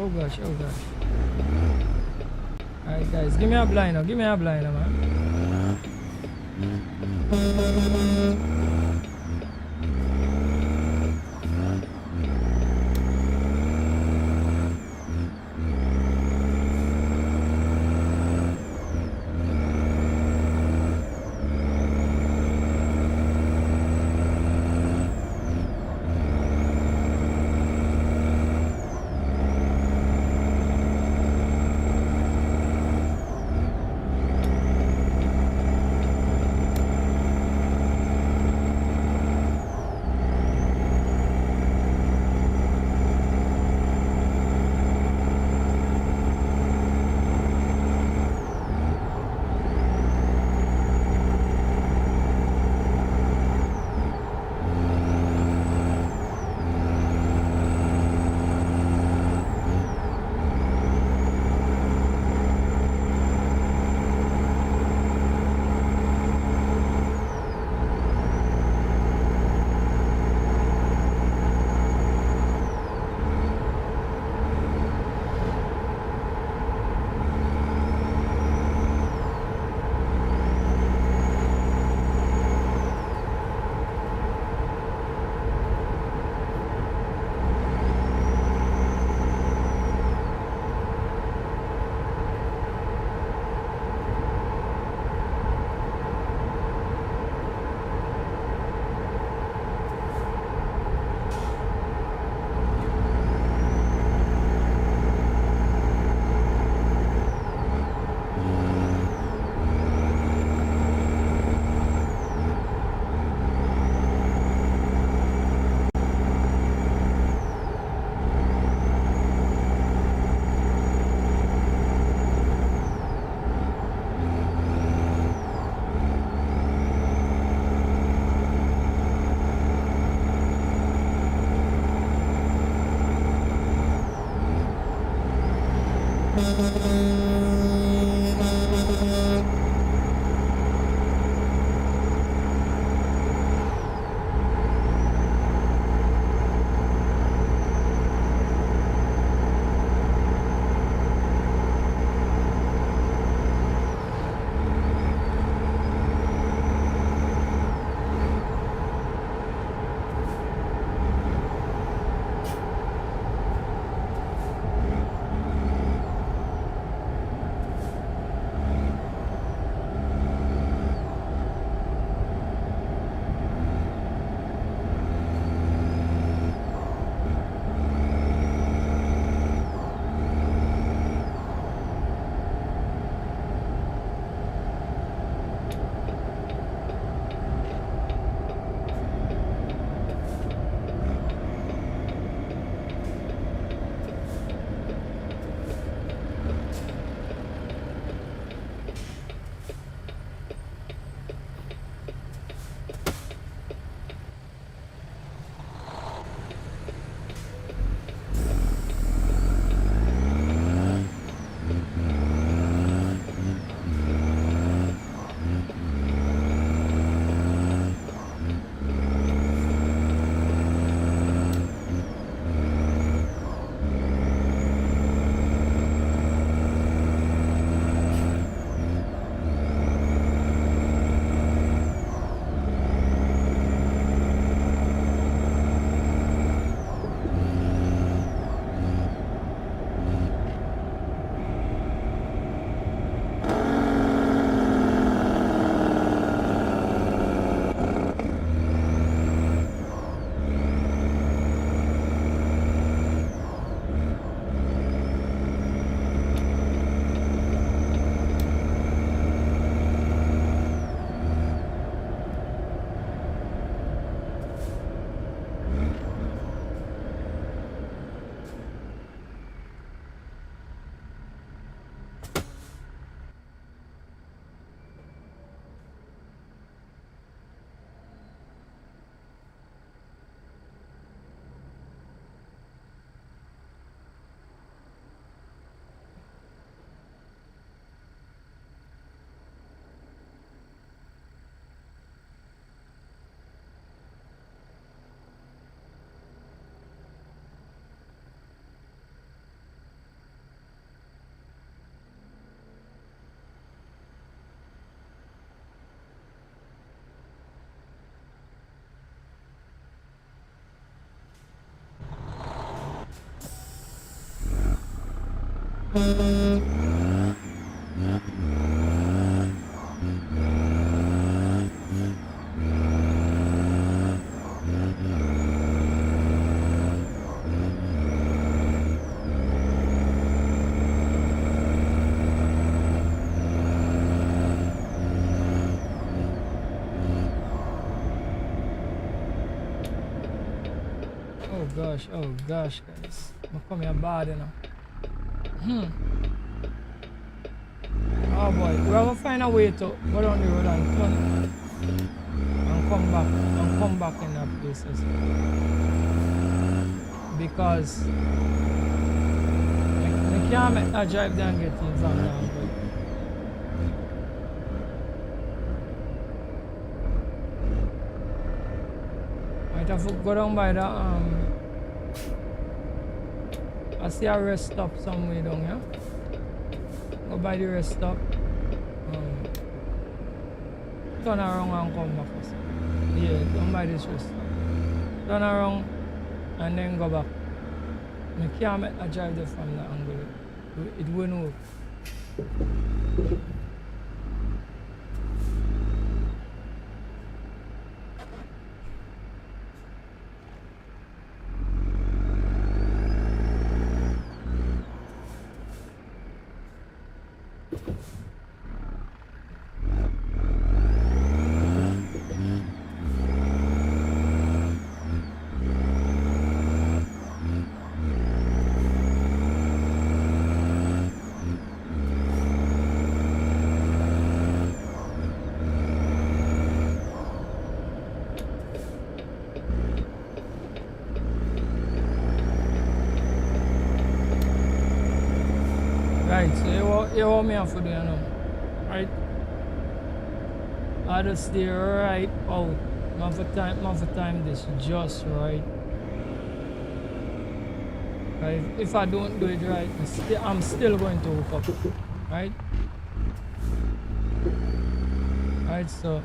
Oh gosh, oh gosh. Alright guys, give me a blinder, man. Oh gosh, guys. I'm coming here bad, you know. Oh boy, we have to find a way to go down the road and turn and come back in that place. Because I can't make that drive there and get in from down. Might have to go down by the I see a rest stop somewhere down here. Go by the rest stop. Turn around and come back. Yeah, down by this rest stop. Turn around and then go back. I can't make a drive there from that angle. It won't work. Right, so you want me have to do now, right? I just stay right out. I have to time this just right. Right? If I don't do it right, I'm still going to hook up, right? Right, so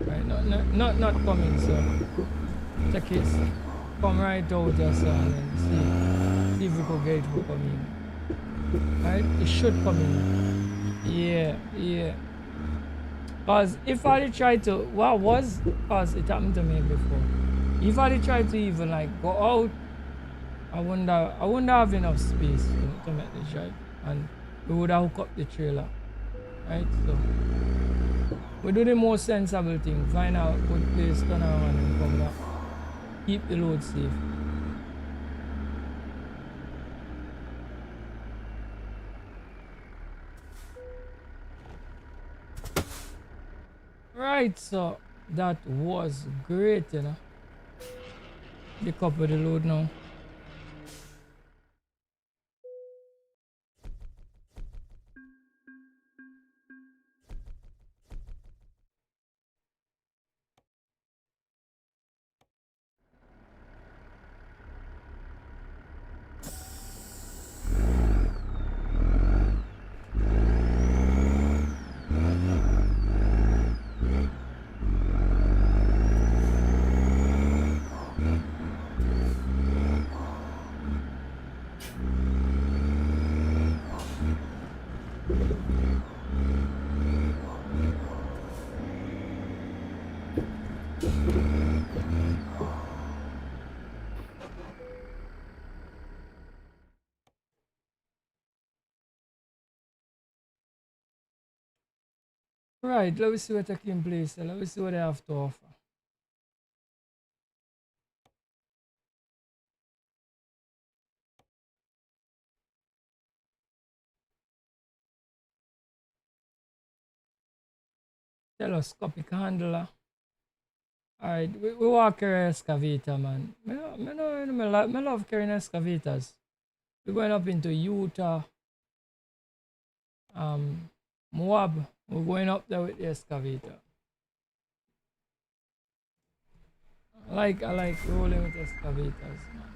right, not coming, so check it. Come right out just and then see if we could get it to come in. Right, it should come in. Yeah. Cause if I try to, what was, cause it happened to me before. If I try to even like go out, I wouldn't have enough space to make the drive, and we would have hooked up the trailer. Right, so we do the most sensible thing. Find out good place, turn around and come back. Keep the load safe. Right, so that was great, you know. Pick up with the load now. Right, let me see what taking place. Let me see what they have to offer. Telescopic handler. Alright, we walk carry excavator, man. I love carrying excavators. We're going up into Utah. Moab. We're going up there with the excavator. I like rolling with excavators, man.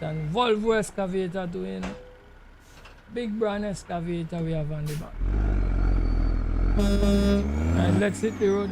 and Volvo excavator doing big brand excavator we have on the back. Alright, let's hit the road.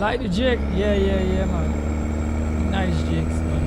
like the Jake? Yeah, man. Nice Jakes, man.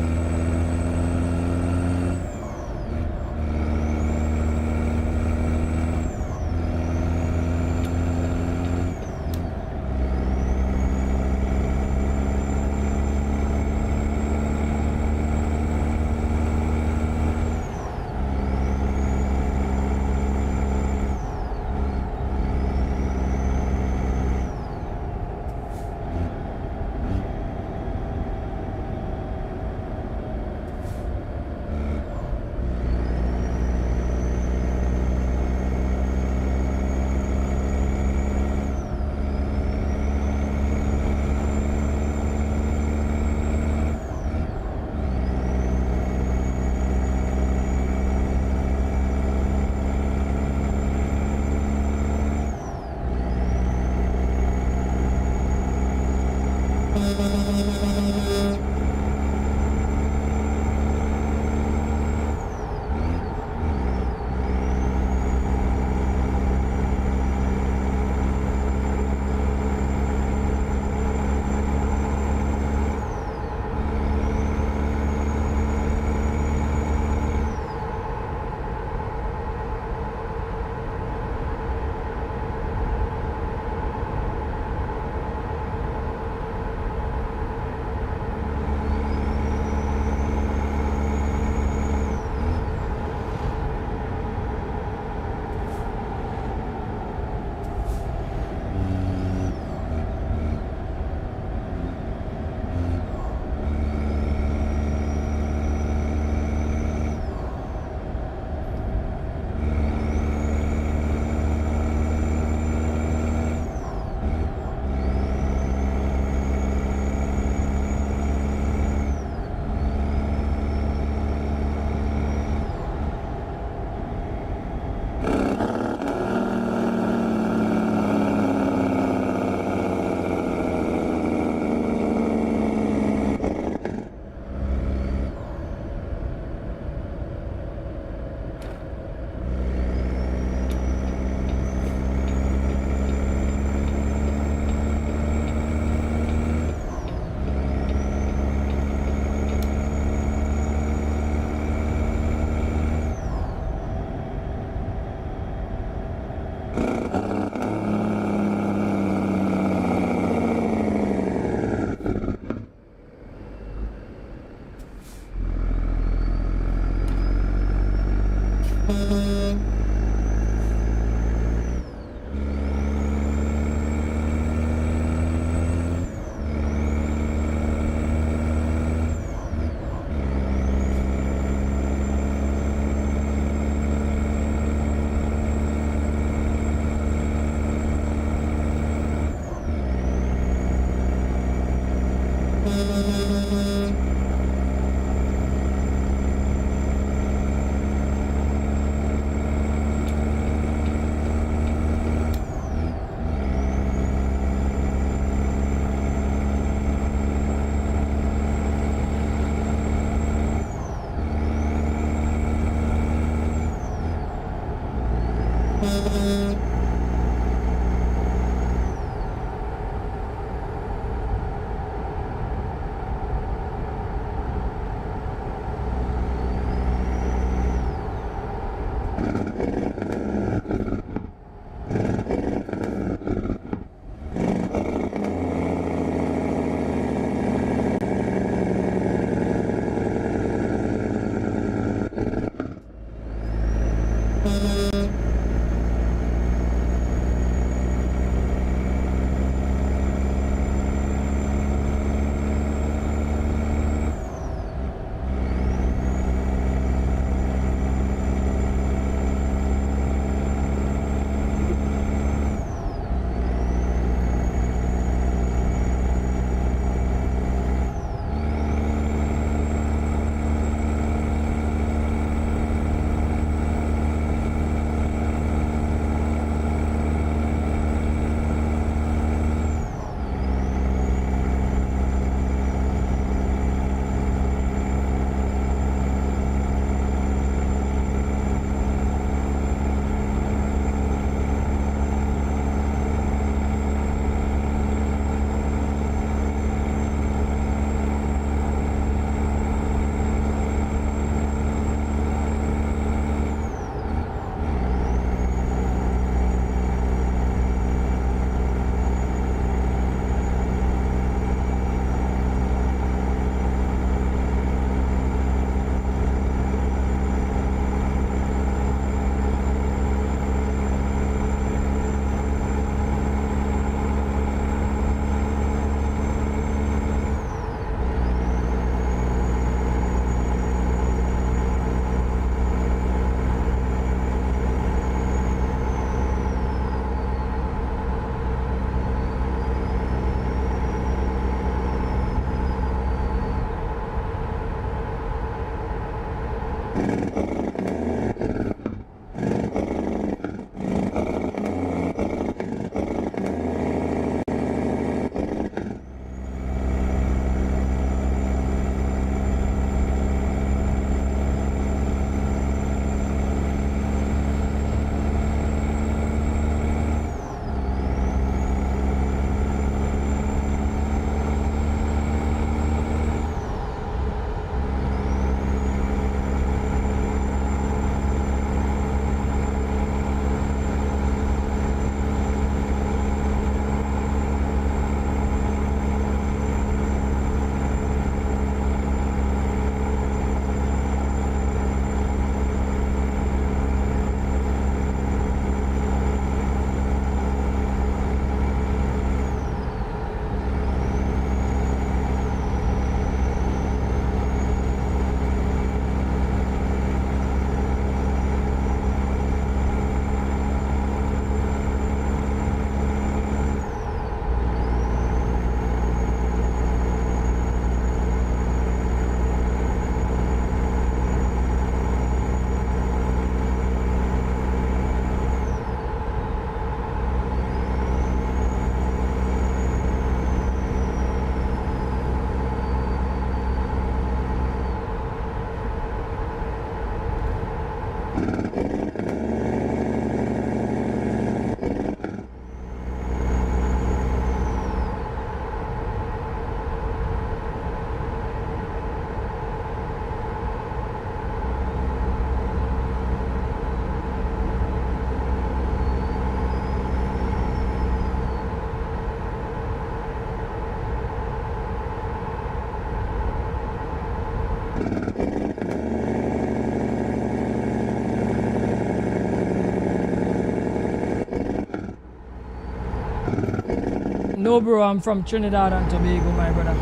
No, bro, I'm from Trinidad and Tobago, my brother.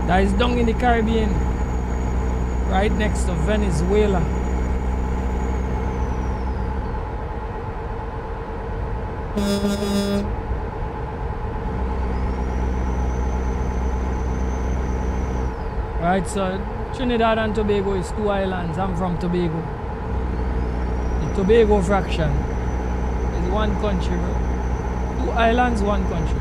That is down in the Caribbean, right next to Venezuela. Right, so Trinidad and Tobago is 2 islands. I'm from Tobago. The Tobago fraction is 1 country, bro. 2 islands, 1 country.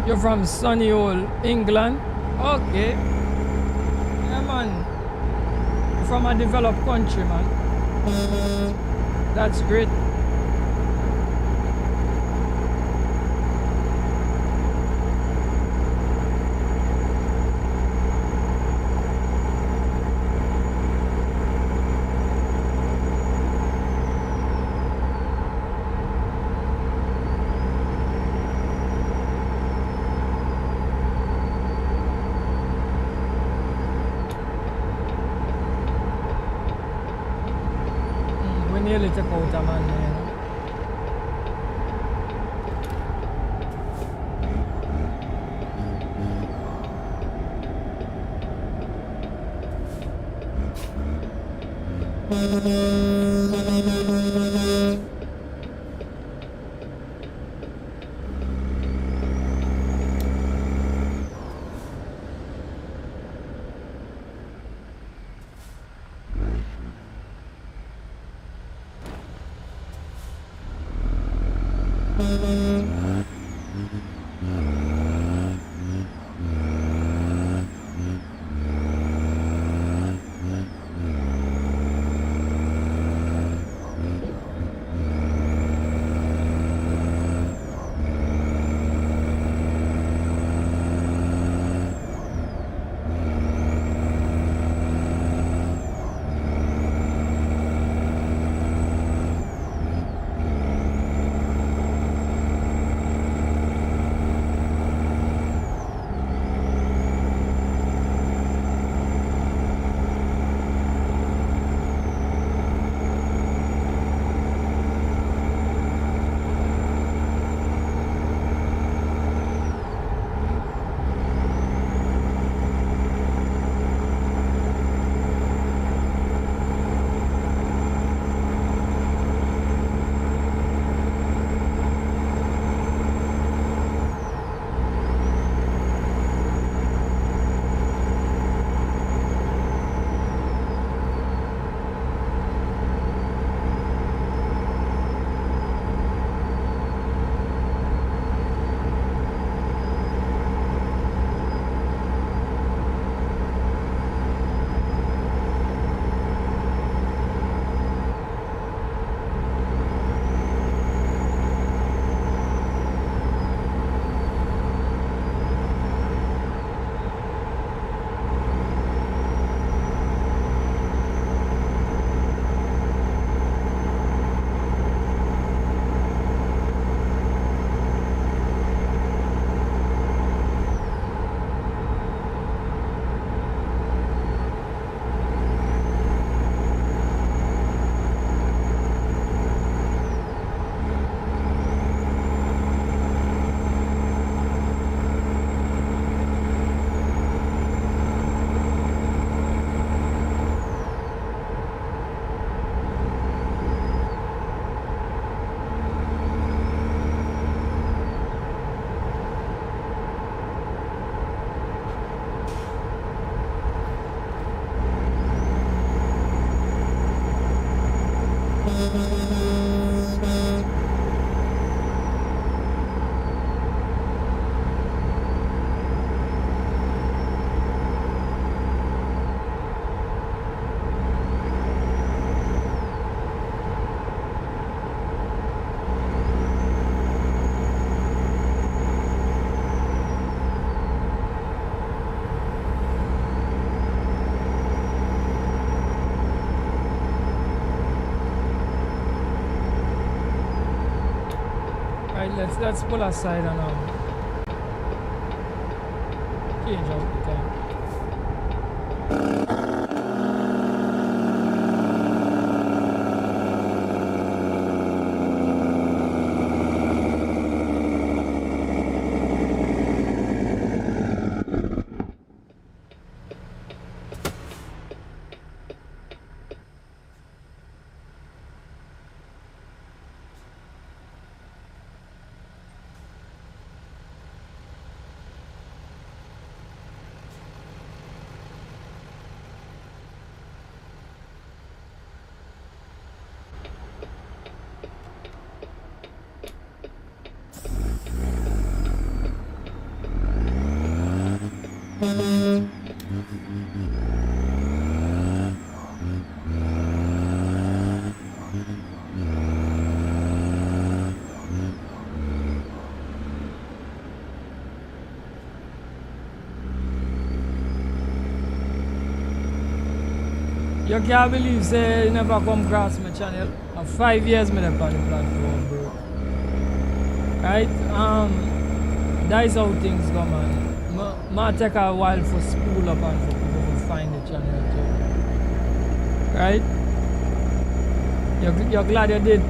You're from sunny old England? Okay. Yeah, man. You're from a developed country, man. That's great. We nearly took out a man there. Let's pull aside and change out the time. You can't believe say you never come across my channel. 5 years me on the platform, bro. Right? That is how things go, man. Might take a while for spool up and for people to find the channel too. Right? You're glad you did?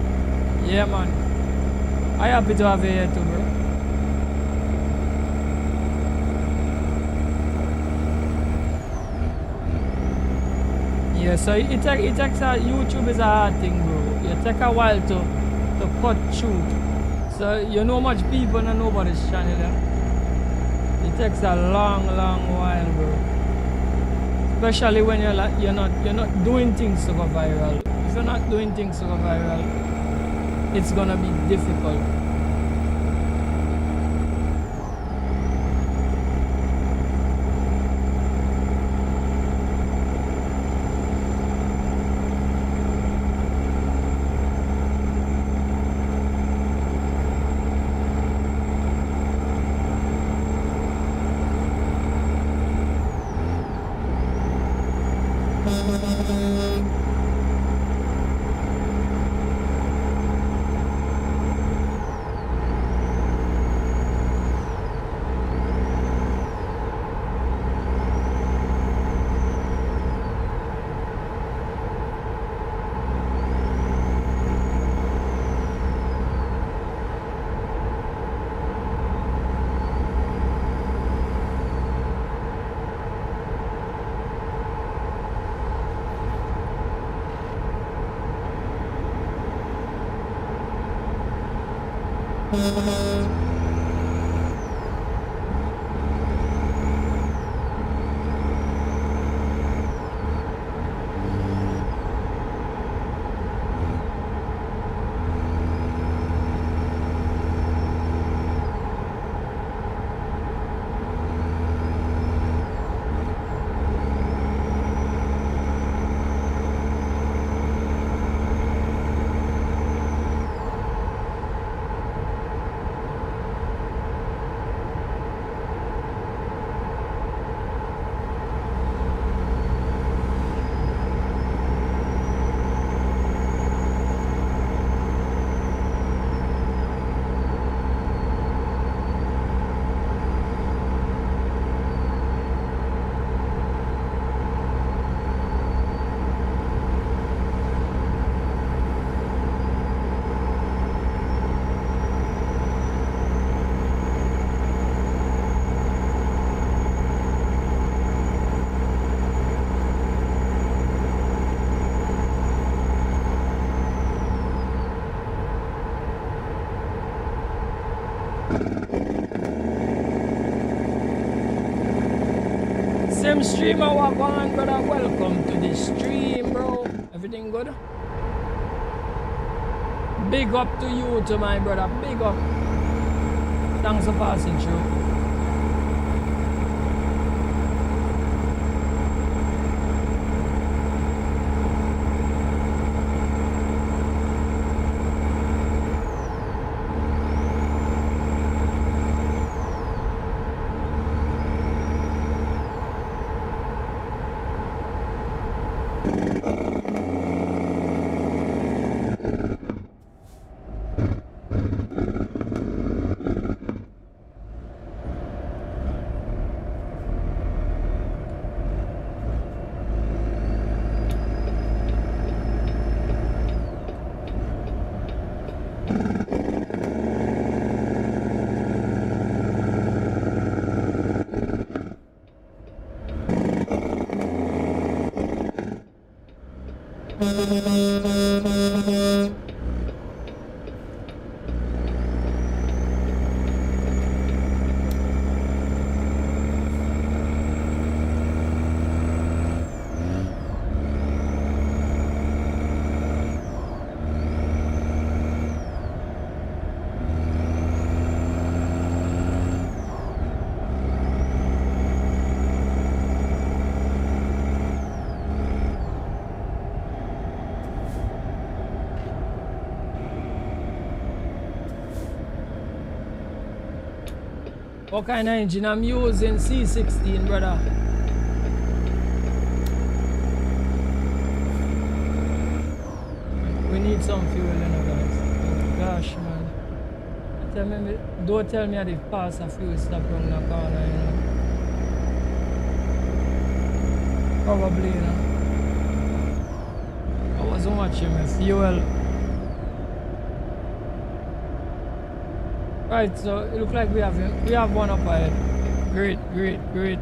Yeah, man. I'm happy to have you here too, bro. Yeah, so it takes YouTube is a hard thing, bro. It takes a while to cut through. So you know much people don't know about this channel. Yeah? It takes a long while, bro. Especially when you're not doing things to go viral. If you're not doing things to go viral, it's gonna be difficult. Same streamer walk on, brother. Welcome to the stream, bro. Everything good? Big up to you, to my brother. Big up. Thanks for passing through. What kind of engine I'm using? C16, brother. We need some fuel, you know, guys. Oh, gosh, man. Don't tell me I did pass a fuel stop around the corner, you know. Probably, you know. I wasn't watching my fuel. Right, so it looks like we have one up ahead. Great, great, great.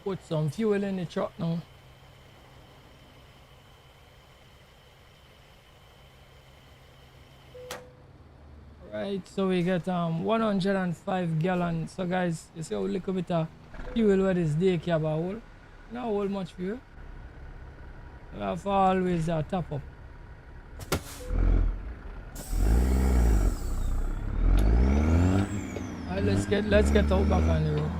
Put some fuel in the truck now. Right, so we get 105 gallons. So guys, you see how little bit of fuel where this day cab hold. Not hold much fuel. We have to always top up. Alright, let's get out back on the road.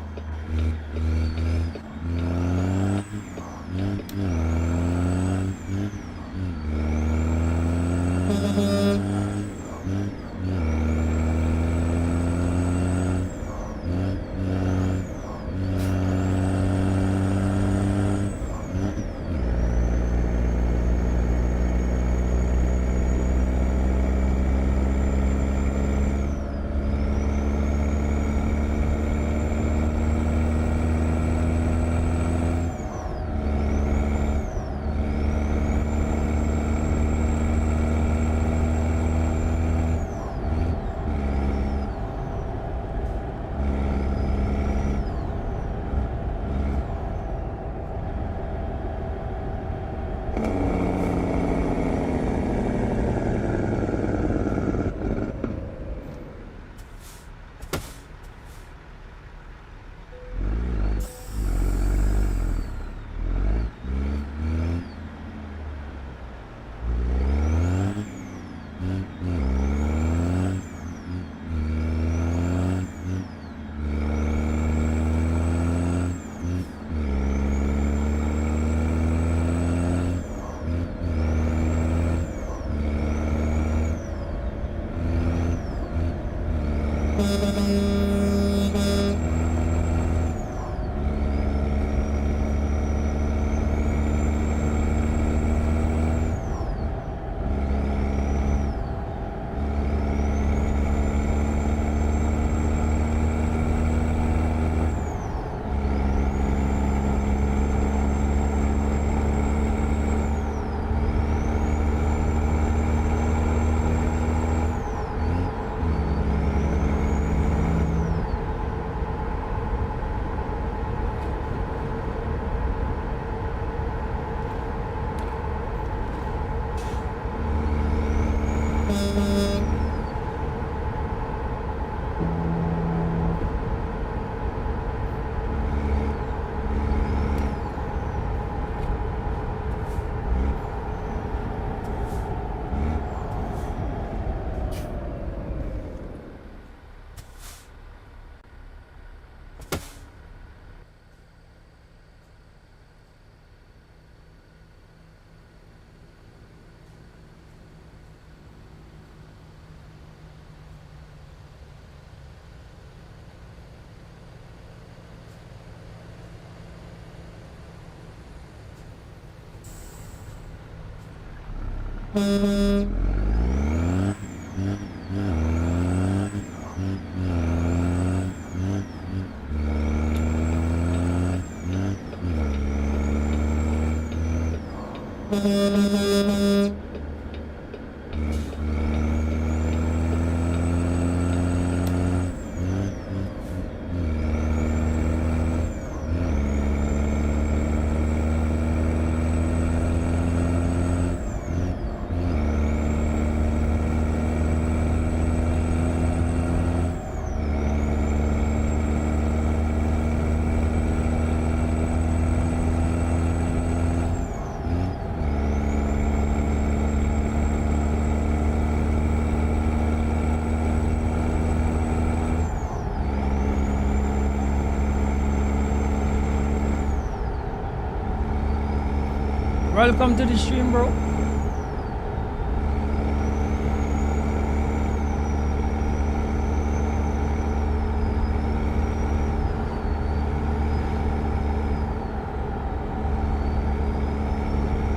Welcome to the stream, bro.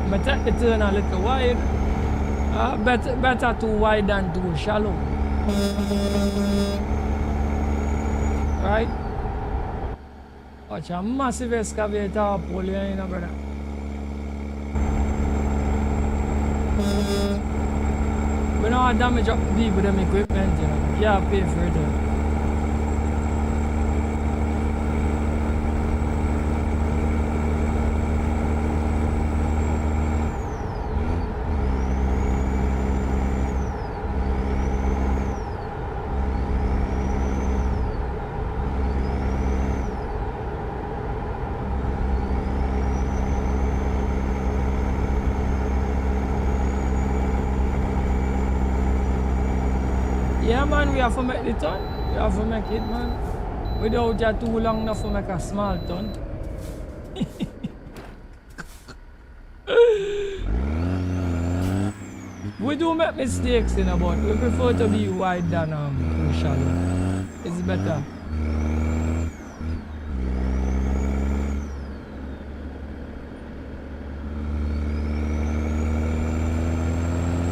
Better it turn a little wide. Better too wide than too shallow. Right? Watch a massive excavator pull you in, brother. We don't damage up deep with them equipment, you know. You can't pay for it. Yeah, man, we have to make the ton. We have to make it, man. Without you too long enough to make a small ton. We do make mistakes, you know, but we prefer to be wide than too shallow. It's better.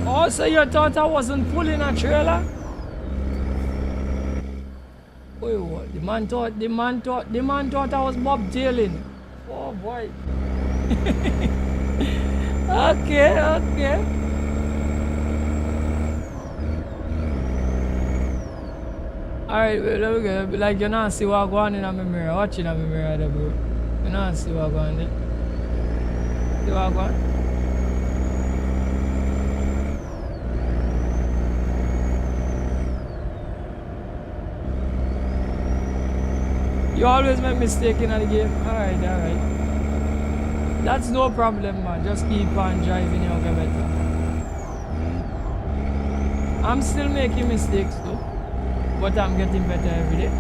Oh, so you thought I wasn't pulling a trailer? Wait, what? The man thought I was bobtailing. Oh boy. Okay. Alright, there we go. Like you not see what going on in my mirror. Watching on my mirror there, bro. You not see what going on there. See what going on? You always make mistakes in the game. Alright. That's no problem, man. Just keep on driving, you'll get better. I'm still making mistakes though, but I'm getting better every day.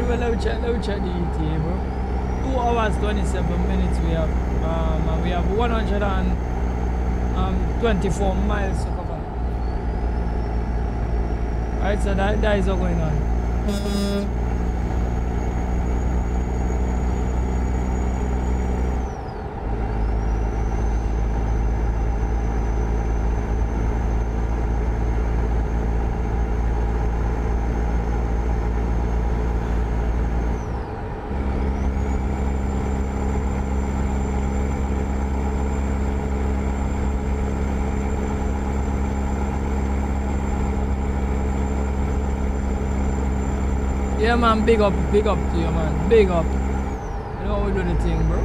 Let me check the ETA, bro. 2 hours 27 minutes we have. And we have 124 miles to cover. Alright, so that is all going on. Yeah, man, big up to you, man. Big up. You know how we do the thing, bro.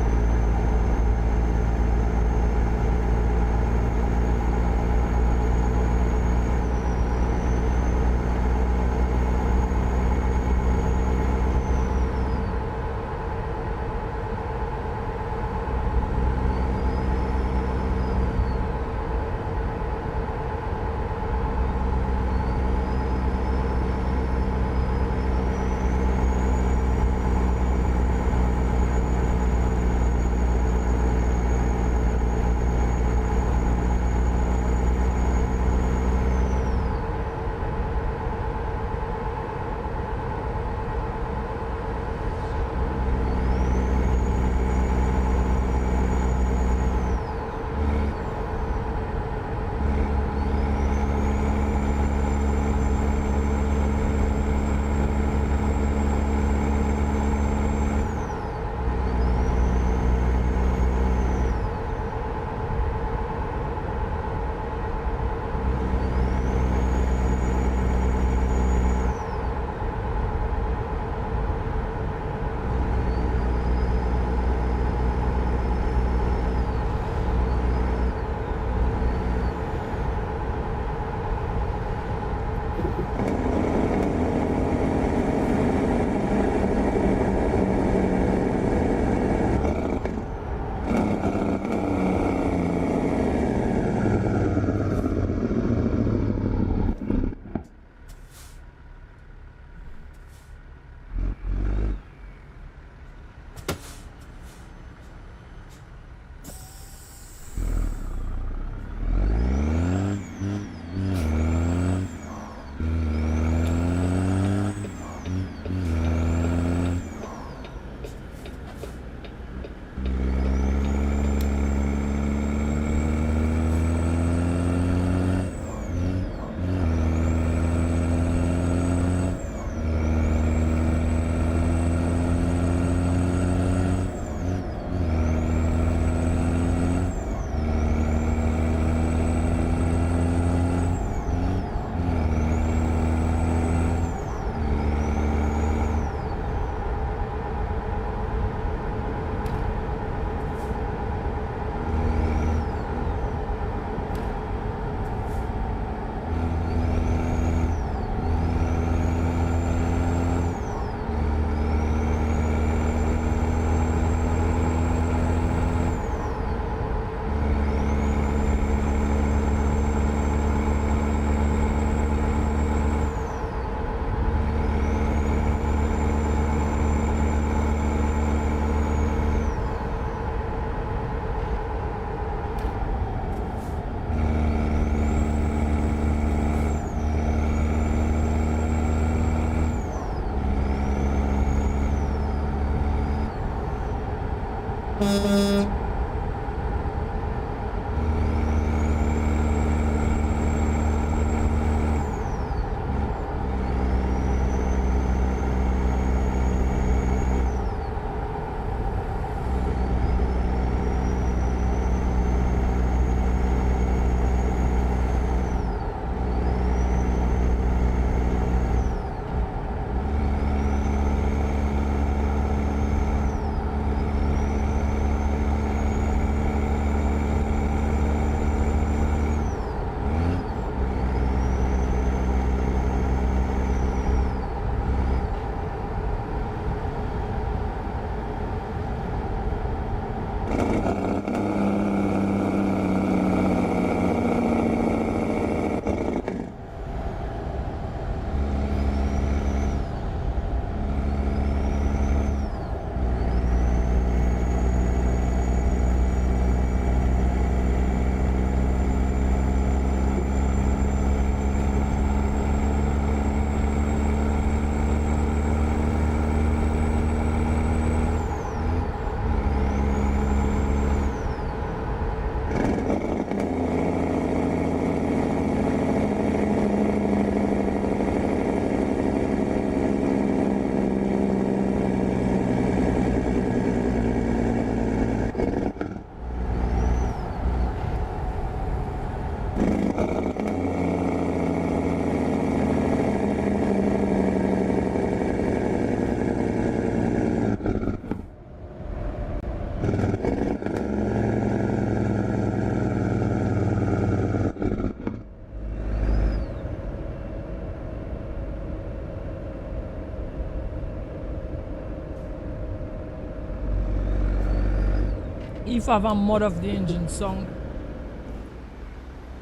If I have a mod of the engine song,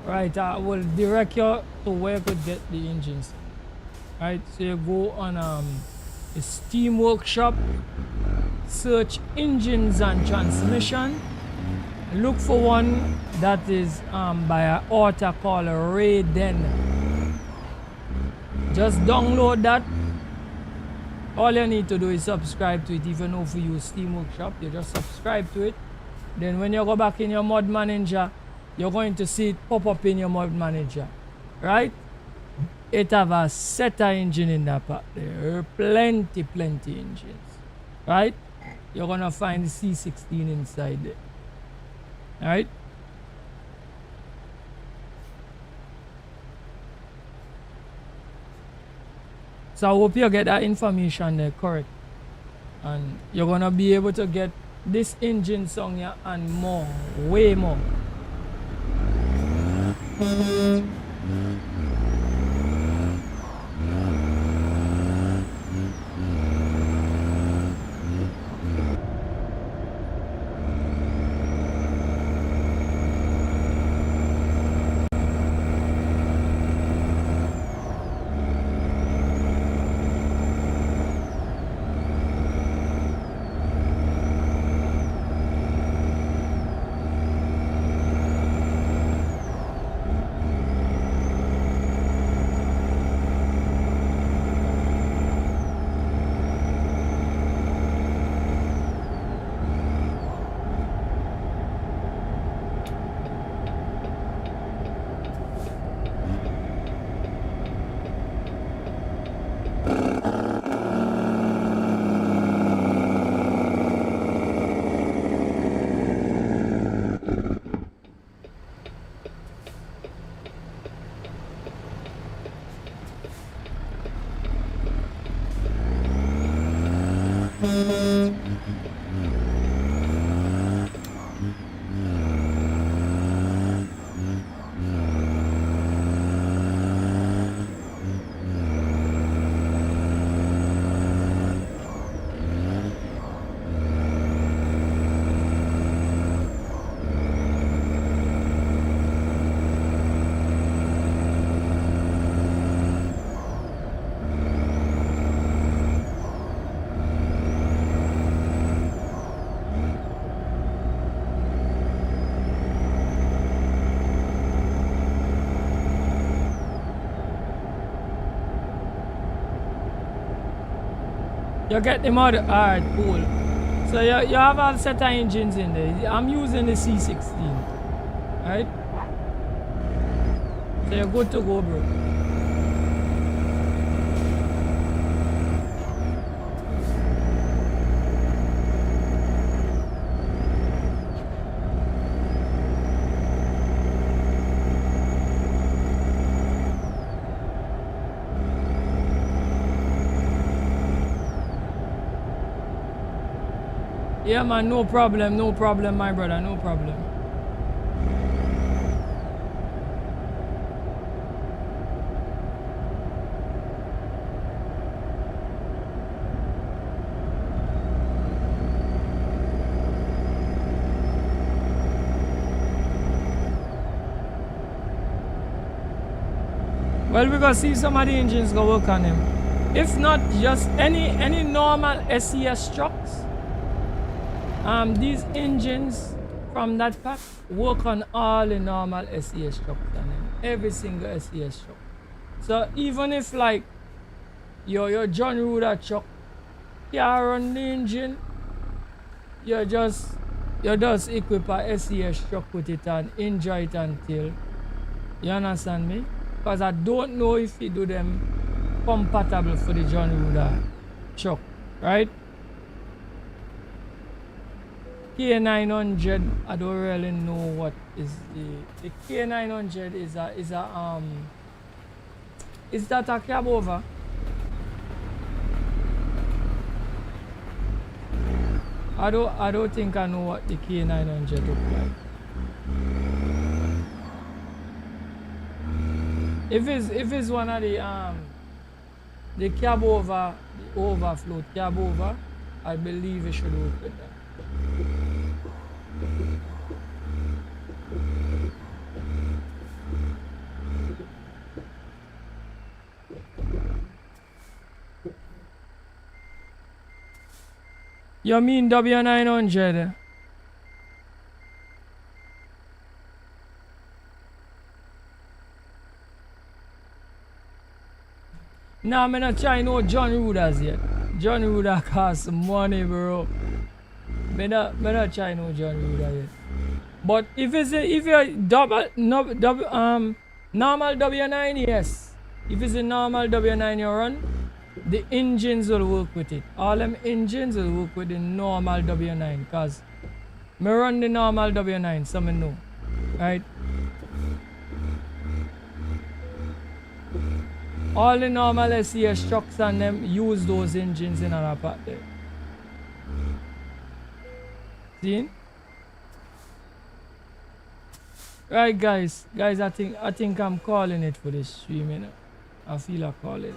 right, I will direct you to where you could get the engines. Right, so you go on the Steam Workshop, search engines and transmission, look for one that is by an author called Raiden. Just download that. All you need to do is subscribe to it. Even if you use Steam Workshop, you just subscribe to it. Then when you go back in your mod manager, you're going to see it pop up in your mod manager, right? It have a SETA engine in that part there. Plenty engines, right? You're gonna find the C16 inside there, right? So I hope you get that information there correct, and you're gonna be able to get this engine song here and more, way more. You get them out. Alright, cool. So you have all set of engines in there. I'm using the C16, right? So you're good to go, bro. Yeah, man, no problem, my brother, no problem. Well, we're gonna see some of the engines go work on him. If not, just any normal SES trucks. These engines from that pack work on all the normal SES trucks on them. Every single SES truck. So even if like your John Ruder truck can't run the engine, you just equip a SES truck with it and enjoy it until, you understand me? Because I don't know if you do them compatible for the John Ruder truck, right? K900, I don't really know what is the K900 is that a cab over? I don't think I know what the K900 look like. If it's one of the cab over, the overflow cab over, I believe it should work with that. You mean W900? Nah, I'm not trying no John Ruders yet. John Ruder costs money, bro. I'm not trying no John Ruder yet. But if you're normal W9, yes. If it's a normal W9 you run, the engines will work with it. All them engines will work with the normal W9 because I run the normal W9, so I know. Right? All the normal SES trucks and them use those engines in our part there. See? Right, guys, I think I'm calling it for this stream, you know. I feel I call it.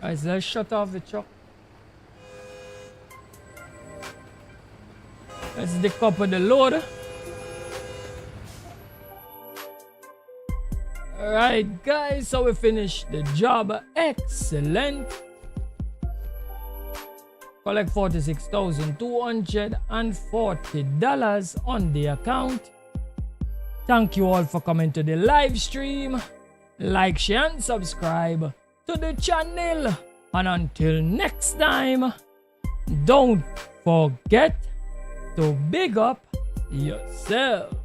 Guys, let's shut off the truck. Let's decouple the load. Alright, guys, so we finished the job. Excellent. Collect $46,240 on the account. Thank you all for coming to the live stream. Like, share, and subscribe to the channel. And until next time, don't forget to big up yourself.